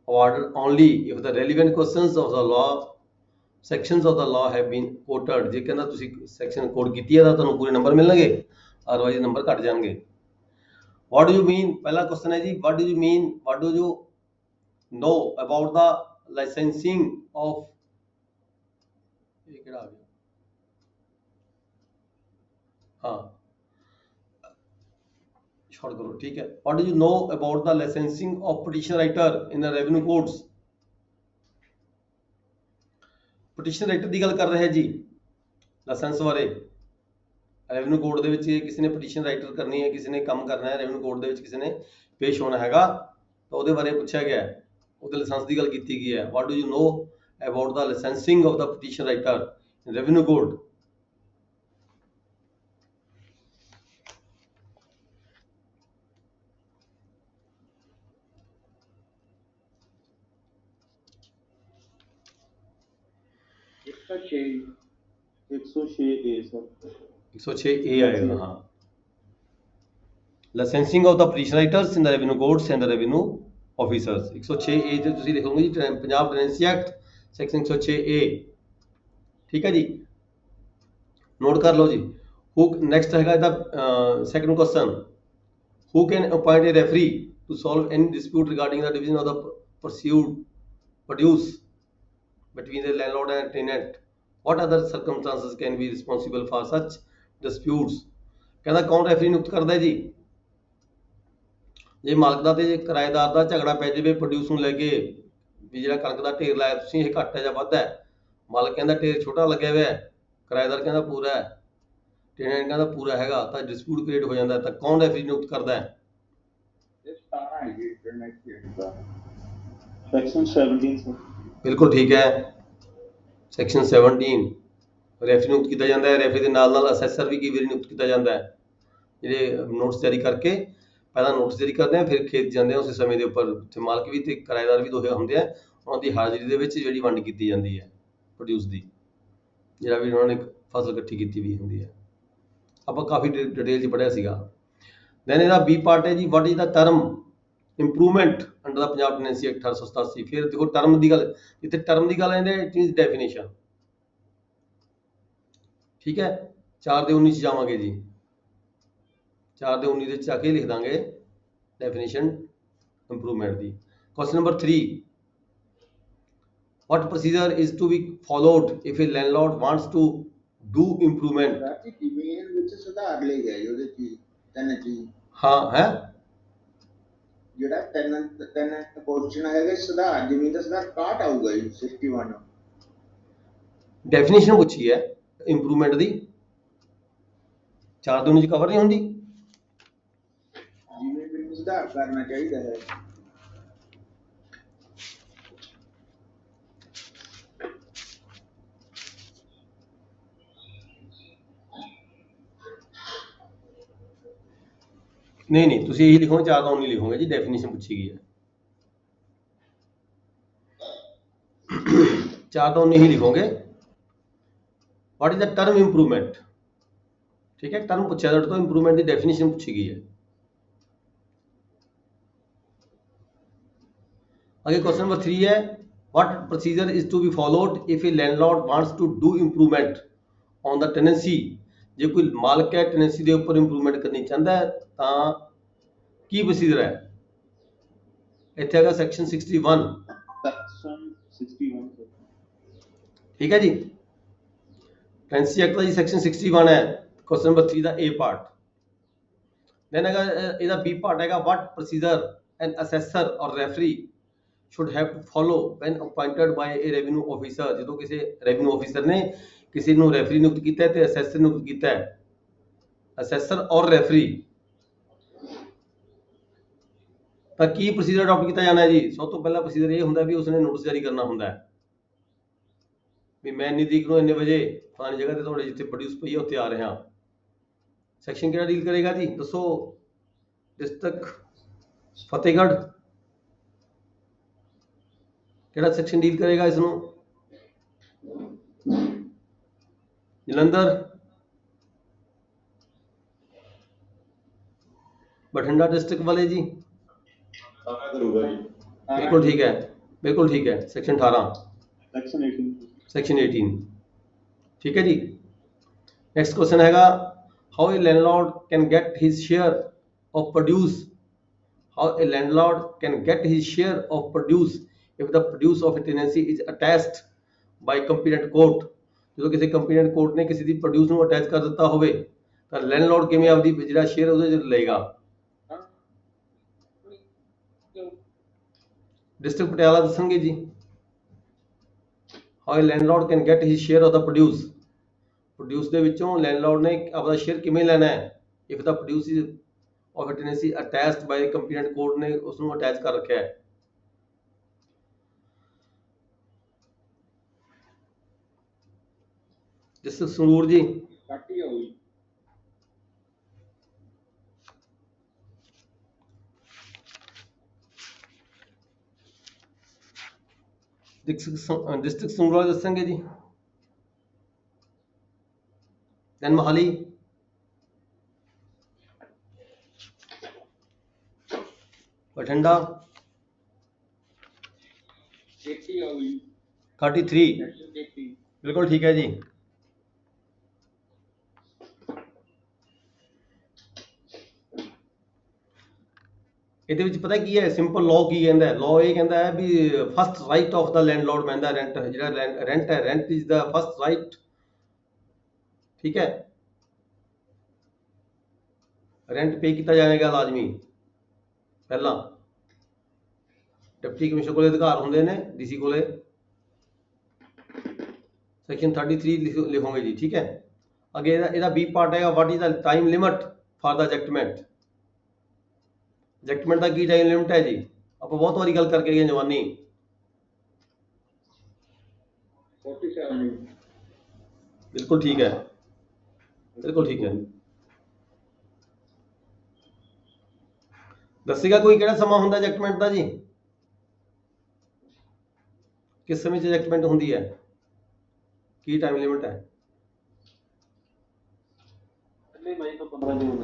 awarded only if the relevant questions of the law sections of the law have been quoted. ਜੇ ਕਹਿੰਦਾ ਤੁਸੀਂ ਸੈਕਸ਼ਨ ਕੋਡ ਕੀਤੀ ਹੈ ਤਾਂ ਤੁਹਾਨੂੰ ਪੂਰੇ ਨੰਬਰ ਮਿਲਣਗੇ, ਅਦਰਵਾਈਜ਼ ਨੰਬਰ ਘਟ ਜਾਣਗੇ। What do you mean? ਪਹਿਲਾ ਕੁਐਸਚਨ ਹੈ ਜੀ, what do you mean? What do you know about the licensing of, ਇਹ ਕਿਹੜਾ ਆ ਗਿਆ? ਹਾਂ short करो, ठीक है। What do you know about the licensing of petition writer in the revenue codes? petition writer ਦੀ ਗੱਲ ਕਰ ਰਹੇ ਜੀ, ਲਾਇਸੈਂਸ ਬਾਰੇ। ਰੈਵਨਿਊ ਕੋਡ ਦੇ ਵਿੱਚ ਕਿਸੇ ਨੇ ਪਟੀਸ਼ਨ ਰਾਈਟਰ ਕਰਨੀ ਹੈ, ਕਿਸੇ ਨੇ ਕੰਮ ਕਰਨਾ ਹੈ ਰੈਵਨਿਊ ਕੋਡ ਦੇ ਵਿੱਚ, ਕਿਸੇ ਨੇ ਪੇਸ਼ ਹੋਣਾ ਹੈਗਾ, ਤਾਂ ਉਹਦੇ ਬਾਰੇ ਪੁੱਛਿਆ ਗਿਆ ਹੈ, ਉਹਦੇ ਲਾਇਸੈਂਸ ਦੀ ਗੱਲ ਕੀਤੀ ਗਈ ਹੈ। What do you know about the licensing of the petition writer in revenue code? इसका 6 106A ਸਰ। 106A आएगा, हाँ। Licensing of the petition writers in the revenue courts and the revenue officers. 106A ਤੇ ਤੁਸੀਂ ਲਿਖ ਲਓਗੇ ਜੀ Punjab tenancy act section 106A, ਠੀਕ ਹੈ ਜੀ, ਨੋਟ ਕਰ ਲਓ ਜੀ। ਹੂ ਨੈਕਸਟ ਹੈਗਾ ਇਹਦਾ second question, who can appoint a referee to solve any dispute regarding the division of the produce between the landlord and tenant? What other circumstances can be responsible for such disputes? ਕਹਿੰਦਾ ਕੌਣ ਰੈਫਰੀ ਨਿਯੁਕਤ ਕਰਦਾ ਜੀ? ਜੇ ਮਾਲਕ ਦਾ ਤੇ ਕਿਰਾਏਦਾਰ ਦਾ ਝਗੜਾ ਪੈ ਜਾਵੇ ਪ੍ਰੋਡਿਊਸ ਨੂੰ ਲੈ ਕੇ, ਵੀ ਜਿਹੜਾ ਕਣਕ ਦਾ ਢੇਰ ਲਾਇਆ ਤੁਸੀਂ ਇਹ ਘੱਟ ਹੈ ਜਾਂ ਵੱਧ ਹੈ, ਮਾਲਕ ਕਹਿੰਦਾ ਢੇਰ ਛੋਟਾ ਲੱਗਿਆ ਹੋਇਆ ਹੈ, ਕਿਰਾਏਦਾਰ ਕਹਿੰਦਾ ਪੂਰਾ ਹੈ, ਟੈਨੈਂਟ ਕਹਿੰਦਾ ਪੂਰਾ ਹੈਗਾ, ਤਾਂ ਡਿਸਪਿਊਟ ਕ੍ਰੀਏਟ ਹੋ ਜਾਂਦਾ, ਤਾਂ ਕੌਣ ਰੈਫਰੀ ਨਿਯੁਕਤ ਕਰਦਾ ਹੈ? ਇਹ 17 ਹੈ ਜੀ ਇੰਟਰਨੈਟ ਦਾ ਸੈਕਸ਼ਨ 17 ਸਰ। ਬਿਲਕੁਲ ਠੀਕ ਹੈ, ਸੈਕਸ਼ਨ 17 ਰੈਫਰੀ ਨਿਯੁਕਤ ਕੀਤਾ ਜਾਂਦਾ ਹੈ। ਰੈਫਰੀ ਦੇ ਨਾਲ ਨਾਲ ਅਸੈਸਰ ਵੀ ਕਈ ਵਾਰੀ ਨਿਯੁਕਤ ਕੀਤਾ ਜਾਂਦਾ ਹੈ, ਜਿਹੜੇ ਨੋਟਿਸ ਜਾਰੀ ਕਰਕੇ ਪਹਿਲਾਂ ਨੋਟਿਸ ਜਾਰੀ ਕਰਦੇ ਆ, ਫਿਰ ਖੇਤ ਜਾਂਦੇ ਆ ਉਸੇ ਸਮੇਂ ਦੇ ਉੱਪਰ, ਤੇ ਮਾਲਕ ਵੀ ਤੇ ਕਿਰਾਏਦਾਰ ਵੀ ਦੋਹੇ ਹੁੰਦੇ ਆ, ਉਹਨਾਂ ਦੀ ਹਾਜ਼ਰੀ ਦੇ ਵਿੱਚ ਜਿਹੜੀ ਵੰਡ ਕੀਤੀ ਜਾਂਦੀ ਹੈ ਪ੍ਰੋਡਿਊਸ ਦੀ, ਜਿਹੜਾ ਵੀ ਉਹਨਾਂ ਨੇ ਫਸਲ ਇਕੱਠੀ ਕੀਤੀ ਵੀ ਹੁੰਦੀ ਹੈ। ਆਪਾਂ ਕਾਫੀ ਡਿਟੇਲ 'ਚ ਪੜ੍ਹਿਆ ਸੀਗਾ। ਦੈਨ ਇਹਦਾ ਬੀ ਪਾਰਟ ਹੈ ਜੀ, what is the term improvement under the Punjab tenancy act 1887। ਫਿਰ ਦੇਖੋ ਟਰਮ ਦੀ ਗੱਲ, ਜਿੱਥੇ ਟਰਮ ਦੀ ਗੱਲ ਆਉਂਦੀ ਹੈ ਇਟ ਮੀਨਸ ਡੈਫੀਨੇਸ਼ਨ। ਠੀਕ ਹੈ, 4 ਦੇ 19 'ਚ ਜਾਵਾਂਗੇ ਜੀ, 4 ਦੇ 19 ਦੇ ਵਿੱਚ ਆ ਕੇ ਲਿਖ ਦਾਂਗੇ definition improvement the. Question number 3, what procedure is to be followed if a landlord wants to do improvement? ਰਾਤੀ ਜ਼ਮੀਨ ਵਿੱਚ ਸੁਧਾਰ ਲੈ ਗਿਆ ਜੀ, ਉਹਦੇ ਚ ਤਿੰਨ ਚੀਜ਼। ਹਾਂ ਹੈ ਜਿਹੜਾ ਤਿੰਨ ਕੁਐਸਚਨ ਹੈਗਾ ਸੁਧਾਰ, ਜ਼ਮੀਨ ਦਾ ਸੁਧਾਰ 61 ਆਊਗਾ ਜੀ 61। ਡੈਫੀਨੇਸ਼ਨ ਪੁੱਛੀ ਹੈ ਇੰਪਰੂਵਮੈਂਟ ਦੀ, 4 ਦੇ 19 'ਚ ਕਵਰ ਨਹੀਂ ਹੁੰਦੀ। ਜ਼ਮੀਨ ਵਿੱਚ ਸੁਧਾਰ ਕਰਨਾ ਚਾਹੀਦਾ ਹੈ। नहीं ਤੁਸੀਂ ਇਹੀ ਲਿਖੋਗੇ, 4 ਦਾ 19 ਲਿਖੋਗੇ ਜੀ, ਡੈਫੀਨੇਸ਼ਨ ਪੁੱਛੀ ਗਈ ਹੈ। 4 ਦਾ 19 ही लिखोगे। What is the term improvement? ठीक है, टर्म पूछा जाए तो इंप्रूवमेंट की डेफिनेशन पूछी गई है। आगे क्वेश्चन नंबर 3 है, what procedure is to be followed if a landlord wants to do improvement on the tenancy? जे कोई मालिक है टेनेंसी के उपर इंप्रूवमेंट करनी चाहता है तो की प्रोसीजर है? इत्थे हैगा सैक्शन 61। सेक्शन 61 ठीक है जी, टेनेंसी एक्ट का जी सैक्शन 61 है। क्वेश्चन नंबर 3 का ए पार्ट। देन ਇਹਦਾ बी पार्ट हैगा, व्हाट प्रोसीजर एन असेसर और referee should have to follow when appointed by a revenue officer? ਜਦੋਂ ਕਿਸੇ revenue officer ਨੇ ਕਿਸੇ ਨੂੰ ਰੈਫਰੀ ਨਿਯੁਕਤ ਕੀਤਾ ਹੈ ਤੇ ਅਸੈਸਰ ਨਿਯੁਕਤ ਕੀਤਾ ਹੈ, ਅਸੈਸਰ ਔਰ ਰੈਫਰੀ, ਤਾਂ ਕੀ ਪ੍ਰੋਸੀਜਰ ਅਡਾਪਟ ਕੀਤਾ ਜਾਣਾ ਹੈ ਜੀ? ਸਭ ਤੋਂ ਪਹਿਲਾ ਪ੍ਰੋਸੀਜਰ ਇਹ ਹੁੰਦਾ ਵੀ ਉਸਨੇ ਨੋਟਿਸ ਜਾਰੀ ਕਰਨਾ ਹੁੰਦਾ ਹੈ ਵੀ ਮੈਂ ਇੰਨੀ ਤਰੀਕ ਨੂੰ ਇੰਨੇ ਵਜੇ ਫਲਾਣੀ ਜਗ੍ਹਾ ਤੇ ਤੁਹਾਡੇ ਜਿੱਥੇ ਪ੍ਰੋਡਿਊਸ ਪਈ ਹੈ ਉੱਥੇ ਆ ਰਿਹਾ। ਸੈਕਸ਼ਨ ਕਿਹੜਾ ਡੀਲ ਕਰੇਗਾ ਜੀ ਦੱਸੋ? ਡਿਸਟ੍ਰਿਕਟ ਫਤਿਹਗੜ੍ਹ ਕਿਹੜਾ ਸੈਕਸ਼ਨ ਡੀਲ ਕਰੇਗਾ ਇਸ ਨੂੰ? ਜਲੰਧਰ, ਬਠਿੰਡਾ डिस्ट्रिक्ट वाले जी? सारा करूँगा जी। बिल्कुल ठीक है, बिल्कुल ठीक है। सेक्शन 18, सेक्शन 18 सेक्शन 18 ठीक है जी। नेक्स्ट क्वेश्चन हैगा, how a landlord can get his share of produce? How a landlord can get his share of produce if the produce of a tenancy is attached by competent court? ਜਦੋਂ ਕਿਸੇ ਕੰਪੀਟੈਂਟ ਕੋਰਟ ਨੇ ਕਿਸੇ ਦੀ ਪ੍ਰੋਡਿਊਸ ਨੂੰ ਅਟੈਚ ਕਰ ਦਿੱਤਾ ਹੋਵੇ ਤਾਂ ਲੈਂਡਲੌਰਡ ਕਿਵੇਂ ਆਪਦੀ ਜਿਹੜਾ ਸ਼ੇਅਰ ਉਹਦੇ ਚ ਲਏਗਾ? ਡਿਸਟ੍ਰਿਕਟ ਪਟਿਆਲਾ ਦੱਸਣਗੇ ਜੀ। How a landlord can get his share of the produce? Produce ਦੇ ਵਿੱਚੋਂ ਲੈਂਡਲੌਰਡ ਨੇ ਆਪਦਾ ਸ਼ੇਅਰ ਕਿਵੇਂ ਲੈਣਾ ਹੈ? if the produce is of a tenancy attached by a competent court ਨੇ ਉਸ ਨੂੰ ਅਟੈਚ ਕਰ ਰੱਖਿਆ ਹੈ। डिस्ट्रिक्ट संगरूर जी? ਕੱਟ ਹੀ ਹੋਈ। डिस्ट्रिक्ट संगरूर वाले दसेंगे जी। दैन मोहाली, बठिंडा 80 ਹੋਈ। 33 80 बिल्कुल ठीक है जी। ਇਹਦੇ ਵਿੱਚ ਪਤਾ ਕੀ ਹੈ ਸਿੰਪਲ ਲਾਅ ਕੀ ਕਹਿੰਦਾ ਹੈ? ਲਾਅ ਇਹ ਕਹਿੰਦਾ ਹੈ ਵੀ first right of the landlord ਪੈਂਦਾ ਰੈਂਟ, ਜਿਹੜਾ ਰੈਂਟ ਹੈ, rent is the first right. ਠੀਕ ਹੈ, ਰੈਂਟ ਪੇ ਕੀਤਾ ਜਾਏਗਾ ਲਾਜ਼ਮੀ। ਪਹਿਲਾਂ ਡਿਪਟੀ ਕਮਿਸ਼ਨਰ ਕੋਲੇ ਅਧਿਕਾਰ ਹੁੰਦੇ ਨੇ, ਡੀਸੀ ਕੋਲੇ। ਸੈਕਸ਼ਨ 33 ਲਿਖੋਗੇ ਜੀ। ਠੀਕ ਹੈ, ਅੱਗੇ ਇਹਦਾ ਬੀ ਪਾਰਟ ਹੈਗਾ, what is the time limit for the ejectment? Ejectment ਦਾ ਕੀ ਟਾਈਮ ਲਿਮਿਟ ਹੈ ਜੀ? ਆਪਾਂ ਬਹੁਤ ਵਾਰੀ ਗੱਲ ਕਰਕੇ ਗਏ ਜਵਾਨੀ। 47 ਬਿਲਕੁਲ ਠੀਕ ਹੈ, ਬਿਲकुल ठीक है। ਦੱਸੇਗਾ ਕੋਈ ਕਿਹੜਾ ਸਮਾਂ ਹੁੰਦਾ ਐਜੈਕਟਮੈਂਟ ਦਾ ਜੀ? ਕਿਸ ਸਮੇਂ 'ਚ ਐਜੈਕਟਮੈਂਟ ਹੁੰਦੀ ਹੈ? ਕੀ ਟਾਈਮ ਲਿਮਿਟ ਹੈ? ਮਈ ਤੋਂ 15 ਜੂਨ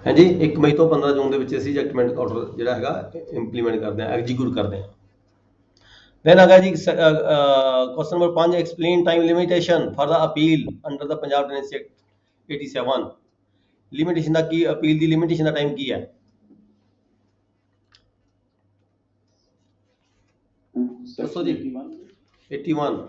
ਹੈ ਜੀ 1 ਮਈ ਤੋਂ 15 ਜੂਨ ਦੇ ਵਿੱਚ ਅਸੀਂ ਜਜਮੈਂਟ ਆਰਡਰ ਜਿਹੜਾ ਹੈਗਾ ਇੰਪਲੀਮੈਂਟ ਕਰਦੇ ਹਾਂ, ਐਗਜ਼ੀਕਿਊਟ ਕਰਦੇ ਹਾਂ। Then ਆ ਗਿਆ ਜੀ question number 5, explain time limitation for the appeal under the Punjab Tenancy Act 87। Limitation the Ki, appeal the limitation the time ਕੀ ਹੈ? ਦੱਸੋ ਜੀ। 81।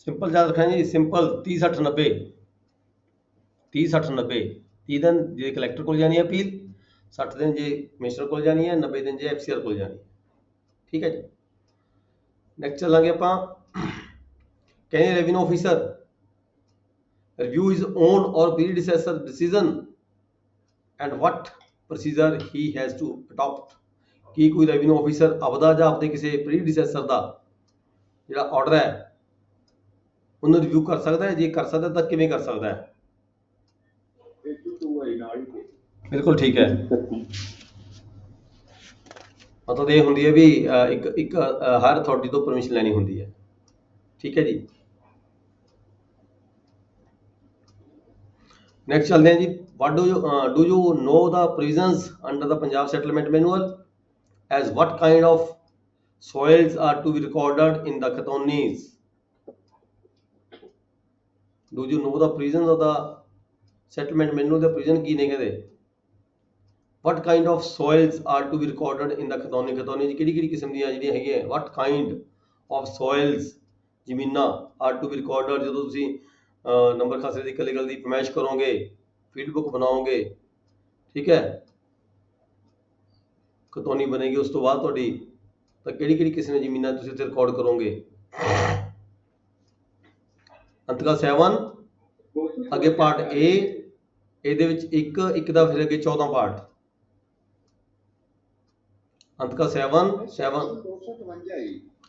ਸਿੰਪਲ ਯਾਦ ਰੱਖਣਾ ਜੀ, ਸਿੰਪਲ 30 60 90 30 60 90 30 ਦਿਨ ਜੇ ਕਲੈਕਟਰ ਕੋਲ ਜਾਣੀ ਹੈ ਅਪੀਲ, 60 ਦਿਨ ਜੇ ਕਮਿਸ਼ਨਰ ਕੋਲ ਜਾਣੀ ਹੈ, 90 ਦਿਨ ਜੇ ਐਫਸੀਆਰ ਕੋਲ ਜਾਣੀ ਹੈ। ਠੀਕ ਹੈ ਜੀ। ਨੈਕਸਟ ਚੱਲਾਂਗੇ ਆਪਾਂ। ਕਹਿੰਦੇ revenue officer review his own or predecessor decision and what procedure he has to adopt। ਕੀ ਕੋਈ ਰੈਵਨਿਊ ਆਫੀਸਰ ਆਪਦਾ ਜਾਂ ਆਪਦੇ ਕਿਸੇ ਪ੍ਰੀਡਿਸੈਸਰ ਦਾ ਜਿਹੜਾ ਆਰਡਰ ਹੈ ਉਹਨੂੰ ਰਿਵਿਊ ਕਰ ਸਕਦਾ ਹੈ? ਜੇ ਕਰ ਸਕਦਾ ਤਾਂ ਕਿਵੇਂ ਕਰ ਸਕਦਾ ਹੈ? ਬਿਲਕੁਲ ਠੀਕ ਹੈ। ਮਤਲਬ ਇਹ ਹੁੰਦੀ ਹੈ ਵੀ ਇੱਕ ਹਾਇਰ ਅਥਾਰਟੀ ਤੋਂ ਪਰਮਿਸ਼ਨ ਲੈਣੀ ਹੁੰਦੀ ਹੈ। ਠੀਕ ਹੈ ਜੀ। ਨੈਕਸਟ ਚੱਲਦੇ ਹਾਂ ਜੀ। what do you know the provisions under the Punjab settlement manual as what kind of soils are to be recorded in the Khatonis? Do you know the provisions of the settlement manual? The provision ਕੀ ਨੇ ਕਹਿੰਦੇ? what kind of soils are to be recorded in the Khatoni? Khatoni ਦੀ ਕਿਹੜੀ ਕਿਸਮ ਦੀਆਂ ਜਿਹੜੀਆਂ ਹੈਗੀਆਂ what kind of soils ਜ਼ਮੀਨਾਂ are to be recorded? ਜਦੋਂ ਤੁਸੀਂ ਨੰਬਰ ਖਾਸੇ ਦੀ ਇਕੱਲੀ ਦੀ ਫਰਮਾਇਸ਼ ਕਰੋਗੇ, ਫੀਲਡ ਬੁੱਕ ਬਣਾਓਗੇ, ਠੀਕ ਹੈ, ਖਤੌਨੀ ਬਣੇਗੀ ਉਸ ਤੋਂ ਬਾਅਦ ਤੁਹਾਡੀ, ਤਾਂ ਕਿਹੜੀ ਕਿਸਮ ਦੀਆਂ ਜ਼ਮੀਨਾਂ ਤੁਸੀਂ ਉੱਥੇ ਰਿਕਾਰਡ ਕਰੋਗੇ? ਅੰਤਕਾ 7 ਅੱਗੇ ਪਾਰਟ A, ਇਹਦੇ ਵਿੱਚ ਇੱਕ ਦਾ ਫਿਰ ਅੱਗੇ 14 ਪਾਰਟ। ਅੰਤਕਾ 7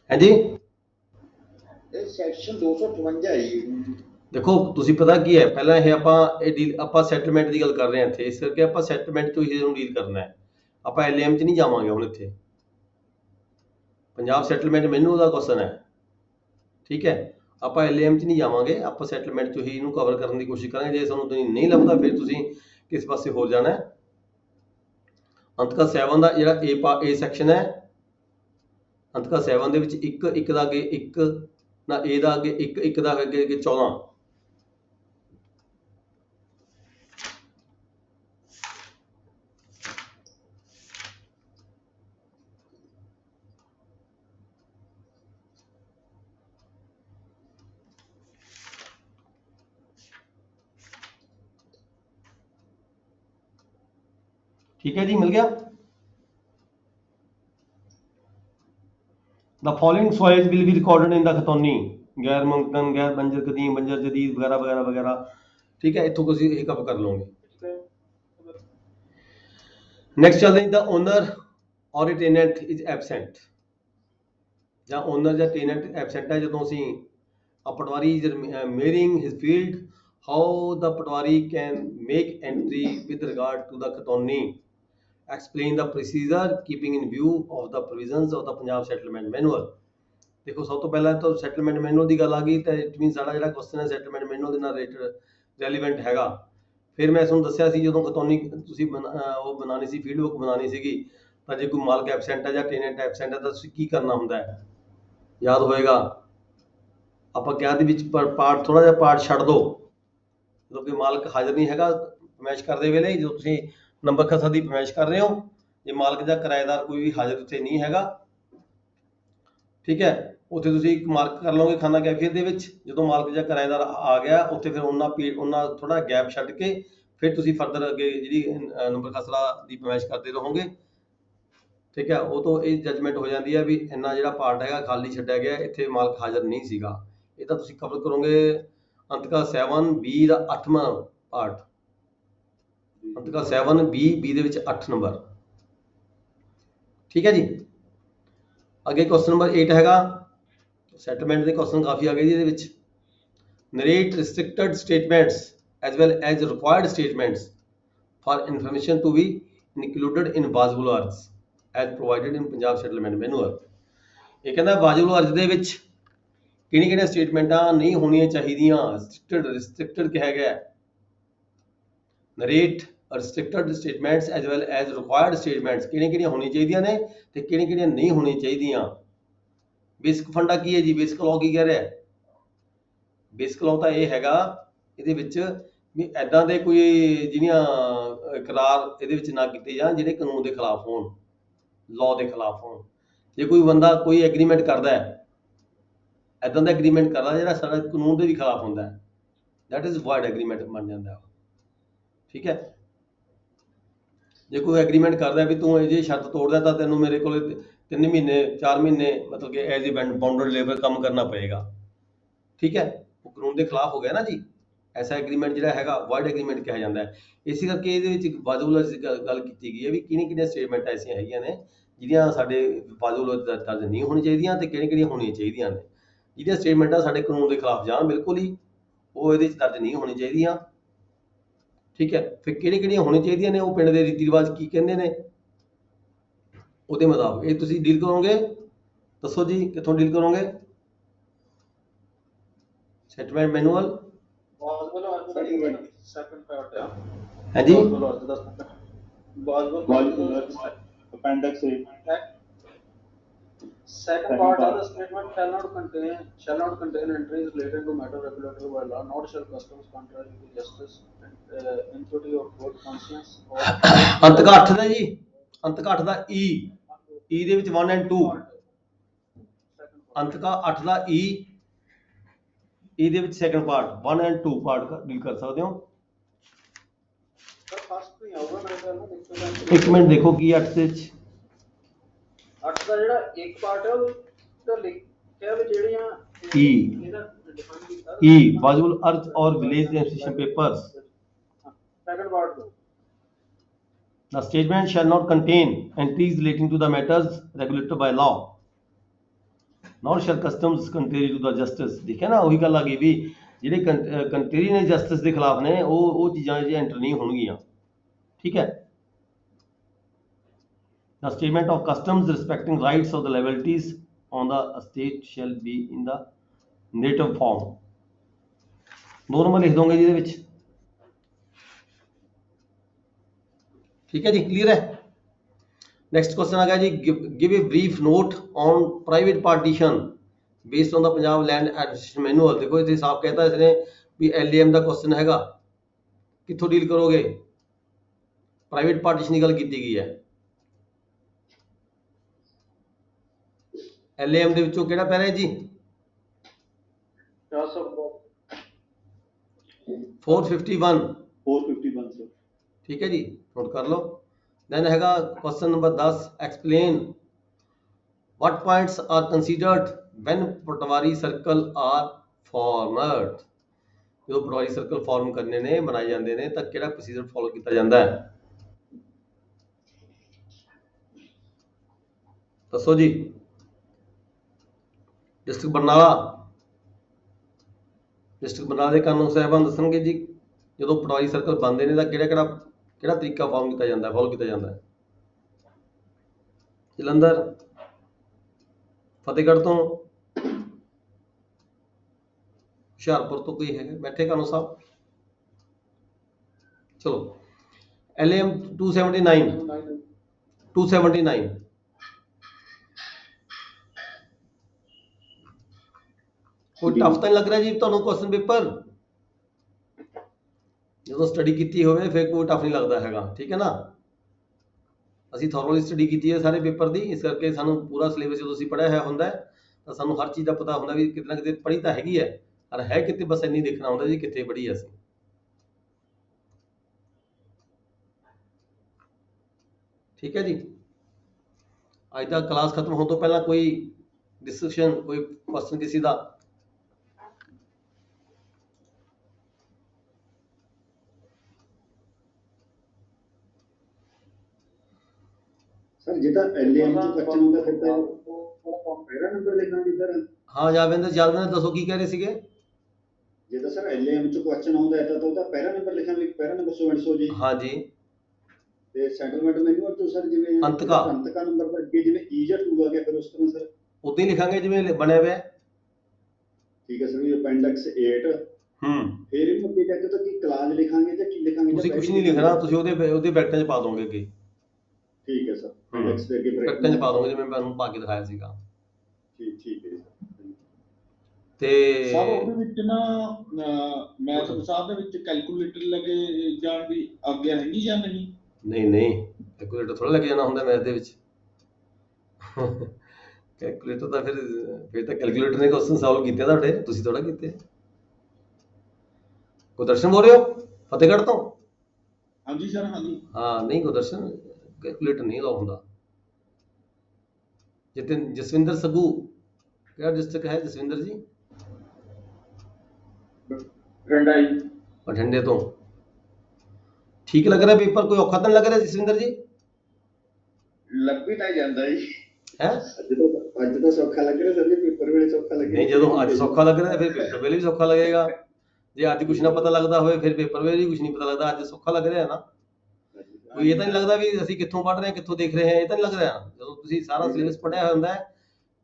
ਹੈ ਜੀ। ਇਹ ਸੈਕਸ਼ਨ 258 ਹੈ। ਦੇਖੋ ਤੁਸੀਂ ਪਤਾ ਕੀ ਹੈ, ਪਹਿਲਾਂ ਇਹ ਆਪਾਂ ਸੈਟਲਮੈਂਟ ਦੀ ਗੱਲ ਕਰ ਰਹੇ ਹਾਂ ਇੱਥੇ, ਇਸ ਕਰਕੇ ਆਪਾਂ ਸੈਟਲਮੈਂਟ ਤੋਂ ਹੀ ਇਹਨੂੰ ਡੀਲ ਕਰਨਾ ਹੈ। ਆਪਾਂ LAM 'ਚ ਨਹੀਂ ਜਾਵਾਂਗੇ ਹੁਣ ਇੱਥੇ। ਪੰਜਾਬ ਸੈਟਲਮੈਂਟ ਮੈਨੂੰ ਉਹਦਾ ਕੁਐਸਚਨ ਹੈ, ਠੀਕ ਹੈ। ਆਪਾਂ LAM 'ਚ ਨਹੀਂ ਜਾਵਾਂਗੇ, ਆਪਾਂ ਸੈਟਲਮੈਂਟ 'ਚੋਂ ਹੀ ਇਹਨੂੰ ਕਵਰ ਕਰਨ ਦੀ ਕੋਸ਼ਿਸ਼ ਕਰਾਂਗੇ। ਜੇ ਤੁਹਾਨੂੰ ਨਹੀਂ ਲੱਭਦਾ ਫਿਰ ਤੁਸੀਂ ਕਿਸ ਪਾਸੇ ਹੋਰ ਜਾਣਾ ਹੈ। ਅੰਤਕਾ 7 ਦਾ ਜਿਹੜਾ A ਸੈਕਸ਼ਨ ਹੈ, ਅੰਤਕਾ 7 ਦੇ ਵਿੱਚ ਇੱਕ ਦਾ ਅੱਗੇ 1 ਨਾ A ਦਾ ਅੱਗੇ 1 ਦਾ ਅੱਗੇ 14। ठीक है जी, मिल गया। The following soils will be recorded in the Khatoni, गैर मुमकिन, गैर बंजर, कदीम, बंजर, जदीद वगैरह वगैरह वगैरह। ठीक है, इतों तुसीं ये कवर कर लोगे। नेक्स्ट चलते हैं, the owner or a tenant is absent। ਜਾਂ owner ਜਾਂ tenant absent है, ਜਦੋਂ ਅਸੀਂ पटवारी is mirroring his field, how the Patwari can make entry with regard to the Khatoni। Explain the procedure keeping in view of the provisions of the Punjab Settlement Manual। देखो सब तो पहला तो सैटलमेंट मैनुअल की गल आ गई, तो इट मीन साडा जिहड़ा क्वेश्चन है सैटलमेंट मैनुअल दे नाल रिलेटेड रैलीवेंट हैगा। फिर मैं तुहानूं दस्सिया सी जदों खतौनी तुसीं वो बनानी सी, फील्ड बुक बनानी सीगी, तो जे कोई मालक एबसेंट है या टेनेंट एबसेंट है तो तुसीं की करना हुंदा है? याद होएगा आपां क्या दे विच पार्ट थोड़ा जिहा पार्ट छड्ड दो, जदों कोई मालक हाज़र नहीं हैगा फरमाइश करदे वेले, जदों तुसीं नंबर खसा की फरमाइश कर रहे हो, जे मालक या किराएदार कोई भी हाजिर उत्थे नहीं हैगा, ठीक है, उत्थे तुसीं मार्क कर लओगे खाना कैफियत दे विच। जदों मालक या किराएदार आ गया उत्थे फिर उन्ना थोड़ा गैप छड्ड के फिर तुसीं फर्दर अगे जिहड़ी नंबर खसरा की फरमाइश करते रहोगे, ठीक है। वो तो ये जजमेंट हो जाती है भी इन्ना जिहड़ा पार्ट हैगा खाली छड्डिया गया, इत्थे मालक हाजिर नहीं सीगा, ये तां तुसीं कवर करोगे अंतका 7B दा 8वां पार्ट, अंतका 7B ਦੇ ਵਿੱਚ 8 नंबर, ठीक है जी। अगे क्वेश्चन नंबर 8 हैगा, सैटलमेंट के क्वेश्चन काफ़ी आ गए जी ਇਹਦੇ ਵਿੱਚ। Narrate restricted statements as well as required statements for information to be included in ਵਾਜibul ਅਰਜ਼ as provided in Punjab settlement manual। ਇਹ ਕਹਿੰਦਾ ਵਾਜibul ਅਰਜ਼ ਦੇ ਵਿੱਚ ਕਿਹੜੀਆਂ ਸਟੇਟਮੈਂਟਾਂ ਨਹੀਂ ਹੋਣੀਆਂ ਚਾਹੀਦੀਆਂ, restricted ਕਿਹਾ ਗਿਆ ਹੈ। narrate restricted statements as well as required statements ਕਿਹੜੀਆਂ ਹੋਣੀਆਂ ਚਾਹੀਦੀਆਂ ਨੇ ਤੇ ਕਿਹੜੀਆਂ ਨਹੀਂ ਹੋਣੀਆਂ ਚਾਹੀਦੀਆਂ। ਬੇਸਿਕ ਫੰਡਾ ਕੀ ਹੈ ਜੀ, ਬੇਸਿਕ ਲਾਅ ਕੀ ਕਹਿ ਰਿਹਾ ਹੈ? ਬੇਸਿਕ ਲਾਅ ਤਾਂ ਇਹ ਹੈਗਾ ਇਹਦੇ ਵਿੱਚ ਵੀ ਐਦਾਂ ਦੇ ਕੋਈ ਜਿਹੜੀਆਂ ਇਕਰਾਰ ਇਹਦੇ ਵਿੱਚ ਨਾ ਕੀਤੇ ਜਾਣ ਜਿਹੜੇ ਕਾਨੂੰਨ ਦੇ ਖਿਲਾਫ ਹੋਣ, ਲਾਅ ਦੇ ਖਿਲਾਫ ਹੋਣ। ਜੇ ਕੋਈ ਬੰਦਾ ਕੋਈ ਐਗਰੀਮੈਂਟ ਕਰਦਾ ਹੈ, ਐਦਾਂ ਦਾ ਐਗਰੀਮੈਂਟ ਕਰਦਾ ਜਿਹੜਾ ਸਾਡਾ ਕਾਨੂੰਨ ਦੇ ਵੀ ਖਿਲਾਫ ਹੁੰਦਾ ਹੈ, ਦੈਟ ਇਜ਼ ਵਾਇਡ ਐਗਰੀਮੈਂਟ ਬਣ ਜਾਂਦਾ ਹੈ। ਠੀਕ ਹੈ, ਜੇ ਕੋਈ ਐਗਰੀਮੈਂਟ ਕਰਦਾ ਵੀ ਤੂੰ ਇਹ ਜੇ ਸ਼ਰਤ ਤੋੜਦਾ ਤਾਂ ਤੈਨੂੰ ਮੇਰੇ ਕੋਲ 3 ਮਹੀਨੇ 4 ਮਹੀਨੇ ਮਤਲਬ ਕਿ ਐਜ਼ ਏ ਬਾਉਂਡਡ ਲੇਬਰ ਕੰਮ ਕਰਨਾ ਪਏਗਾ। ਠੀਕ ਹੈ, ਉਹ ਕਾਨੂੰਨ ਦੇ ਖਿਲਾਫ ਹੋ ਗਿਆ ਨਾ ਜੀ। ਐਸਾ ਐਗਰੀਮੈਂਟ ਜਿਹੜਾ ਹੈਗਾ ਵਾਇਡ ਐਗਰੀਮੈਂਟ ਕਿਹਾ ਜਾਂਦਾ ਹੈ। ਇਸੇ ਕਰਕੇ ਇਹਦੇ ਵਿੱਚ ਵਾਜibul ਅਰਜ਼ ਦੀ ਗੱਲ ਕੀਤੀ ਗਈ ਹੈ ਵੀ ਕਿਹੜੀਆਂ ਸਟੇਟਮੈਂਟ ਐਸੀਆਂ ਹੈਗੀਆਂ ਨੇ ਜਿਹੜੀਆਂ ਸਾਡੇ ਵਾਜibul ਅਰਜ਼ ਦਰਜ ਨਹੀਂ ਹੋਣੀਆਂ ਚਾਹੀਦੀਆਂ ਤੇ ਕਿਹੜੀਆਂ ਹੋਣੀਆਂ ਚਾਹੀਦੀਆਂ ਨੇ। ਜਿਹੜੀਆਂ ਸਟੇਟਮੈਂਟਾਂ ਸਾਡੇ ਕਾਨੂੰਨ ਦੇ ਖਿਲਾਫ ਜਾਣ ਬਿਲਕੁਲ ਹੀ, ਉਹ ਇਹਦੇ 'ਚ ਦਰਜ ਨਹੀਂ ਹੋਣੀਆਂ ਚਾਹੀਦੀਆਂ। ਠੀਕ ਹੈ, ਫਿਰ ਕਿਹੜੀਆਂ ਹੋਣੀਆਂ ਚਾਹੀਦੀਆਂ ਨੇ, ਉਹ ਪਿੰਡ ਦੇ ਰੀਤੀ ਰਿਵਾਜ ਕੀ ਕਹਿੰਦੇ ਨੇ ਉਹਦੇ ਮੁਤਾਬਕ ਇਹ ਤੁਸੀਂ ਡੀਲ ਕਰੋਗੇ। ਦੱਸੋ ਜੀ ਕਿੱਥੋਂ ਡੀਲ ਕਰੋਗੇ? ਸੈਟਲਮੈਂਟ ਮੈਨੂਅਲ ਵਾਜibul ਅਰਜ਼ ਦਾ ਸੈਕੰਡ ਪਾਰਟ ਆ। ਹਾਂਜੀ, ਵਾਜibul ਅਰਜ਼ ਦਾ ਵਾਜibul appendix A second part of the statement shall not contain entries relating to matter regulated by law, nor shall customs contrary to justice, integrity or good conscience or ਅੰਤਕ 8 ਦਾ ਜੀ, ਅੰਤਕ 8 ਦਾ ਈ ਦੇ ਵਿੱਚ 1 and 2, ਅੰਤਕ 8 ਦਾ ਈ ਦੇ ਵਿੱਚ second part 1 and 2 part deal ਕਰ ਸਕਦੇ ਹੋ। ਸਰ ਫਸਟ ਨਹੀਂ ਆਊਗਾ ਮੇਰੇ ਖਿਆਲ ਨਾਲ। ਇੱਕ ਮਿੰਟ ਦੇਖੋ ਕੀ 8 ਦੇ ਵਿੱਚ 8 ਦਾ ਜਿਹੜਾ ਇੱਕ ਪਾਰਟ ਹੈ ਉਹ ਤਾਂ ਲਿਖਿਆ ਵੀ ਜਿਹੜੀਆਂ ਈ ਇਹਦਾ ਡਿਫਾਈਨ ਕੀਤਾ ਵਾਜibul ਅਰਜ਼ or village registration papers. Second part ਤੋਂ The statement shall not contain entries relating to the matters regulated by law, nor shall customs contrary to the justice। ਦੇਖਿਆ ਨਾ, ਉਹੀ ਗੱਲ ਆ ਗਈ ਵੀ ਜਿਹੜੇ ਕੰਟਰੀ ਨੇ ਜਸਟਿਸ ਦੇ ਖਿਲਾਫ ਨੇ ਉਹ ਚੀਜ਼ਾਂ ਜੇ ਐਂਟਰ ਨਹੀਂ ਹੋਣਗੀਆਂ। ਠੀਕ ਹੈ, The statement of customs respecting rights of the liabilities on the estate shall be in the native form। Normal ਲਿਖ ਦੋਗੇ ਜਿਹਦੇ ਵਿੱਚ। ਠੀਕ ਹੈ ਜੀ, ਕਲੀਅਰ ਹੈ। ਨੈਕਸਟ ਕੁਐਸਚਨ ਆ ਗਿਆ ਜੀ, give a brief note on private partition based on the Punjab land administration manual. ਦੇਖੋ ਇੱਥੇ ਸਾਫ਼ ਕਹਿਤਾ ਇਸਨੇ ਵੀ LAM ਦਾ ਕੁਐਸਚਨ ਹੈਗਾ, ਕਿੱਥੋਂ ਡੀਲ ਕਰੋਗੇ? ਪ੍ਰਾਈਵੇਟ ਪਾਰਟੀਸ਼ਨ ਦੀ ਗੱਲ ਕੀਤੀ ਗਈ ਹੈ। LAM ਦੇ ਵਿੱਚੋਂ ਕਿਹੜਾ ਪੈਰਾ ਹੈ ਜੀ? 451 ਸਰ। ਠੀਕ ਹੈ ਜੀ, ਨੋਟ ਕਰ ਲਓ। ਦੈਨ ਹੈਗਾ question number 10, explain what points are considered when patwari circle are formed। ਜਦੋਂ ਪਟਵਾਰੀ ਸਰਕਲ ਫਾਰਮ ਕਰਨੇ ਨੇ, ਬਣਾਏ ਜਾਂਦੇ ਨੇ ਤਾਂ ਕਿਹੜਾ ਪ੍ਰੋਸੀਜਰ ਫੋਲੋ ਕੀਤਾ ਜਾਂਦਾ ਹੈ? ਦੱਸੋ ਜੀ। ਡਿਸਟ੍ਰਿਕਟ ਬਰਨਾਲਾ ਦੇ ਕਾਨੂੰਨ ਸਾਹਿਬਾਨ ਦੱਸਣਗੇ ਜੀ ਜਦੋਂ ਪਟਵਾਰੀ ਸਰਕਲ ਬਣਦੇ ਨੇ ਤਾਂ ਕਿਹੜਾ ਤਰੀਕਾ ਫਾਰਮ ਕੀਤਾ ਜਾਂਦਾ ਹੈ, ਫੋਲੋ ਕੀਤਾ ਜਾਂਦਾ ਹੈ? ਜਲੰਧਰ, ਫਤਿਹਗੜ੍ਹ ਤੋਂ, ਹੁਸ਼ਿਆਰਪੁਰ ਤੋਂ ਕੋਈ ਹੈਗਾ ਬੈਠੇ ਕਾਨੂੰਨ ਸਾਹਿਬ? ਚਲੋ LAM 279 ਕੋਈ ਟਫ ਤਾਂ ਨਹੀਂ ਲੱਗ ਰਿਹਾ ਜੀ ਤੁਹਾਨੂੰ ਕੁਐਸਚਨ ਪੇਪਰ? ਜਦੋਂ ਸਟੱਡੀ ਕੀਤੀ ਹੋਵੇ ਫਿਰ ਕੋਈ ਟਫ ਨਹੀਂ ਲੱਗਦਾ ਹੈਗਾ। ਠੀਕ ਹੈ ਨਾ, ਅਸੀਂ ਥੋਰੋਲੀ ਸਟੱਡੀ ਕੀਤੀ ਹੈ ਸਾਰੇ ਪੇਪਰ ਦੀ, ਇਸ ਕਰਕੇ ਸਾਨੂੰ ਪੂਰਾ ਸਿਲੇਬਸ ਜਦੋਂ ਅਸੀਂ ਪੜ੍ਹਿਆ ਹੋਇਆ ਹੁੰਦਾ ਤਾਂ ਸਾਨੂੰ ਹਰ ਚੀਜ਼ ਦਾ ਪਤਾ ਹੁੰਦਾ ਵੀ ਕਿਤੇ ਨਾ ਕਿਤੇ ਪੜ੍ਹੀ ਤਾਂ ਹੈਗੀ ਹੈ, ਪਰ ਹੈ ਕਿਤੇ ਬਸ ਇੰਨੀ ਦੇਖਣਾ ਹੁੰਦਾ ਜੀ ਕਿੱਥੇ ਪੜ੍ਹੀ ਅਸੀਂ। ਠੀਕ ਹੈ ਜੀ, ਅੱਜ ਦਾ ਕਲਾਸ ਖਤਮ ਹੋਣ ਤੋਂ ਪਹਿਲਾਂ ਕੋਈ ਡਿਸਕਸ਼ਨ, ਕੋਈ ਕੁਐਸਚਨ ਕਿਸੇ ਦਾ? ਸਰ ਜਿਹਦਾ LAM ਚ ਕੁਐਸਚਨ ਹੁੰਦਾ ਫਿਰ ਤਾਂ ਪਹਿਲਾ ਨੰਬਰ ਲਿਖਣਾ ਜੀ ਸਰ। ਹਾਂ ਯਾਦਵਿੰਦਰ ਦੱਸੋ ਕੀ ਕਹਿ ਰਹੇ ਸੀਗੇ? ਜੇ ਤਾਂ ਸਰ LAM ਚ ਕੁਐਸਚਨ ਆਉਂਦਾ ਹੈ ਤਾਂ ਉਹਦਾ ਪਹਿਲਾ ਨੰਬਰ ਲਿਖਣ ਲਈ ਪਹਿਲਾ ਨੰਬਰ 100 ਜੀ। ਹਾਂ ਜੀ, ਤੇ ਸੈਟਲਮੈਂਟ ਮੈਨੂਅਲ ਤੋਂ ਸਰ ਜਿਵੇਂ ਅੰਤਕਾ। ਅੰਤਕਾ ਨੰਬਰ ਦਾ ਅੱਗੇ ਜਿਵੇਂ ਈ ਜਾਂ 2 ਆ ਗਿਆ ਫਿਰ ਉਸ ਤਰ੍ਹਾਂ ਸਰ ਉਦਾਂ ਹੀ ਲਿਖਾਂਗੇ ਜਿਵੇਂ ਬਣਿਆ ਹੋਇਆ ਹੈ। ਠੀਕ ਹੈ ਸਰ ਵੀ ਅਪੈਂਡਿਕਸ 8 ਫਿਰ ਇਹਨੂੰ ਅੱਗੇ ਜਾ ਕੇ ਤਾਂ ਕੀ ਕਲਾਸ ਲਿਖਾਂਗੇ ਜਾਂ ਕੀ ਲਿਖਾਂਗੇ ਤੁਸੀਂ ਕੁਝ ਨਹੀਂ ਲਿਖਣਾ, ਤੁਸੀਂ ਉਹਦੇ ਬੈਕਟਾਂ 'ਚ ਪਾ ਦੋਗੇ ਅੱਗੇ। ਠੀਕ ਹੈ ਸਰ ਅਪੈਂਡਿਕਸ ਦੇ ਅੱਗੇ ਬੈਕਟਾਂ 'ਚ ਪਾ ਦੋਗੇ ਜਿਵੇਂ ਮੈਂ ਤੁਹਾਨੂੰ ਪਾ ਕੇ ਦਿਖਾਇਆ ਸੀਗਾ। ਠੀਕ ਹੈ ਜੀ ਸਰ। ਤੇ ਸਰ ਉਹਦੇ ਵਿੱਚ ਨਾ ਮੈਥ ਸਾਹਿਬ ਦੇ ਵਿੱਚ ਕੈਲਕੂਲੇਟਰ ਲੱਗੇ ਜਾਣ ਦੀ ਆਗਿਆ ਹੈਗੀ ਜਾਂ ਨਹੀਂ? ਨਹੀਂ ਕੈਲਕੂਲੇਟਰ ਥੋੜਾ ਲੱਗ ਜਾਣਾ ਹੁੰਦਾ ਮੈਥ ਦੇ ਵਿੱਚ। ਕੈਲਕੂਲੇਟਰ ਤਾਂ ਫਿਰ ਤਾਂ ਕੈਲਕੂਲੇਟਰ ਨੇ ਕੁਐਸਚਨ ਸੋਲਵ ਕੀਤੇ ਤੁਹਾਡੇ, ਤੁਸੀਂ ਥੋੜਾ ਕੀਤੇ। ਗੁਰਦਰਸ਼ਨ ਬੋਲ ਰਹੇ ਹੋ ਫਤਿਹਗੜ੍ਹ ਤੋਂ? ਹਾਂਜੀ ਸਰ, ਹਾਂਜੀ। ਹਾਂ ਨਹੀਂ ਗੁਰਦਰਸ਼ਨ, ਕੈਲਕੂਲੇਟਰ ਨਹੀਂ ਅਲਾਉ ਹੁੰਦਾ। ਜਸਵਿੰਦਰ ਸੱਗੂ, ਕਿਹੜਾ ਡਿਸਟ੍ਰਿਕਟ ਹੈ ਜਸਵਿੰਦਰ ਜੀ? ਰੰਡਾਈ। ਬਠਿੰਡੇ ਤੋਂ। ਠੀਕ ਲੱਗ ਰਿਹਾ ਪੇਪਰ? ਕੋਈ ਔਖਾ ਤਾਂ ਨਹੀਂ ਲੱਗ ਰਿਹਾ ਜਸਵਿੰਦਰ ਜੀ? ਲੱਗ ਵੀ ਤਾਂ ਜਾਂਦਾ ਜੀ। ਹੈ ਅੱਜ ਤਾਂ ਸੌਖਾ ਲੱਗ ਰਿਹਾ ਸਰ ਜੀ, ਪੇਪਰ ਵੇਲੇ ਸੌਖਾ ਲੱਗ ਰਿਹਾ। ਨਹੀਂ, ਜਦੋਂ ਅੱਜ ਸੌਖਾ ਲੱਗ ਰਿਹਾ ਫਿਰ ਪੇਪਰ ਵੇਲੇ ਵੀ ਸੌਖਾ ਲੱਗੇਗਾ। ਜੇ ਅੱਜ ਕੁਝ ਨਾ ਪਤਾ ਲੱਗਦਾ ਹੋਵੇ ਫਿਰ ਪੇਪਰ ਵੇਲੇ ਵੀ ਕੁਝ ਨਹੀਂ ਪਤਾ ਲੱਗਦਾ। ਅੱਜ ਸੌਖਾ ਲੱਗ ਰਿਹਾ ਨਾ, ਕੋਈ ਇਹ ਤਾਂ ਨਹੀਂ ਲੱਗਦਾ ਵੀ ਅਸੀਂ ਕਿੱਥੋਂ ਪੜ੍ਹ ਰਹੇ ਹਾਂ ਕਿੱਥੋਂ ਦੇਖ ਰਹੇ ਹਾਂ, ਇਹ ਤਾਂ ਨਹੀਂ ਲੱਗ ਰਿਹਾ। ਜਦੋਂ ਤੁਸੀਂ ਸਾਰਾ ਸਿਲੇਬਸ ਪੜ੍ਹਿਆ ਹੋਇਆ ਹੁੰਦਾ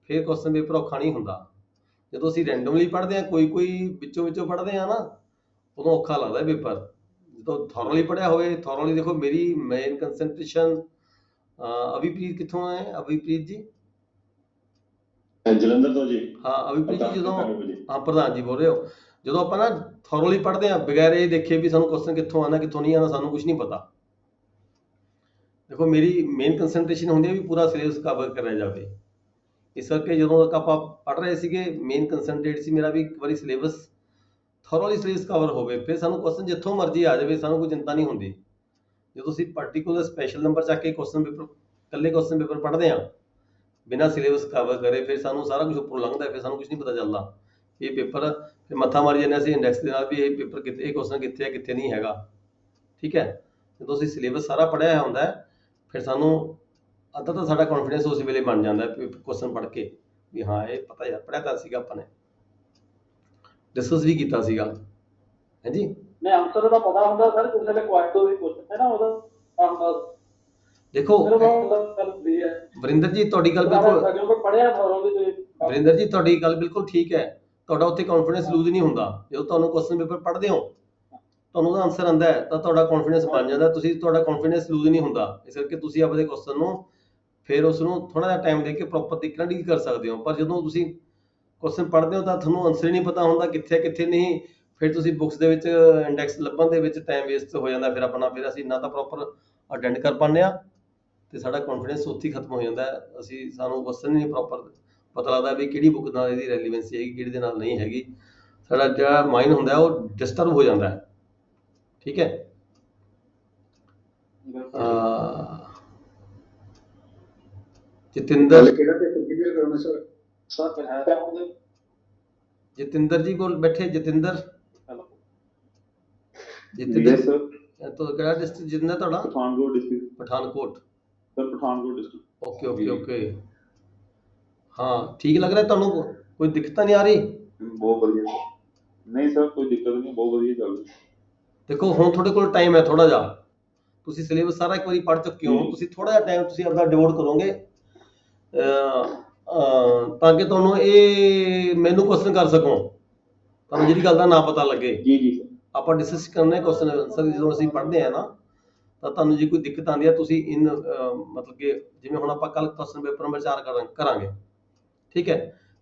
ਫਿਰ ਕੁਐਸਚਨ ਪੇਪਰ ਔਖਾ ਨਹੀਂ ਹੁੰਦਾ। ਜਦੋਂ ਅਸੀਂ ਰੈਂਡਮਲੀ ਪੜ੍ਹਦੇ ਹਾਂ, ਕੋਈ ਵਿੱਚੋਂ ਪੜ੍ਹਦੇ ਹਾਂ ਨਾ, ਉਦੋਂ ਔਖਾ ਲੱਗਦਾ ਪੇਪਰ। ਜਦੋਂ ਥੋਰਲੀ ਪੜ੍ਹਿਆ ਹੋਵੇ, ਥੋਰਲੀ ਦੇਖੋ ਮੇਰੀ ਮੇਨ ਕੰਸੈਂਟਰੇਸ਼ਨ। ਅਭਿਪ੍ਰੀਤ ਕਿੱਥੋਂ ਹੈ? ਅਭਿਪ੍ਰੀਤ ਜੀ ਜਲੰਧਰ ਤੋਂ ਜੀ। ਹਾਂ ਅਭਿਪ੍ਰੀਤ ਜੀ, ਜਦੋਂ ਹਾਂ ਪ੍ਰਧਾਨ ਜੀ ਬੋਲ ਰਹੇ ਹੋ, ਜਦੋਂ ਆਪਾਂ ਨਾ ਥੋਰਲੀ ਪੜ੍ਹਦੇ ਹਾਂ ਬਗੈਰ ਇਹ ਦੇਖੇ ਵੀ ਸਾਨੂੰ ਕੁਐਸਚਨ ਕਿੱਥੋਂ ਆਉਣਾ ਕਿੱਥੋਂ ਨਹੀਂ ਆਉਣਾ, ਸਾਨੂੰ ਕੁਝ ਨਹੀਂ ਪਤਾ। ਦੇਖੋ ਮੇਰੀ ਮੇਨ ਕੰਸੈਂਟਰੇਸ਼ਨ ਹੁੰਦੀ ਹੈ ਵੀ ਪੂਰਾ ਸਿਲੇਬਸ ਕਵਰ ਕਰਿਆ ਜਾਵੇ। ਇਸ ਕਰਕੇ ਜਦੋਂ ਤੱਕ ਆਪਾਂ ਪੜ੍ਹ ਰਹੇ ਸੀਗੇ, ਮੇਨ ਕੰਸੈਂਟਰੇਟ ਸੀ ਮੇਰਾ ਵੀ ਇੱਕ ਵਾਰੀ ਸਿਲੇਬਸ ਥੋਰਲੀ ਸਿਲੇਬਸ ਕਵਰ ਹੋਵੇ, ਫਿਰ ਸਾਨੂੰ ਕੁਐਸਚਨ ਜਿੱਥੋਂ ਮਰਜ਼ੀ ਆ ਜਾਵੇ, ਸਾਨੂੰ ਕੋਈ ਚਿੰਤਾ ਨਹੀਂ ਹੁੰਦੀ। ਜਦੋਂ ਅਸੀਂ ਪਾਰਟੀਕੂਲਰ ਸਪੈਸ਼ਲ ਨੰਬਰ ਚੱਕ ਕੇ ਇਕੱਲੇ ਕੁਐਸਚਨ ਪੇਪਰ ਪੜ੍ਹਦੇ ਹਾਂ ਬਿਨਾਂ ਸਿਲੇਬਸ ਕਵਰ ਕਰੇ, ਫਿਰ ਸਾਨੂੰ ਸਾਰਾ ਕੁਝ ਉੱਪਰੋਂ ਲੰਘਦਾ, ਫਿਰ ਸਾਨੂੰ ਕੁਝ ਨਹੀਂ ਪਤਾ ਚੱਲਦਾ। ਇਹ ਪੇਪਰ ਫਿਰ ਮੱਥਾ ਮਾਰੀ ਜਾਂਦੇ ਅਸੀਂ ਇੰਡੈਕਸ ਦੇ ਨਾਲ ਵੀ ਇਹ ਪੇਪਰ ਕਿੱਥੇ, ਇਹ ਕੁਐਸਚਨ ਕਿੱਥੇ ਹੈ ਕਿੱਥੇ ਨਹੀਂ ਹੈਗਾ। ਠੀਕ ਹੈ, ਜਦੋਂ ਅਸੀਂ ਸਿਲੇਬਸ ਸਾਰਾ ਪੜ੍ਹਿਆ ਹੋਇਆ ਹੁੰਦਾ ਫਿਰ ਸਾਨੂੰ ਅੱਧਾ ਤਾਂ ਸਾਡਾ ਕੌਨਫੀਡੈਂਸ ਉਸ ਵੇਲੇ ਬਣ ਜਾਂਦਾ ਕੁਐਸਚਨ ਪੜ੍ਹ ਕੇ ਵੀ ਹਾਂ ਇਹ ਪਤਾ ਯਾਰ ਪੜ੍ਹਿਆ ਤਾਂ ਸੀਗਾ, ਆਪਾਂ ਨੇ ਡਿਸਕਸ ਵੀ ਕੀਤਾ ਸੀਗਾ। ਹੈ ਜੀ, ਨੇ ਆਨਸਰ ਦਾ ਪਤਾ ਹੁੰਦਾ ਸਰ, ਕਿਸੇ ਵੇਲੇ ਕੁਆਂਟੋ ਵੀ ਪੁੱਛਦੇ ਹੈ ਨਾ, ਉਹਦਾ ਦੇਖੋ ਵਰਿੰਦਰ ਜੀ ਤੁਹਾਡੀ ਗੱਲ ਬਿਲਕੁਲ ਵਰਿੰਦਰ ਜੀ ਤੁਹਾਡੀ ਗੱਲ ਬਿਲਕੁਲ ਠੀਕ ਹੈ। ਤੁਹਾਡਾ ਉੱਥੇ ਕੌਨਫੀਡੈਂਸ ਲੂਜ਼ ਨਹੀਂ ਹੁੰਦਾ। ਜਦੋਂ ਤੁਹਾਨੂੰ ਕੁਐਸਚਨ ਪੇਪਰ ਪੜ੍ਹਦੇ ਹੋ, ਤੁਹਾਨੂੰ ਉਹਦਾ ਆਨਸਰ ਆਉਂਦਾ ਹੈ ਤਾਂ ਤੁਹਾਡਾ ਕੌਨਫੀਡੈਂਸ ਬਣ ਜਾਂਦਾ, ਤੁਹਾਡਾ ਕੌਨਫੀਡੈਂਸ ਲੂਜ਼ ਨਹੀਂ ਹੁੰਦਾ। ਇਸ ਕਰਕੇ ਤੁਸੀਂ ਆਪਣੇ ਕੁਐਸਚਨ ਨੂੰ ਫਿਰ ਉਸ ਨੂੰ ਥੋੜਾ ਜਿਹਾ ਟਾਈਮ ਦੇ ਕੇ ਪ੍ਰੋਪਰ ਤਰੀਕੇ ਨਾਲ ਡੀਲ ਕਰ ਸਕਦੇ ਹੋ। ਪਰ ਜਦੋਂ ਤੁਸੀਂ ਕੁਐਸਚਨ ਪੜ੍ਹਦੇ ਹੋ ਤਾਂ ਤੁਹਾਨੂੰ ਆਨਸਰ ਹੀ ਨਹੀਂ ਪਤਾ ਹੁੰਦਾ ਕਿੱਥੇ ਕਿੱਥੇ ਨਹੀਂ, ਫਿਰ ਤੁਸੀਂ ਬੁੱਕਸ ਦੇ ਵਿੱਚ ਇੰਡੈਕਸ ਲੱਭਣ ਦੇ ਵਿੱਚ ਟਾਈਮ ਵੇਸਟ ਹੋ ਜਾਂਦਾ। ਫਿਰ ਅਸੀਂ ਨਾ ਤਾਂ ਪ੍ਰੋਪਰ ਅਟੈਂਡ ਕਰ ਪਾਉਂਦੇ ਹਾਂ ਤੇ ਸਾਡਾ ਕੌਨਫੀਡੈਂਸ ਉੱਥੇ ਹੀ ਖਤਮ ਹੋ ਜਾਂਦਾ। ਸਾਨੂੰ ਕੁਐਸਚਨ ਨਹੀਂ ਪ੍ਰੋਪਰ ਪਤਾ ਲੱਗਦਾ ਵੀ ਕਿਹੜੀ ਬੁੱਕ ਨਾਲ ਇਹਦੀ ਰੈਲੀਵੈਂਸੀ ਹੈਗੀ, ਕਿਹੜੀ ਦੇ ਨਾਲ ਨਹੀਂ ਹੈਗੀ। ਸਾਡਾ ਜਿਹੜਾ ਮਾਈਂਡ ਹੁੰਦਾ ਉਹ ਡਿਸਟਰਬ ਹੋ ਜਾਂਦਾ ਹੈ। ਠੀਕ ਹੈ, ਜਤਿੰਦਰ ਕਿਹੜਾ ਪੇਪਰ ਕਲੀਅਰ ਕਰਾਉਣਾ ਸਰ? ਜਤਿੰਦਰ ਜੀ ਕੋਲ ਬੈਠੇ। ਜਤਿੰਦਰ ਤੋਂ ਕਿਹੜਾ ਡਿਸਟ੍ਰਿਕਟ ਜਤਿੰਦਰ ਤੁਹਾਡਾ? Pathankot district. Pathankot sir Pathankot district. Okay ਹਾਂ, ਠੀਕ ਲੱਗ ਰਿਹਾ ਤੁਹਾਨੂੰ? ਕੋਈ ਦਿੱਕਤ ਤਾਂ ਨਹੀਂ ਆ ਰਹੀ? ਬਹੁਤ ਵਧੀਆ ਸਰ। ਨਹੀਂ ਸਰ ਕੋਈ ਦਿੱਕਤ ਨਹੀਂ, ਬਹੁਤ ਵਧੀਆ ਚੱਲ ਰਹੀ। ਦੇਖੋ ਹੁਣ ਤੁਹਾਡੇ ਕੋਲ ਟਾਈਮ ਹੈ ਥੋੜਾ ਜਿਹਾ, ਤੁਸੀਂ ਸਿਲੇਬਸ ਸਾਰਾ ਇੱਕ ਵਾਰੀ ਪੜ੍ਹ ਚੁੱਕੇ ਹੋ, ਤੁਸੀਂ ਥੋੜਾ ਜਿਹਾ ਟਾਈਮ ਤੁਸੀਂ ਆਪਦਾ ਡਿਵੋਟ ਕਰੋਗੇ ਤਾਂ ਕਿ ਤੁਹਾਨੂੰ ਇਹ ਮੈਨੂੰ ਕੁਐਸਚਨ ਕਰ ਸਕੋ, ਤੁਹਾਨੂੰ ਜਿਹੜੀ ਗੱਲ ਦਾ ਨਾ ਪਤਾ ਲੱਗੇ। ਜੀ ਸਰ। ਆਪਾਂ ਡਿਸਕਸ ਕਰਨੇ ਕੁਐਸਚਨ ਆਨਸਰ ਜਦੋਂ ਅਸੀਂ ਪੜ੍ਹਦੇ ਆ ਨਾ, ਤਾਂ ਤੁਹਾਨੂੰ ਜੇ ਕੋਈ ਦਿੱਕਤ ਆਉਂਦੀ ਹੈ ਤੁਸੀਂ ਮਤਲਬ ਕਿ ਜਿਵੇਂ ਹੁਣ ਆਪਾਂ ਕੱਲ ਕੁਐਸਚਨ ਪੇਪਰ ਨੰਬਰ 4 ਕਰਾਂਗੇ। ਠੀਕ ਹੈ,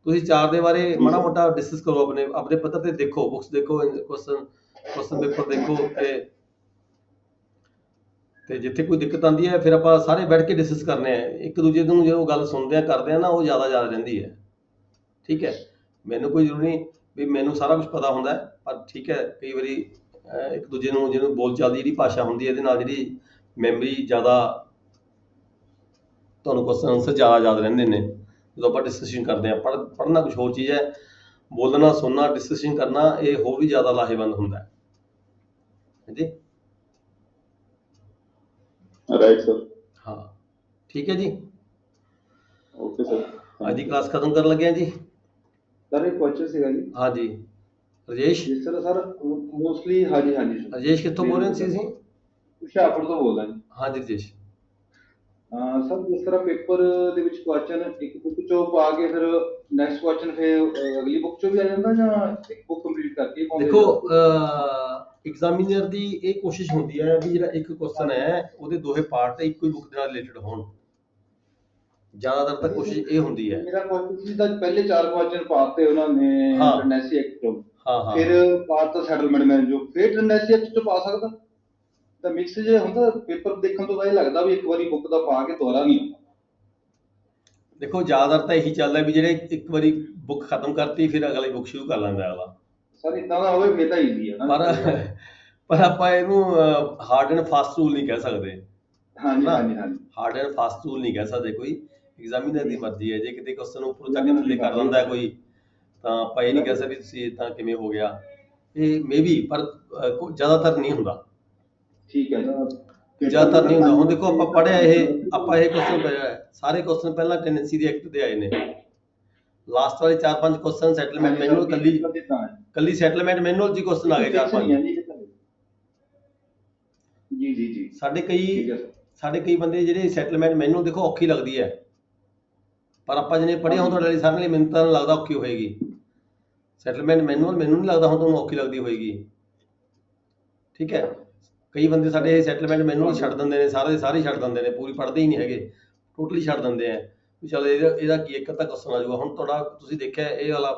ਤੁਸੀਂ 4 ਦੇ ਬਾਰੇ ਮਾੜਾ ਮੋਟਾ ਡਿਸਕਸ ਕਰੋ, ਆਪਣੇ ਪੱਧਰ ਤੇ ਦੇਖੋ, ਬੁੱਕਸ ਦੇਖੋ, ਕੁਐਸਚਨ ਪੇਪਰ ਦੇਖੋ ਤੇ ਜਿੱਥੇ ਕੋਈ ਦਿੱਕਤ ਆਉਂਦੀ ਹੈ ਫਿਰ ਆਪਾਂ ਸਾਰੇ ਬੈਠ ਕੇ ਡਿਸਕਸ ਕਰਨੇ ਆ। ਇੱਕ ਦੂਜੇ ਨੂੰ ਜਦੋਂ ਗੱਲ ਸੁਣਦੇ ਆ ਕਰਦੇ ਆ ਨਾ, ਉਹ ਜ਼ਿਆਦਾ ਯਾਦ ਰਹਿੰਦੀ ਹੈ। ਠੀਕ ਹੈ, ਮੈਨੂੰ ਕੋਈ ਜ਼ਰੂਰੀ ਨਹੀਂ ਵੀ ਮੈਨੂੰ ਸਾਰਾ ਕੁਝ ਪਤਾ ਹੁੰਦਾ, ਪਰ ਠੀਕ ਹੈ ਕਈ ਵਾਰੀ ਇੱਕ ਦੂਜੇ ਨੂੰ ਜਿਹਨੂੰ ਬੋਲਚਾਲ ਦੀ ਜਿਹੜੀ ਭਾਸ਼ਾ ਹੁੰਦੀ ਹੈ ਇਹਦੇ ਨਾਲ ਜਿਹੜੀ ਮੈਮਰੀ ਜ਼ਿਆਦਾ, ਤੁਹਾਨੂੰ ਕੁਐਸਚਨ ਆਨਸਰ ਜ਼ਿਆਦਾ ਯਾਦ ਰਹਿੰਦੇ ਨੇ ਜਦੋਂ ਆਪਾਂ ਡਿਸਕਸ਼ਨ ਕਰਦੇ ਹਾਂ। ਪੜ੍ਹਨਾ ਕੁਝ ਹੋਰ ਚੀਜ਼ ਹੈ, ਬੋਲਣਾ ਸੁਣਨਾ ਡਿਸਕਸ਼ਨ ਕਰਨਾ ਇਹ ਹੋਰ ਵੀ ਜ਼ਿਆਦਾ ਲਾਹੇਵੰਦ ਹੁੰਦਾ ਹੈ ਜੀ। Right sir. ਹਾਂ ਠੀਕ ਹੈ ਜੀ, ਓਕੇ ਸਰ। ਅੱਜ ਦੀ ਕਲਾਸ ਖਤਮ ਕਰਨ ਲੱਗੇ ਹਾਂ ਜੀ। ਸਰ ਇੱਕ ਕੁਐਸਚਨ ਸੀਗਾ ਜੀ। ਹਾਂਜੀ ਰਜੇਸ਼। ਜਿਸ ਤਰ੍ਹਾਂ ਸਰ ਮੋਸਟਲੀ ਹਾਂਜੀ ਸਰ। ਰਜੇਸ਼ ਕਿੱਥੋਂ ਬੋਲ ਰਹੇ ਸੀ ਤੁਸੀਂ? ਹੁਸ਼ਿਆਰਪੁਰ ਤੋਂ ਬੋਲਦਾ ਜੀ। ਹਾਂਜੀ ਰਜੇਸ਼। ਸਰ ਜਿਸ ਤਰ੍ਹਾਂ ਪੇਪਰ ਦੇ ਵਿੱਚ ਕੁਐਸਚਨ ਇੱਕ ਬੁੱਕ ਚੋਂ ਪਾ ਕੇ ਫਿਰ ਨੈਕਸਟ ਕੁਐਸਚਨ ਫਿਰ ਅਗਲੀ ਬੁੱਕ ਚੋਂ ਵੀ ਆ ਜਾਂਦਾ ਜਾਂ ਇੱਕ ਬੁੱਕ ਕੰਪਲੀਟ ਕਰਕੇ ਹੀ ਪਾਉਂਦੇ ਦੇਖੋ ਐਗਜ਼ਾਮੀਨਰ ਦੀ ਇਹ ਕੋਸ਼ਿਸ਼ ਹੁੰਦੀ ਹੈ ਵੀ ਜਿਹੜਾ ਇੱਕ ਕੁਐਸਚਨ ਹੈ ਉਹਦੇ ਦੋਹੇ ਪਾਰਟ ਇੱਕੋ ਹੀ ਬੁੱਕ ਦੇ ਨਾਲ ਰਿਲੇਟਡ ਹੋਣ। ਜ਼ਿਆਦਾਤਰ ਤਾਂ ਕੋਸ਼ਿਸ਼ ਇਹ ਹੁੰਦੀ ਹੈ। ਮੇਰਾ ਕੁਐਸਚਨ ਸੀ ਤਾਂ ਪਹਿਲੇ 4 ਕੁਐਸਚਨ ਪਾਤੇ ਉਹਨਾਂ ਨੇ ਹਾਂ। ਟੈਂਡੈਂਸੀ ਐਕਟ ਤੋਂ, ਹਾਂ ਫਿਰ ਪਾਤਾ ਸੈਟਲਮੈਂਟ ਮੈਨ ਜੋ ਫਿਰ ਟੈਂਡੈਂਸੀ ਐਕਟ ਤੋਂ ਪਾ ਸਕਦਾ ਤਾਂ ਮਿਕਸ ਜੇ ਹੁੰਦਾ। ਪੇਪਰ ਦੇਖਣ ਤੋਂ ਤਾਂ ਇਹ ਲੱਗਦਾ ਵੀ ਇੱਕ ਵਾਰੀ ਬੁੱਕ ਦਾ ਪਾ ਕੇ ਦੁਬਾਰਾ ਨਹੀਂ ਆਉਂਦਾ। ਦੇਖੋ ਜ਼ਿਆਦਾਤਰ ਤਾਂ ਇਹੀ ਚੱਲਦਾ ਵੀ ਜਿਹੜੇ ਇੱਕ ਵਾਰੀ ਬੁੱਕ ਖਤਮ ਕਰਤੀ ਫਿਰ ਅਗਲੀ ਬੁੱਕ ਸ਼ੁਰੂ ਕਰ ਲੈਂਦਾ ਅਗਲਾ। ਸਰ ਇਦਾਂ ਦਾ ਹੋਵੇ ਫਿਰ ਤਾਂ ਈਜ਼ੀ ਹੈ ਨਾ। ਪਰ ਆਪਾਂ ਇਹਨੂੰ ਹਾਰਡ ਐਂਡ ਫਾਸਟ ਰੂਲ ਨਹੀਂ ਕਹਿ ਸਕਦੇ। ਹਾਂਜੀ ਹਾਂਜੀ ਹਾਂਜੀ। ਹਾਰਡ ਐਂਡ ਫਾਸਟ ਰੂਲ ਨਹੀਂ ਕਹਿ ਸਕਦੇ ਕੋਈ। ਐਗਜ਼ਾਮੀਨਰ ਦੀ ਮਰਜ਼ੀ ਹੈ, ਜੇ ਕਿਤੇ ਕੁਐਸਚਨ ਉੱਪਰੋਂ ਚੱਕ ਕੇ ਥੱਲੇ ਕਰ ਲੈਂਦਾ ਕੋਈ ਤਾਂ ਆਪਾਂ ਇਹ ਨਹੀਂ ਕਹਿ ਸਕਦੇ ਤੁਸੀਂ ਤਾਂ ਕਿਵੇਂ ਹੋ ਗਿਆ। ਇਹ ਮੇਬੀ ਪਰ ਜ਼ਿਆਦਾਤਰ ਨਹੀਂ ਹੁੰਦਾ। ਠੀਕ ਹੈ ਸਰ। ਜ਼ਿਆਦਾਤਰ ਨਹੀਂ ਹੁੰਦਾ। ਹੁਣ ਦੇਖੋ ਆਪਾਂ ਪੜ੍ਹਿਆ ਆਪਾਂ ਇਹ ਕੁਐਸਚਨ ਪੜ੍ਹਿਆ ਸਾਰੇ ਕੁਐਸਚਨ ਪਹਿਲਾਂ ਟੈਂਡੈਂਸੀ ਦੀ ਐਕਟ ਦੇ ਆਏ ਨੇ। ਲਾਸਟ ਵਾਲੇ 4-5 ਕੁਐਸਚਨ ਸੈਟਲਮੈਂਟ ਮੈਨੂਅਲ ਕੱਲੀ ਸੈਟਲਮੈਂਟ ਮੈਨੂਅਲ ਜੀ ਕੁਐਸਚਨ ਆ ਗਏ 4-5। ਜੀ ਜੀ ਜੀ। ਸਾਡੇ ਕਈ ਬੰਦੇ ਜਿਹੜੇ ਸੈਟਲਮੈਂਟ ਮੈਨੂਅਲ ਦੇਖੋ ਔਖੀ ਲੱਗਦੀ ਹੈ, ਪਰ ਆਪਾਂ ਜਿਹਨੇ ਪੜ੍ਹਿਆ ਹੁਣ ਤੁਹਾਡੇ ਲਈ ਸਾਰਿਆਂ ਲਈ ਮੈਨੂੰ ਤਾਂ ਲੱਗਦਾ ਔਖੀ ਹੋਏਗੀ। ਸੈਟਲਮੈਂਟ ਮੈਨੂਅਲ ਮੈਨੂੰ ਨਹੀਂ ਲੱਗਦਾ ਹੁਣ ਤੁਹਾਨੂੰ ਔਖੀ ਲੱਗਦੀ ਹੋਏਗੀ। ਠੀਕ ਹੈ। ਕਈ ਬੰਦੇ ਸਾਡੇ ਸੈਟਲਮੈਂਟ ਮੈਨੂਅਲ ਛੱਡ ਦਿੰਦੇ ਨੇ, ਸਾਰੇ ਸਾਰੇ ਛੱਡ ਦਿੰਦੇ ਨੇ, ਪੂਰੀ ਪੜ੍ਹਦੇ ਹੀ ਨਹੀਂ ਹੈਗੇ, ਟੋਟਲੀ ਛੱਡ ਦਿੰਦੇ ਆ ਵੀ ਚਲ ਇਹਦਾ ਕੀ ਇੱਕ ਅੱਧਾ ਕੁਐਸਚਨ ਆ ਜਾਊਗਾ। ਹੁਣ ਤੁਹਾਡਾ ਤੁਸੀਂ ਦੇਖਿਆ ਇਹ ਵਾਲਾ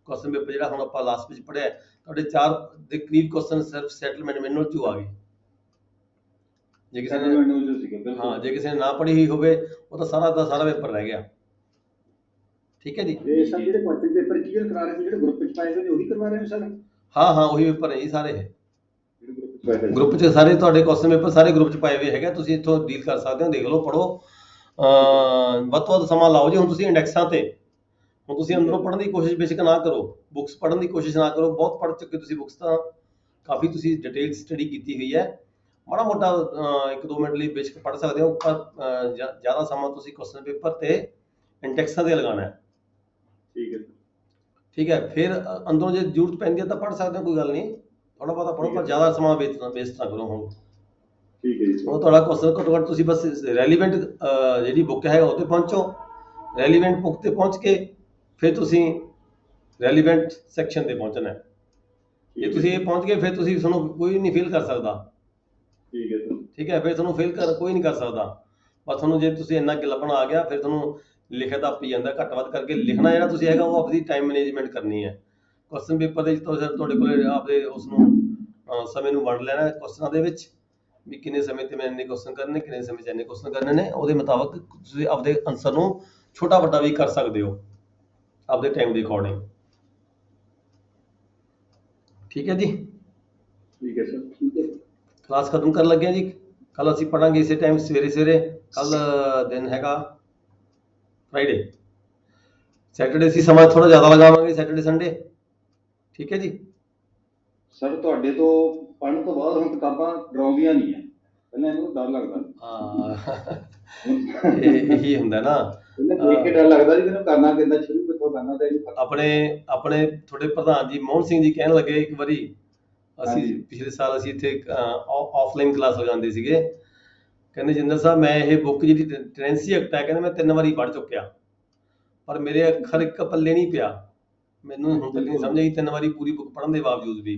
ਕੁਐਸਚਨ ਪੇਪਰ ਜਿਹੜਾ ਹੁਣ ਆਪਾਂ ਲਾਸਟ ਵਿੱਚ ਪੜ੍ਹਿਆ, ਤੁਹਾਡੇ 4 ਦੇ ਕਰੀਬ ਕੁਐਸਚਨ ਸਿਰਫ ਸੈਟਲਮੈਂਟ ਮੈਨੂਅਲ 'ਚੋਂ ਆ ਗਏ। ਜੇ ਕਿਸੇ ਨੇ ਨਾ ਪੜ੍ਹੀ ਹੋਈ ਹੋਵੇ ਉਹ ਤਾਂ ਸਾਰਾ ਦਾ ਸਾਰਾ ਪੇਪਰ ਰਹਿ ਗਿਆ। ਠੀਕ ਹੈ ਜੀ। ਇਹ ਸਭ ਜਿਹੜੇ ਕੁਐਸਚਨ ਪੇਪਰ ਕਲੀਅਰ ਕਰਾ ਰਹੇ ਸੀ ਜਿਹੜੇ ਗਰੁੱਪ ਵਿੱਚ ਪਾਏ ਹੋਏ ਨੇ ਉਹੀ ਕਰਵਾ ਰਹੇ ਨੇ ਸਰ? ਹਾਂ ਉਹੀ ਪੇਪਰ ਹੈ ਜੀ ਸਾਰੇ। ਗਰੁੱਪ 'ਚ ਸਾਰੇ ਤੁਹਾਡੇ ਕੁਐਸਚਨ ਪੇਪਰ ਸਾਰੇ ਗਰੁੱਪ 'ਚ ਪਾਏ ਹੋਏ ਹੈਗੇ, ਤੁਸੀਂ ਇੱਥੋਂ ਡੀਲ ਕਰ ਸਕਦੇ ਹੋ, ਦੇਖ ਲਓ, ਪੜ੍ਹੋ। ਵੱਧ ਤੋਂ ਵੱਧ ਸਮਾਂ ਲਾਓ ਜੀ। ਹੁਣ ਤੁਸੀਂ ਇੰਡੈਕਸਾਂ ਤੇ ਹੁਣ ਤੁਸੀਂ ਅੰਦਰੋਂ ਪੜ੍ਹਨ ਦੀ ਕੋਸ਼ਿਸ਼ ਬੇਸ਼ੱਕ ਨਾ ਕਰੋ, ਬੁੱਕਸ ਪੜ੍ਹਨ ਦੀ ਕੋਸ਼ਿਸ਼ ਨਾ ਕਰੋ। ਬਹੁਤ ਪੜ੍ਹ ਚੁੱਕੇ ਤੁਸੀਂ ਬੁੱਕਸ, ਤਾਂ ਕਾਫੀ ਤੁਸੀਂ ਡਿਟੇਲ ਸਟੱਡੀ ਕੀਤੀ ਹੋਈ ਹੈ। ਮਾੜਾ ਮੋਟਾ 1-2 ਮਿੰਟ ਲਈ ਬੇਸ਼ੱਕ ਪੜ੍ਹ ਸਕਦੇ ਹੋ, ਪਰ ਜ਼ਿਆਦਾ ਸਮਾਂ ਤੁਸੀਂ ਕੁਐਸਚਨ ਪੇਪਰ ਤੇ ਇੰਡੈਕਸਾਂ ਤੇ ਲਗਾਉਣਾ ਹੈ। ਠੀਕ ਹੈ। ਫਿਰ ਅੰਦਰੋਂ ਜੇ ਜ਼ਰੂਰਤ ਪੈਂਦੀ ਹੈ ਤਾਂ ਪੜ੍ਹ ਸਕਦੇ ਹੋ, ਕੋਈ ਗੱਲ ਨਹੀਂ, ਥੋੜਾ ਬਹੁਤਾ ਪੜ੍ਹੋ, ਪਰ ਜ਼ਿਆਦਾ ਸਮਾਂ ਵੇਸਟ ਨਾ ਕਰੋ। ਹੁਣ ਠੀਕ ਹੈ ਜੀ। ਉਹ ਤੁਹਾਡਾ ਕੁਐਸਚਨ ਘੱਟੋ ਘੱਟ ਤੁਸੀਂ ਬਸ ਰੈਲੀਵੈਂਟ ਜਿਹੜੀ ਬੁੱਕ ਹੈ ਉਹ ਤੇ ਪਹੁੰਚੋ। ਰੈਲੀਵੈਂਟ ਬੁੱਕ ਤੇ ਪਹੁੰਚ ਕੇ ਫਿਰ ਤੁਸੀਂ ਰੈਲੀਵੈਂਟ ਸੈਕਸ਼ਨ ਤੇ ਪਹੁੰਚਣਾ ਹੈ। ਜੇ ਤੁਸੀਂ ਇਹ ਪਹੁੰਚ ਗਏ ਫਿਰ ਤੁਸੀਂ ਤੁਹਾਨੂੰ ਕੋਈ ਨਹੀਂ ਫੇਲ ਕਰ ਸਕਦਾ। ਠੀਕ ਹੈ ਸਰ। ਠੀਕ ਹੈ। ਫਿਰ ਤੁਹਾਨੂੰ ਫੇਲ ਕੋਈ ਨਹੀਂ ਕਰ ਸਕਦਾ। ਬਸ ਤੁਹਾਨੂੰ ਜੇ ਤੁਸੀਂ ਇੰਨਾ ਕਿ ਲੱਭਣਾ ਆ ਗਿਆ ਫਿਰ ਤੁਹਾਨੂੰ ਲਿਖਿਆ ਤਾਂ ਆਪੀ ਜਾਂਦਾ। ਘੱਟ ਵੱਧ ਕਰਕੇ ਲਿਖਣਾ ਜਿਹੜਾ ਤੁਸੀਂ ਹੈਗਾ ਉਹ ਆਪਣੀ ਟਾਈਮ ਮੈਨੇਜਮੈਂਟ ਕਰਨੀ ਹੈ। ਕੁਐਸਚਨ ਪੇਪਰ ਦੇ ਤੁਹਾਡੇ ਕੋਲ ਆਪਦੇ ਉਸ ਨੂੰ ਸਮੇਂ ਨੂੰ ਵੰਡ ਲੈਣਾ ਕੁਐਸਚਨਾਂ ਦੇ ਵਿੱਚ ਵੀ ਕਿੰਨੇ ਸਮੇਂ ਤੇ ਮੈਂ ਇੰਨੇ ਕੁਐਸਚਨ ਕਰਨੇ, ਕਿੰਨੇ ਸਮੇਂ 'ਚ ਇੰਨੇ ਕੁਐਸਚਨ ਕਰਨੇ ਨੇ। ਉਹਦੇ ਮੁਤਾਬਕ ਤੁਸੀਂ ਆਪਦੇ ਆਨਸਰ ਨੂੰ ਛੋਟਾ ਵੱਡਾ ਵੀ ਕਰ ਸਕਦੇ ਹੋ ਆਪਦੇ ਟਾਈਮ ਦੇ ਅਕੋਰਡਿੰਗ। ਠੀਕ ਹੈ ਜੀ। ਠੀਕ ਹੈ ਸਰ। ਠੀਕ ਹੈ। ਕਲਾਸ ਖਤਮ ਕਰਨ ਲੱਗੇ ਜੀ। ਕੱਲ ਅਸੀਂ ਪੜਾਂਗੇ ਇਸੇ ਟਾਈਮ ਸਵੇਰੇ। ਕੱਲ ਦਿਨ ਹੈਗਾ ਫਰਾਈਡੇ। ਸੈਟਰਡੇ ਅਸੀਂ ਸਮਾਂ ਥੋੜਾ ਜ਼ਿਆਦਾ ਲਗਾਵਾਂਗੇ, ਸੈਟਰਡੇ ਸੰਡੇ। ਠੀਕ ਹੈ ਜੀ। ਸਰ ਤੁਹਾਡੇ ਤੋਂ ਪੜ੍ਹਨ ਤੋਂ ਬਾਅਦ ਹੁਣ ਕਿਤਾਬਾਂ ਡਰਾਉਂਦੀਆਂ ਨਹੀਂ ਹੈ, ਪਹਿਲਾਂ ਇਹਨੂੰ ਡਰ ਲੱਗਦਾ। ਇਹੀ ਹੁੰਦਾ ਨਾ, ਪਹਿਲਾਂ ਦੇਖ ਕੇ ਡਰ ਲੱਗਦਾ ਜੀ ਮੈਨੂੰ ਕਰਨਾ ਕਿੱਦਾਂ, ਸ਼ੁਰੂ ਕਿੱਥੋਂ ਕਰਨਾ ਤੇ ਆਪਣੇ ਤੁਹਾਡੇ ਪ੍ਰਧਾਨ ਜੀ ਮੋਹਨ ਸਿੰਘ ਜੀ ਕਹਿਣ ਲੱਗੇ ਇੱਕ ਵਾਰੀ, ਅਸੀਂ ਪਿਛਲੇ ਸਾਲ ਅਸੀਂ ਇੱਥੇ ਆਫਲਾਈਨ ਕਲਾਸ ਲਗਾਉਂਦੇ ਸੀਗੇ। ਕਹਿੰਦੇ ਜਿੰਦਰ ਸਾਹਿਬ ਮੈਂ ਇਹ ਬੁੱਕ ਜਿਹੜੀ ਟੈਂਡੈਂਸੀ ਐਕਟ ਹੈ ਕਹਿੰਦੇ ਮੈਂ 3 ਵਾਰੀ ਪੜ੍ਹ ਚੁੱਕਿਆ, ਪਰ ਮੇਰੇ ਅੱਖਰ ਇੱਕ ਪੱਲੇ ਨਹੀਂ ਪਿਆ। ਮੈਨੂੰ ਹੁਣ ਤੱਕ ਨਹੀਂ ਸਮਝ ਆਈ 3 ਵਾਰੀ ਪੂਰੀ ਬੁੱਕ ਪੜ੍ਹਨ ਦੇ ਬਾਵਜੂਦ ਵੀ।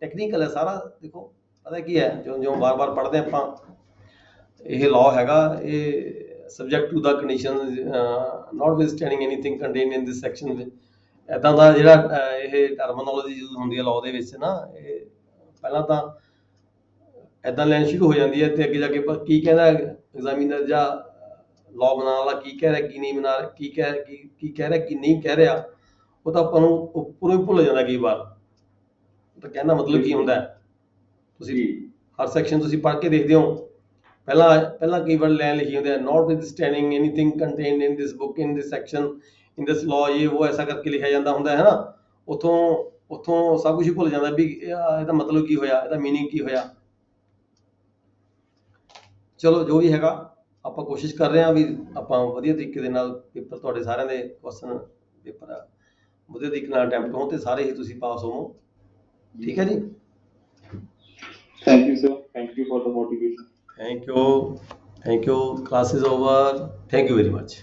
ਟੈਕਨੀਕਲ ਹੈ ਸਾਰਾ। ਦੇਖੋ ਪਤਾ ਕੀ ਹੈ, ਜਿਉਂ ਵਾਰ-ਵਾਰ ਪੜ੍ਹਦੇ ਆਪਾਂ, ਇਹ ਲਾਅ ਹੈਗਾ, ਇਹ subject to the condition notwithstanding anything contained in this section. ਇੱਦਾਂ ਦਾ ਜਿਹੜਾ ਇਹ ਟਰਮੀਨੋਲੋਜੀ ਯੂਜ਼ ਹੁੰਦੀ ਹੈ ਲਾਅ ਦੇ ਵਿੱਚ ਨਾ, ਇਹ ਪਹਿਲਾਂ ਤਾਂ ਇੱਦਾਂ ਲੈਣ ਸ਼ੁਰੂ ਹੋ ਜਾਂਦੀ ਹੈ ਤੇ ਅੱਗੇ ਜਾ ਕੇ ਕੀ ਕਹਿੰਦਾ ਐਗਜ਼ਾਮੀਨਰ ਜਾਂ ਲਾਅ ਬਣਾਉਣ ਵਾਲਾ ਕੀ ਕਹਿ ਰਿਹਾ ਕੀ ਨਹੀਂ ਬਣਾ ਰਿਹਾ, ਕੀ ਕਹਿ ਰਿਹਾ ਕੀ ਨਹੀਂ ਕਹਿ ਰਿਹਾ, ਉਹ ਤਾਂ ਆਪਾਂ ਨੂੰ ਉੱਪਰੋਂ ਹੀ ਭੁੱਲ ਜਾਂਦਾ ਕਈ ਵਾਰ। ਤਾਂ ਕਹਿਣ ਦਾ ਮਤਲਬ ਕੀ ਹੁੰਦਾ। ਤੁਸੀਂ ਹਰ ਸੈਕਸ਼ਨ ਤੁਸੀਂ ਪੜ੍ਹ ਕੇ ਦੇਖਦੇ ਹੋ, ਪਹਿਲਾਂ ਕਈ ਵਾਰ ਲਾਈਨ ਲਿਖੀ ਹੁੰਦੀ ਹੈ ਨੋਟਵਿਥਸਟੈਂਡਿੰਗ anything contained in this book in this section in this law, ਇਹ ਉਹ ਐਸਾ ਕਰਕੇ ਲਿਖਿਆ ਜਾਂਦਾ ਹੁੰਦਾ ਹੈ ਨਾ। ਉੱਥੋਂ ਸਭ ਕੁਝ ਹੀ ਭੁੱਲ ਜਾਂਦਾ ਵੀ ਇਹਦਾ ਮਤਲਬ ਕੀ ਹੋਇਆ, ਇਹਦਾ ਮੀਨਿੰਗ ਕੀ ਹੋਇਆ। ਚਲੋ ਜੋ ਵੀ ਹੈਗਾ, ਆਪਾਂ ਕੋਸ਼ਿਸ਼ ਕਰ ਰਹੇ ਹਾਂ ਵੀ ਆਪਾਂ ਵਧੀਆ ਤਰੀਕੇ ਦੇ ਨਾਲ ਪੇਪਰ, ਤੁਹਾਡੇ ਸਾਰਿਆਂ ਦੇ ਕੁਐਸਚਨ ਪੇਪਰ ਵਧੀਆ ਤਰੀਕੇ ਨਾਲ ਅਟੈਂਪਟ ਹੋਣ ਤੇ ਸਾਰੇ ਹੀ ਤੁਸੀਂ ਪਾਸ ਹੋਵੋ। ਠੀਕ ਹੈ ਜੀ। Thank you sir, thank you for the motivation. Thank you. Thank you. Class is over. Thank you very much.